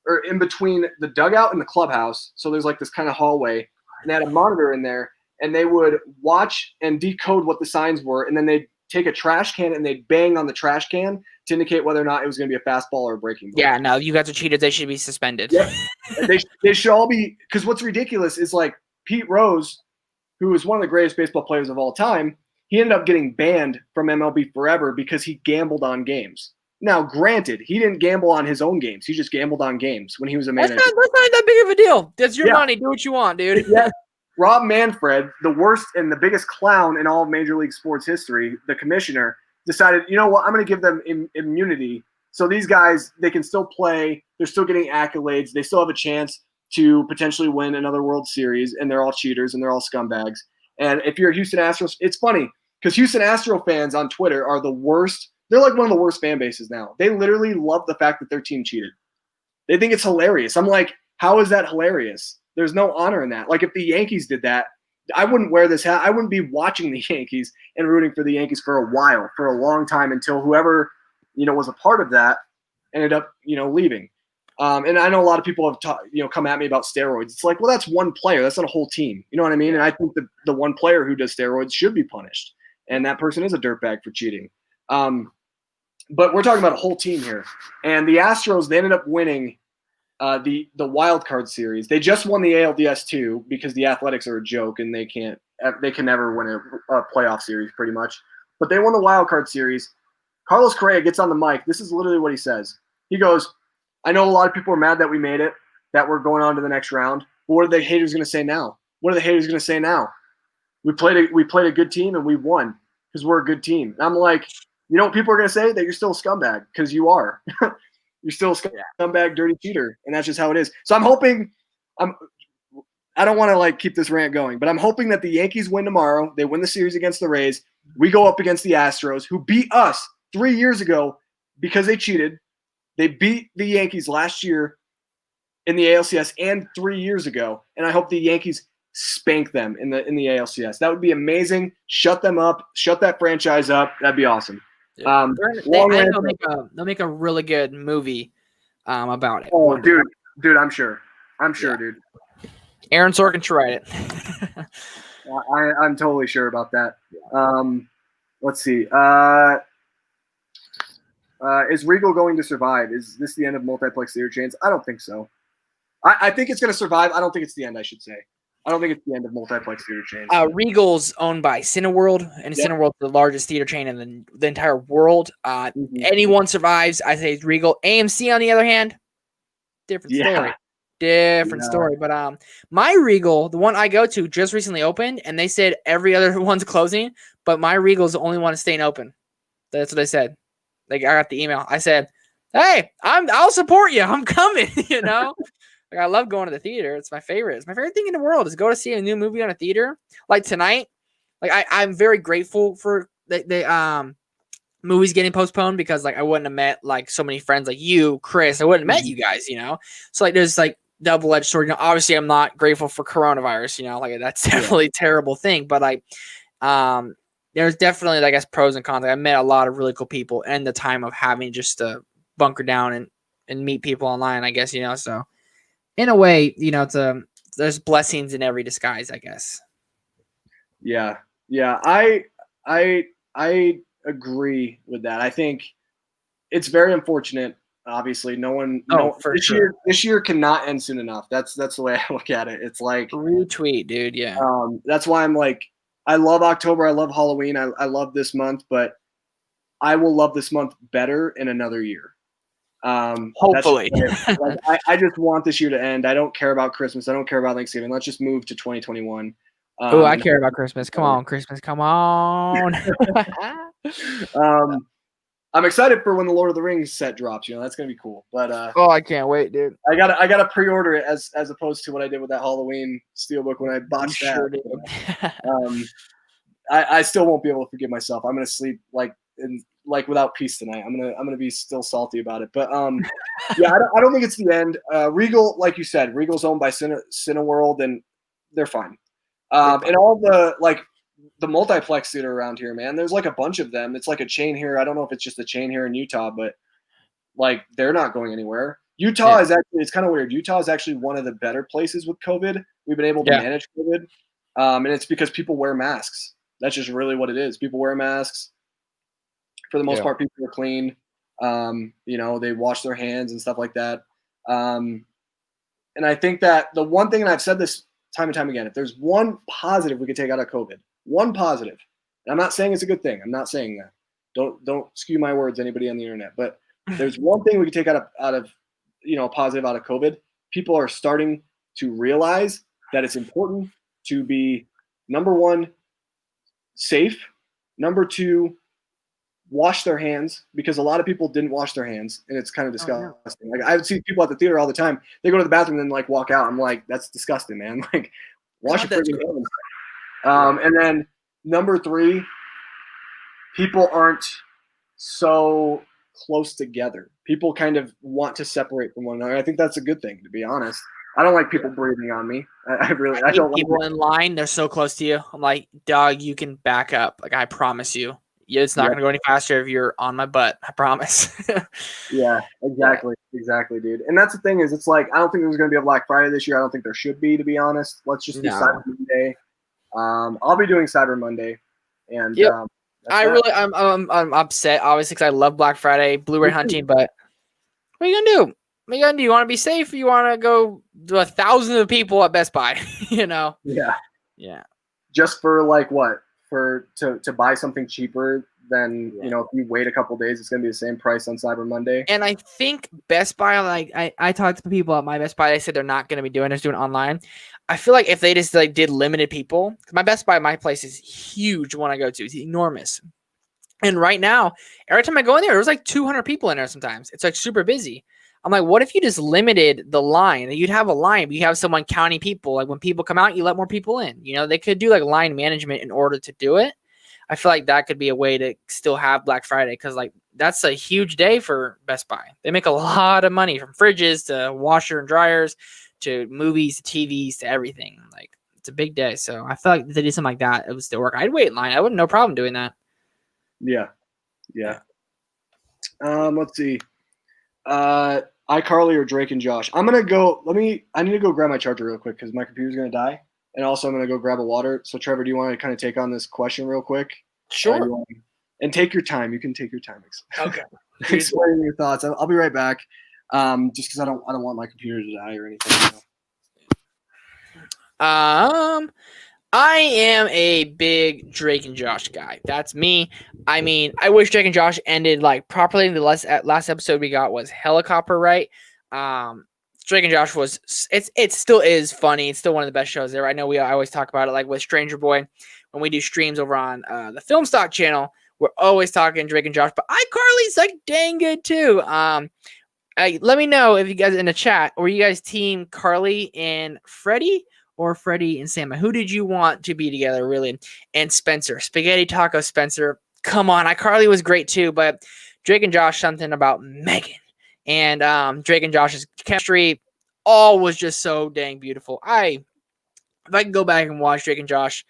or in between the dugout and the clubhouse. So there's like this kind of hallway. And they had a monitor in there. And they would watch and decode what the signs were. And then they'd take a trash can and they'd bang on the trash can to indicate whether or not it was going to be a fastball or a breaking ball. Yeah, no, you guys are cheaters. They should be suspended. Yep. They should all be – because what's ridiculous is like Pete Rose, who is one of the greatest baseball players of all time, he ended up getting banned from MLB forever because he gambled on games. Now, granted, he didn't gamble on his own games. He just gambled on games when he was a manager. That's not that big of a deal. That's your money. Do what you want, dude. Yeah. Rob Manfred, the worst and the biggest clown in all of Major League Sports history, the commissioner, decided, you know what, I'm going to give them immunity. So these guys, they can still play. They're still getting accolades. They still have a chance to potentially win another World Series, and they're all cheaters, and they're all scumbags. And if you're a Houston Astros, it's funny because Houston Astro fans on Twitter are the worst. They're like one of the worst fan bases now. They literally love the fact that their team cheated. They think it's hilarious. I'm like, how is that hilarious? There's no honor in that. Like if the Yankees did that, I wouldn't wear this hat. I wouldn't be watching the Yankees and rooting for the Yankees for a while, for a long time until whoever, was a part of that ended up, leaving. And I know a lot of people have come at me about steroids. It's like, well, that's one player. That's not a whole team. You know what I mean? And I think the one player who does steroids should be punished. And that person is a dirtbag for cheating. But we're talking about a whole team here. And the Astros, they ended up winning the wild card series. They just won the ALDS too because the Athletics are a joke and they can never win a playoff series pretty much. But they won the wild card series. Carlos Correa gets on the mic. This is literally what he says. He goes, I know a lot of people are mad that we made it, that we're going on to the next round. But what are the haters going to say now? What are the haters going to say now? We played a good team and we won because we're a good team. And I'm like, you know what people are going to say? That you're still a scumbag because you are. You're still a scumbag, dirty cheater, and that's just how it is. So I'm hoping I don't want to keep this rant going, but I'm hoping that the Yankees win tomorrow. They win the series against the Rays. We go up against the Astros, who beat us 3 years ago because they cheated. They beat the Yankees last year in the ALCS and 3 years ago, and I hope the Yankees spank them in the ALCS. That would be amazing. Shut them up. Shut that franchise up. That'd be awesome. I know they'll make a really good movie about it. Oh, dude, I'm sure, dude. Aaron Sorkin should write it. I'm totally sure about that. Let's see. Is Regal going to survive? Is this the end of multiplex theater chains? I don't think so. I think it's going to survive. I don't think it's the end, I should say. I don't think it's the end of multiplex theater chains. Regal's owned by Cineworld, and Cineworld's the largest theater chain in the entire world. Anyone survives, I say it's Regal. AMC, on the other hand, different story. Different story. But my Regal, the one I go to, just recently opened, and they said every other one's closing, but my Regal's the only one staying open. That's what they said. I got the email. I said, hey, I'll support you. I'm coming, I love going to the theater. It's my favorite. It's my favorite thing in the world is go to see a new movie on a theater. Like tonight, I'm very grateful for the movies getting postponed because I wouldn't have met so many friends like you, Chris. I wouldn't have met you guys, So there's double-edged sword. Obviously I'm not grateful for coronavirus, that's definitely a terrible thing. But there's definitely, I guess, pros and cons. I met a lot of really cool people and the time of having just to bunker down and meet people online, I guess, so in a way, there's blessings in every disguise, I guess. Yeah. I agree with that. I think it's very unfortunate. Obviously, this year cannot end soon enough. That's the way I look at it. It's retweet, dude. Yeah. That's why I'm I love October. I love Halloween. I love this month, but I will love this month better in another year. Hopefully. I just want this year to end. I don't care about Christmas. I don't care about Thanksgiving. Let's just move to 2021. I care about Christmas. Come on, Christmas. Come on. I'm excited for when the Lord of the Rings set drops. That's gonna be cool. But I can't wait, dude. I gotta pre-order it as opposed to what I did with that Halloween Steelbook when I botched Sure that. I still won't be able to forgive myself. I'm gonna sleep like without peace tonight. I'm gonna be still salty about it. But yeah, I don't think it's the end. Regal, like you said, Regal's owned by Cineworld, and they're fine. And all the multiplex theater around here, man, there's like a bunch of them. It's like a chain here. I don't know if it's just a chain here in Utah, but like they're not going anywhere. Utah is actually, it's kind of weird. Utah is actually one of the better places with COVID. We've been able to manage COVID. And it's because people wear masks. That's just really what it is. People wear masks. For the most part, people are clean. They wash their hands and stuff like that. And I think that the one thing, and I've said this time and time again, if there's one positive we could take out of COVID, one positive, and I'm not saying it's a good thing. I'm not saying that. Don't skew my words, anybody on the internet. But there's one thing we could take out of positive out of COVID. People are starting to realize that it's important to be, number one, safe. Number two, wash their hands, because a lot of people didn't wash their hands, and it's kind of disgusting. Like I would see people at the theater all the time. They go to the bathroom and then like walk out. I'm like, that's disgusting, man. Like, wash your freaking hands. And then number three, people aren't so close together. People kind of want to separate from one another. I think that's a good thing, to be honest. I don't like people breathing on me. I don't like people in line. They're so close to you. I'm like, dog, you can back up. Like, I promise you. It's not going to go any faster if you're on my butt. I promise. Yeah, exactly. Exactly, dude. And that's the thing is, it's like, I don't think there's going to be a Black Friday this year. I don't think there should be, to be honest. Let's just do Cyber Monday. I'll be doing Cyber Monday. And I'm upset, obviously, because I love Black Friday, Blu-ray hunting, but what are you going to do? What are you going to do? You want to be safe, or you want to go to 1,000 of people at Best Buy? Yeah. Yeah. Just for like what? To buy something cheaper than if you wait a couple days, it's gonna be the same price on Cyber Monday. And I think Best Buy, like I talked to people at my Best Buy, they said they're not gonna be doing it, just doing online. I feel like if they just like did limited people, my Best Buy, my place is huge. One I go to, it's enormous. And right now, every time I go in there, there's like 200 people in there. Sometimes it's like super busy. I'm like, what if you just limited the line? You'd have a line, but you have someone counting people. Like when people come out, you let more people in. They could do like line management in order to do it. I feel like that could be a way to still have Black Friday, because like that's a huge day for Best Buy. They make a lot of money, from fridges to washer and dryers to movies to TVs to everything. Like it's a big day. So I feel like if they did something like that, it would still work. I'd wait in line. I wouldn't no problem doing that. Yeah. Let's see. iCarly or Drake and Josh? I'm gonna go. I need to go grab my charger real quick because my computer's gonna die, and also I'm gonna go grab a water. So Trevor, do you want to kind of take on this question real quick? Sure. And take your time. You can take your time. Okay. Explain your thoughts. I'll be right back. Just because I don't want my computer to die or anything. I am a big Drake and Josh guy. That's me. I mean, I wish Drake and Josh ended like properly. The last episode we got was Helicopter, right? Drake and Josh was it still is funny. It's still one of the best shows there. I know I always talk about it, like with Stranger Boy when we do streams over on the Film Stock channel. We're always talking Drake and Josh, but iCarly's like dang good too. Let me know if you guys in the chat, were you guys team Carly and Freddie or Freddie and Sam? Who did you want to be together, really? And Spencer, Spaghetti Taco Spencer. Come on, iCarly was great too, but Drake and Josh, something about Megan and Drake and Josh's chemistry, all was just so dang beautiful. If I could go back and watch Drake and Josh,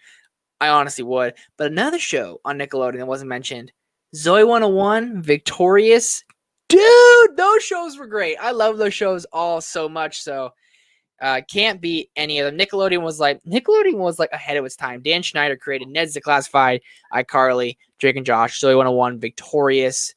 I honestly would. But another show on Nickelodeon that wasn't mentioned, Zoe 101, Victorious. Dude, those shows were great. I love those shows all so much. So can't beat any of them. Nickelodeon was like ahead of its time. Dan Schneider created Ned's Declassified, iCarly, Drake and Josh, Zoe 101, Victorious.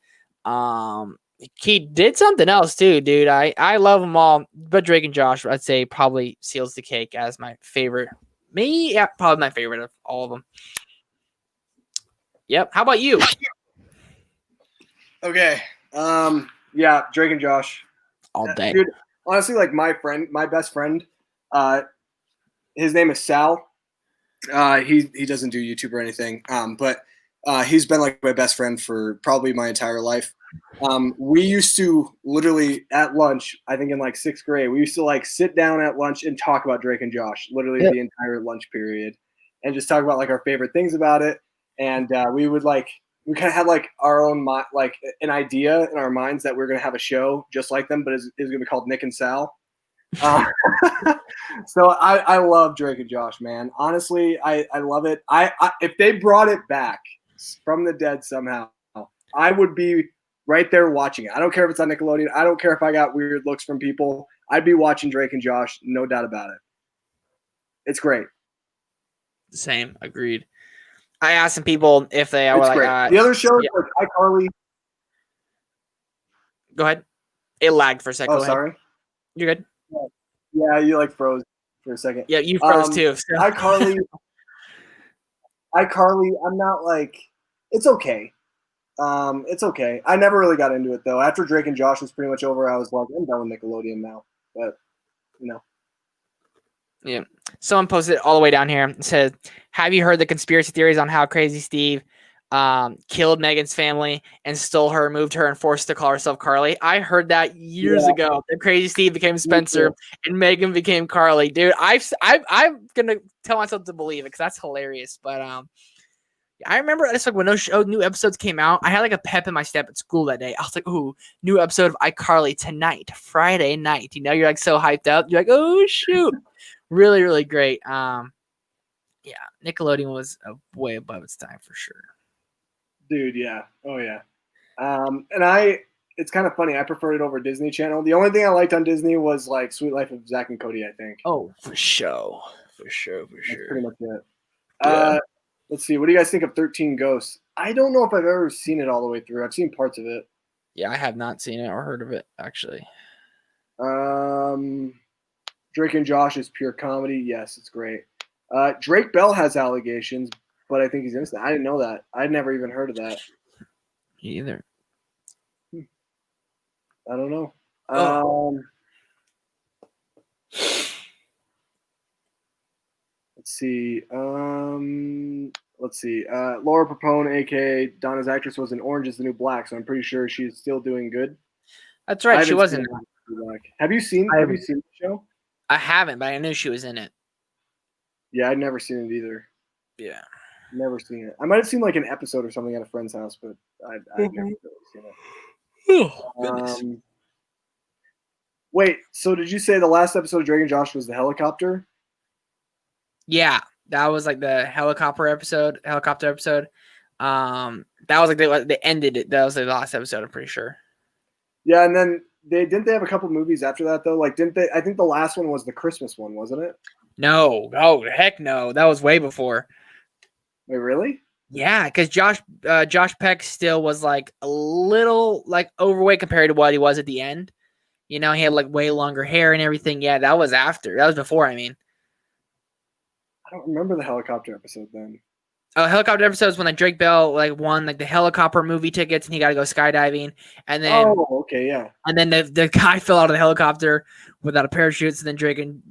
He did something else too, dude. I love them all, but Drake and Josh, I'd say, probably seals the cake as my favorite. Me, yeah, probably my favorite of all of them. Yep. How about you? Okay. Yeah, Drake and Josh. All day. Dude, honestly, like my best friend, his name is Sal. He doesn't do YouTube or anything. But He's been like my best friend for probably my entire life. We used to literally at lunch, I think in like 6th grade, we used to like sit down at lunch and talk about Drake and Josh, literally the entire lunch period, and just talk about like our favorite things about it. And we kind of had like our own like an idea in our minds that we we're gonna have a show just like them, but it's gonna be called Nick and Sal. So I love Drake and Josh, man. Honestly, I love it. I if they brought it back from the dead somehow, I would be right there watching it. I don't care if it's on Nickelodeon. I don't care if I got weird looks from people. I'd be watching Drake and Josh, no doubt about it. It's great. Same, agreed. I asked some people if they were like the other shows like iCarly. Go ahead. It lagged for a second. Oh, sorry. You're good. Yeah, you like froze for a second. Yeah, you froze too. So. iCarly, I'm not like it's okay. It's okay. I never really got into it though. After Drake and Josh was pretty much over, I was like, I'm done with Nickelodeon now. But Yeah. Someone posted all the way down here and said, have you heard the conspiracy theories on how Crazy Steve killed Megan's family and stole her, moved her, and forced to call herself Carly? I heard that years ago. That Crazy Steve became Spencer and Megan became Carly. Dude, I'm gonna tell myself to believe it because that's hilarious. But I remember it's like when those new episodes came out, I had like a pep in my step at school that day. I was like, "Ooh, new episode of iCarly tonight, Friday night." You know, you're like so hyped up. You're like, "Oh shoot!" Really, really great. Yeah, Nickelodeon was way above its time for sure. Dude, yeah. Oh yeah. And it's kind of funny. I preferred it over Disney Channel. The only thing I liked on Disney was like Sweet Life of Zach and Cody, I think. Oh, for sure. That's pretty much it. Yeah. Let's see. What do you guys think of 13 Ghosts? I don't know if I've ever seen it all the way through. I've seen parts of it. Yeah, I have not seen it or heard of it, actually. Drake and Josh is pure comedy. Yes, it's great. Drake Bell has allegations, but I think he's innocent. I didn't know that. I'd never even heard of that. Me either. I don't know. Let's see. Laura Papone, aka Donna's actress, was in Orange Is the New Black, so I'm pretty sure she's still doing good. That's right. She wasn't. Have you seen the show? I haven't, but I knew she was in it. Yeah, I'd never seen it either. Yeah. Never seen it. I might have seen like an episode or something at a friend's house, but I've never really seen it. Oh, goodness. Wait, so did you say the last episode of Drake and Josh was the helicopter? Yeah, that was like the helicopter episode. That was like they ended it. That was like the last episode, I'm pretty sure. Yeah, and then they have a couple movies after that though. Like, didn't they? I think the last one was the Christmas one, wasn't it? No. Oh, heck no. That was way before. Wait, really? Yeah, because Josh Peck still was like a little like overweight compared to what he was at the end. You know, he had like way longer hair and everything. Yeah, that was after. That was before, I mean. I don't remember the helicopter episode then. Oh, helicopter episode is when like Drake Bell like won like the helicopter movie tickets and he got to go skydiving, and then okay, yeah, and then the guy fell out of the helicopter without a parachute, so then Drake and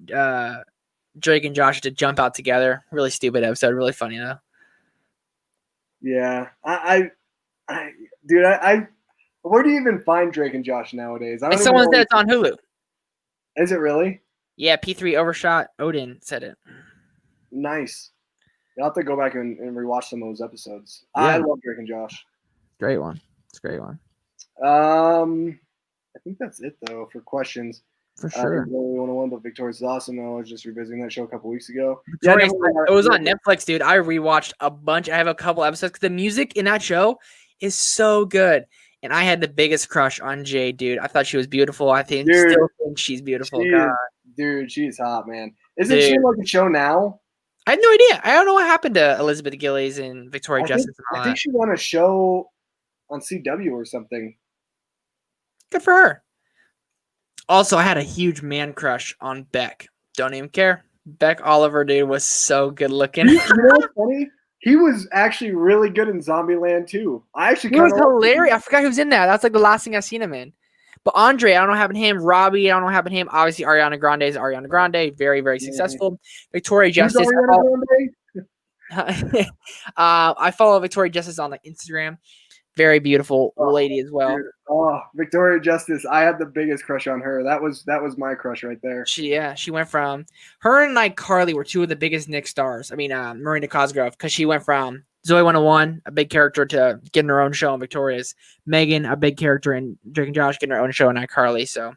Josh had to jump out together. Really stupid episode, really funny though. Yeah, dude, where do you even find Drake and Josh nowadays? Someone said it's on Hulu. Is it really? Yeah, P3 Overshot Odin said it. Nice. You'll have to go back and rewatch some of those episodes. Yeah. I love Drake and Josh. Great one. It's a great one. I think that's it though for questions. For sure. I really want to win, but Victorious is awesome. I was just revisiting that show a couple weeks ago. It was on Netflix, dude. I rewatched a bunch. I have a couple episodes because the music in that show is so good. And I had the biggest crush on Jade, dude. I thought she was beautiful. I still think she's beautiful. Dude, she's hot, man. Isn't she like a show now? I had no idea. I don't know what happened to Elizabeth Gillies and Victoria Justice. I think she won a show on CW or something. Good for her. Also, I had a huge man crush on Beck. Don't even care. Beck Oliver, dude, was so good looking. You know what's funny? He was actually really good in Zombieland too. He was hilarious. I forgot he was in that. That's like the last thing I've seen him in. But Andre, I don't know what happened to him. Robbie, I don't know what happened to him. Obviously, Ariana Grande is Ariana Grande. Very, very successful. Victoria Justice. I follow Victoria Justice on like Instagram. Very beautiful lady as well. Dude. Oh, Victoria Justice. I had the biggest crush on her. That was my crush right there. She went from her and like Carly were two of the biggest Nick stars. I mean, Marina Cosgrove, because she went from Zoe 101, a big character, to getting her own show in Victoria's. Megan, a big character, and Drake and Josh getting her own show in iCarly. So,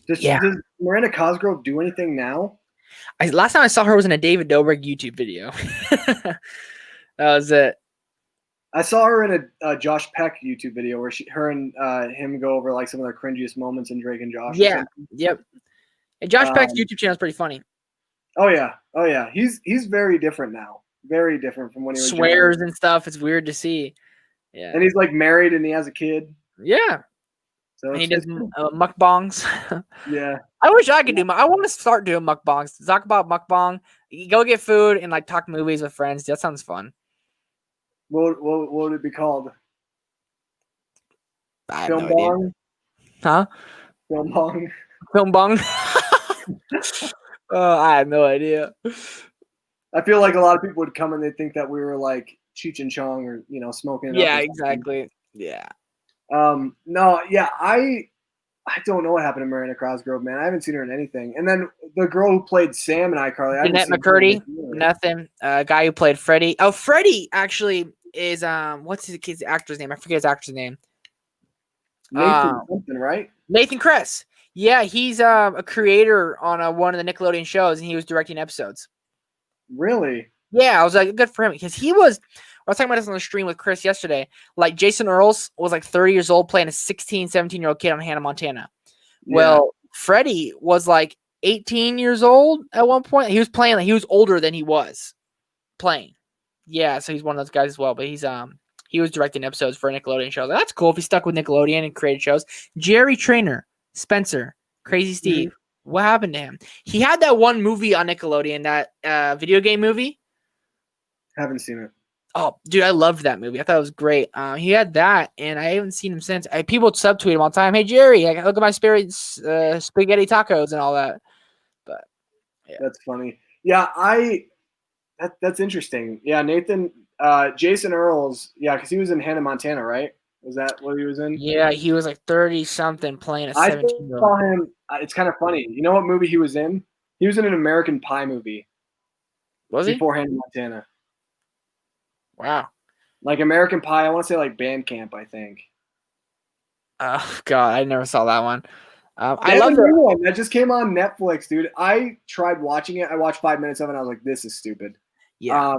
does Miranda Cosgrove do anything now? Last time I saw her was in a David Dobrik YouTube video. That was it. I saw her in a Josh Peck YouTube video where her and him go over like some of their cringiest moments in Drake and Josh. Yeah. Yep. And Josh Peck's YouTube channel is pretty funny. Oh yeah. He's very different now. Very different from when he was swears young. And stuff. It's weird to see. Yeah. And he's like married and he has a kid. Yeah. So and he does mukbangs. Yeah. I wish I could do. I want to start doing mukbangs. Talk about mukbang. You go get food and like talk movies with friends. That sounds fun. What would it be called? Film bong? Huh? Film bong. Film bong? I have no idea. I feel like a lot of people would come and they think that we were like Cheech and Chong or smoking. Yeah, exactly. Yeah. No, yeah, I don't know what happened to Miranda Cosgrove, man. I haven't seen her in anything. And then the girl who played Sam in iCarly, Jeanette McCurdy, nothing. Guy who played Freddie. Oh, Freddie actually is what's his kid's actor's name? I forget his actor's name. Nathan something, right? Nathan Kress. Yeah, he's a creator on one of the Nickelodeon shows, and he was directing episodes. Really? Yeah, I was like, good for him, because I was talking about this on the stream with Chris yesterday. Like, Jason Earls was like 30 years old playing a 16, 17-year-old kid on Hannah Montana. Yeah. Well, Freddie was like 18 years old at one point. He was playing, like, he was older than he was playing. Yeah, so he's one of those guys as well. But he was directing episodes for a Nickelodeon show. Like, that's cool if he stuck with Nickelodeon and created shows. Jerry Trainer, Spencer, Crazy Steve. Mm-hmm. What happened to him? He had that one movie on Nickelodeon, that video game movie. Haven't seen it. Oh, dude, I loved that movie. I thought it was great. He had that, and I haven't seen him since. People subtweet him all the time. Hey, Jerry, look at my spaghetti tacos and all that. But yeah. That's funny. Yeah, that's interesting. Yeah, Nathan, Jason Earls. Yeah, because he was in Hannah Montana, right? Was that what he was in? Yeah, he was like 30-something playing a 17-year-old. I saw him. It's kind of funny. You know what movie he was in? He was in an American Pie movie. Was he? Before Hannah Montana. Wow. Like American Pie, I want to say like Bandcamp, I think. Oh, God, I never saw that one. I love the new one that just came on Netflix, dude. I tried watching it. I watched 5 minutes of it, and I was like, this is stupid. Yeah.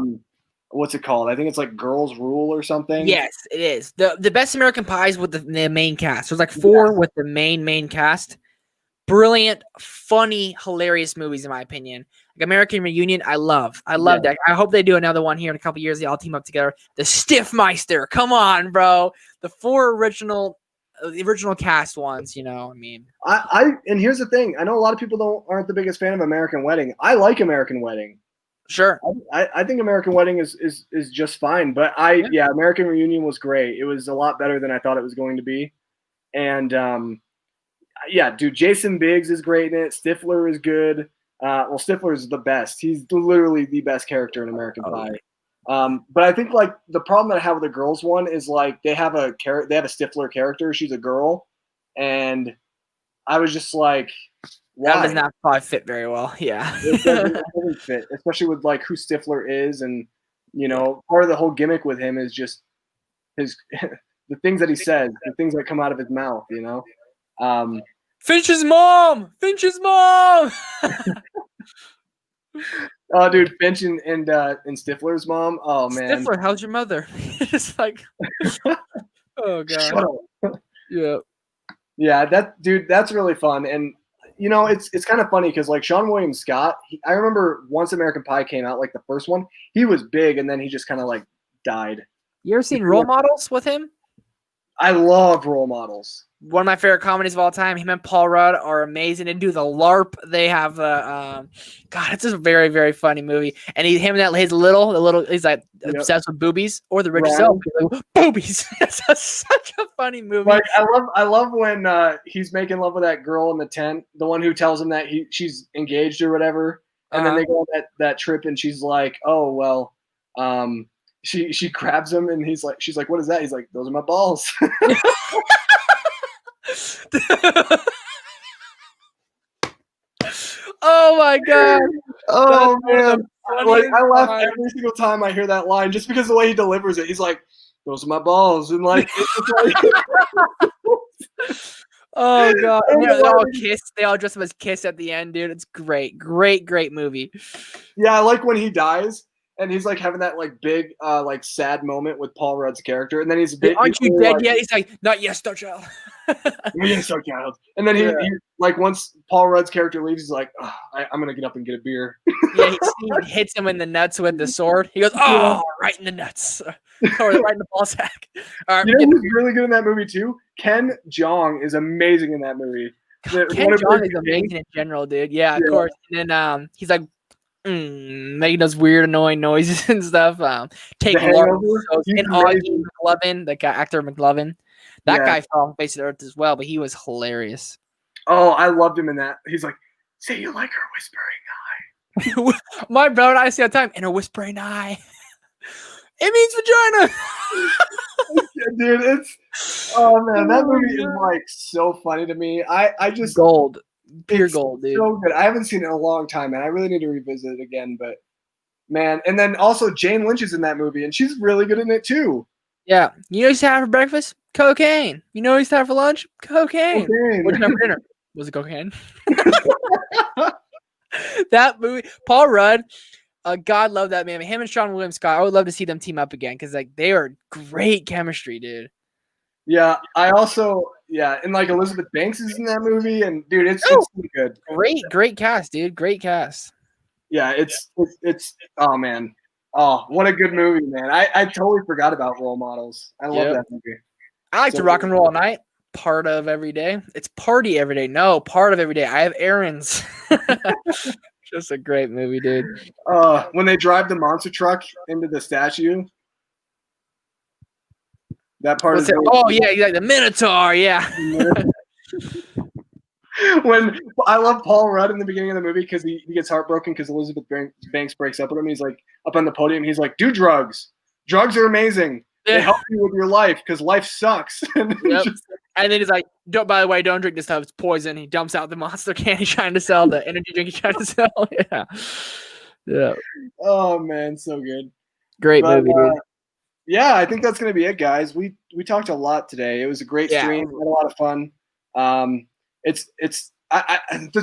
What's it called? I think it's like Girls Rule or something. Yes, it is. The best American Pies with the main cast. There's like 4 with the main cast. Brilliant, funny, hilarious movies, in my opinion. Like American Reunion, I love that. I hope they do another one here in a couple years. They all team up together. The Stiffmeister, come on, bro. The 4 original cast ones. I mean, and here's the thing. I know a lot of people aren't the biggest fan of American Wedding. I like American Wedding. Sure. I think American Wedding is just fine. But American Reunion was great. It was a lot better than I thought it was going to be. And dude, Jason Biggs is great in it. Stifler is good. Stifler is the best. He's literally the best character in American Pie. But I think like the problem that I have with the girls one is like they have a Stifler character. She's a girl, and I was just like, why? That does not probably fit very well. Yeah, it doesn't fit, especially with like who Stifler is, and part of the whole gimmick with him is just his the things that he says, the things that come out of his mouth. Finch's mom. Oh, dude, Finch and Stifler's mom. Oh man, Stifler, how's your mother? It's like, oh god. Shut up. Yeah. That's really fun, and it's kind of funny because like Sean William Scott, I remember once American Pie came out, like the first one, he was big, and then he just kind of like died. You ever seen Role Models with him? I love Role Models. One of my favorite comedies of all time. Him and Paul Rudd are amazing. And do the LARP. They have God, it's just a very, very funny movie. And he's like obsessed with boobies or the rich self. Like, boobies. It's such a funny movie. Like I love when he's making love with that girl in the tent, the one who tells him that she's engaged or whatever. And then they go on that trip, and she's like, "Oh well," she grabs him, and she's like, "What is that?" He's like, "Those are my balls." Oh my god! Oh man! Like I laugh line. every single time I hear that line, just because the way he delivers it. He's like, "Those are my balls," and like, oh god! And they all kiss. They all dress up as Kiss at the end, dude. It's great, great movie. Yeah, I like when he dies, and he's like having that like big, like sad moment with Paul Rudd's character, and then he's aren't you dead yet? He's like, not yet, star child. Yes, star child. And then he like once Paul Rudd's character leaves, he's like, I'm gonna get up and get a beer. Yeah, he hits him in the nuts with the sword. He goes, oh, right in the nuts, or right in the ball sack. You know who's really good in that movie too? Ken Jeong is amazing in that movie. Ken Jeong is amazing in general, dude. Yeah, of course. And then he's like making those weird, annoying noises and stuff. Take Lauren and Augie McLovin, the guy, actor McLovin. That guy fell off the face of the earth as well, but he was hilarious. Oh, I loved him in that. He's like, say you like her whispering eye. My brother and I say all the time, in a whispering eye. It means vagina. Dude, oh man, that movie is like so funny to me. I just gold. Pure gold, dude. So good. I haven't seen it in a long time, man. I really need to revisit it again, but man, and then also Jane Lynch is in that movie, and she's really good in it too. Yeah. You know what he's had for breakfast? Cocaine. You know what he's had for lunch? Cocaine. What'd you have for dinner? Was it cocaine? That movie, Paul Rudd, God love that man. Him and Sean William Scott, I would love to see them team up again because like they are great chemistry, dude. Yeah, I also and like Elizabeth Banks is in that movie, and dude, it's good. Great cast, dude. Great cast. Yeah, it's oh man, oh what a good movie, man. I totally forgot about Role Models. I love that movie. I like to rock and roll all night. Part of every day. It's party every day. No, part of every day. I have errands. Just a great movie, dude. When they drive the monster truck into the statue. That part is yeah, the Minotaur, yeah. When I love Paul Rudd in the beginning of the movie because he gets heartbroken because Elizabeth Banks breaks up with him. He's like up on the podium. He's like, do drugs. Drugs are amazing. They help you with your life because life sucks. And then he's like, by the way, don't drink this stuff. It's poison. He dumps out the monster can he's trying to sell, the energy drink he's trying to sell. Yeah. Oh, man. So good. Great movie, dude. Yeah, I think that's going to be it, guys. We talked a lot today. It was a great stream. We had a lot of fun. The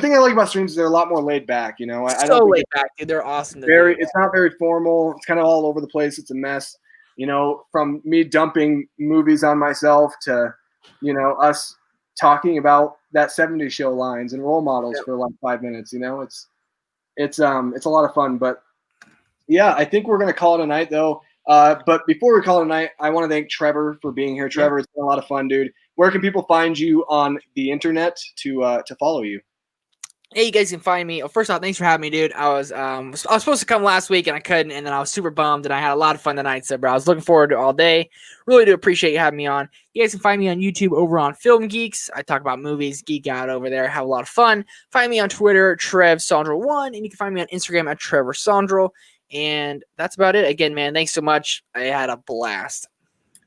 thing I like about streams is they're a lot more laid back. You know, I don't laid back, dude. They're awesome. It's not very formal. It's kind of all over the place. It's a mess. You know, from me dumping movies on myself to, you know, us talking about that 70s show lines and Role Models for like 5 minutes. You know, it's a lot of fun. But yeah, I think we're gonna call it a night though. But before we call it a night, I want to thank Trevor for being here. Trevor, it's been a lot of fun, dude. Where can people find you on the internet to follow you? Hey, you guys can find me. Well, first off, thanks for having me, dude. I was supposed to come last week and I couldn't, and then I was super bummed, and I had a lot of fun tonight. So, bro, I was looking forward to it all day. Really do appreciate you having me on. You guys can find me on YouTube over on Film Geeks. I talk about movies, geek out over there, have a lot of fun. Find me on Twitter, TrevSandro1, and you can find me on Instagram at TrevorSandro. And that's about it. Again, man, thanks so much. I had a blast.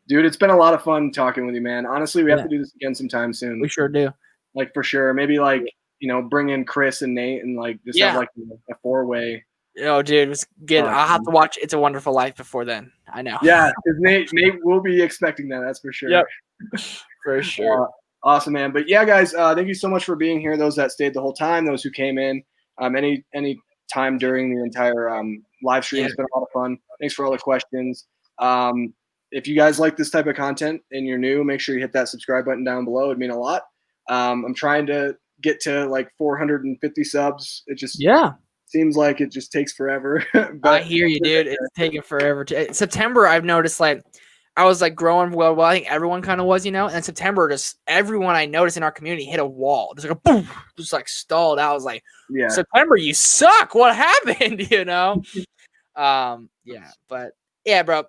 Dude, it's been a lot of fun talking with you, man. Honestly, we have to do this again sometime soon. We sure do. Like, for sure. Maybe, like, you know, bring in Chris and Nate and, like, just have, like, a four-way. Oh, dude, it's good. I'll have to watch It's a Wonderful Life before then. I know. Yeah, because Nate will be expecting that. That's for sure. Yep. For sure. Awesome, man. But, yeah, guys, thank you so much for being here. Those that stayed the whole time, those who came in, any time during the entire live stream. It's been a lot of fun. Thanks for all the questions. If you guys like this type of content and you're new, make sure you hit that subscribe button down below. It'd mean a lot. I'm trying to get to like 450 subs. It just seems like it just takes forever. But I hear you, dude. It's taking forever. September, I've noticed like I was like growing well. I think everyone kind of was, you know. And September, just everyone I noticed in our community hit a wall. Just like a boom, just like stalled. I was like, September, you suck. What happened? You know. But yeah, bro.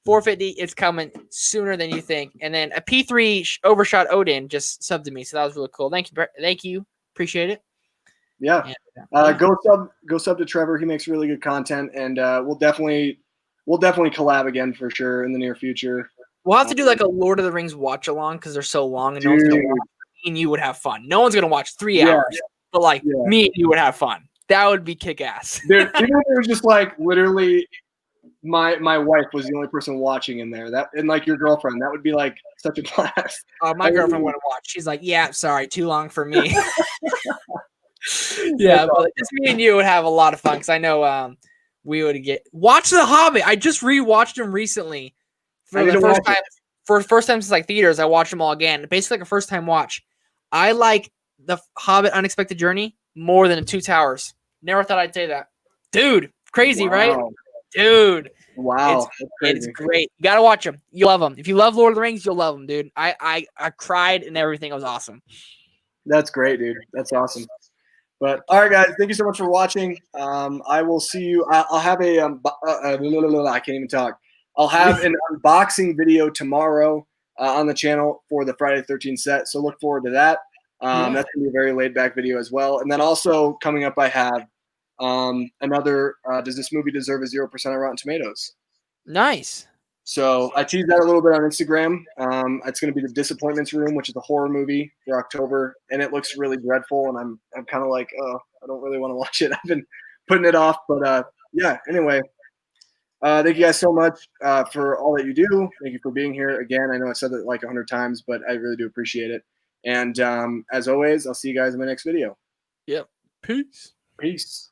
450, it's coming sooner than you think. And then a P3 overshot Odin just subbed to me, so that was really cool. Thank you. Appreciate it. Yeah. Go sub to Trevor. He makes really good content, and we'll definitely collab again for sure in the near future. We'll have to do like a Lord of the Rings watch along because they're so long and no one's gonna watch. Me and you would have fun. No one's gonna watch 3 hours, but like me and you would have fun. That would be kick ass. Dude, even if it was just like literally my wife was the only person watching in there. That and like your girlfriend, that would be like such a blast. My girlfriend wouldn't watch. She's like, yeah, sorry, too long for me. Yeah, but just me and you would have a lot of fun because I know we would watch The Hobbit. I just rewatched him recently for the first time. For the first time since like theaters, I watched them all again. Basically, like a first time watch. I like The Hobbit: Unexpected Journey more than The Two Towers. Never thought I'd say that, dude. Crazy, right? Dude. Wow, it's great. You gotta watch them. You'll love them. If you love Lord of the Rings, you'll love them, dude. I cried and everything. It was awesome. That's great, dude. That's awesome. But all right, guys, thank you so much for watching. I will see you. I'll have a I can't even talk. I'll have an unboxing video tomorrow on the channel for the Friday the 13th set. So look forward to that. That's gonna be a very laid back video as well. And then also coming up, I have another. Does this movie deserve a 0% on Rotten Tomatoes? Nice. So I teased that a little bit on Instagram. It's going to be The Disappointments Room, which is a horror movie for October, and it looks really dreadful. And I'm kind of like, oh, I don't really want to watch it. I've been putting it off, but yeah. Anyway, thank you guys so much for all that you do. Thank you for being here again. I know I said that like 100 times, but I really do appreciate it. And as always, I'll see you guys in my next video. Yep. Peace. Peace.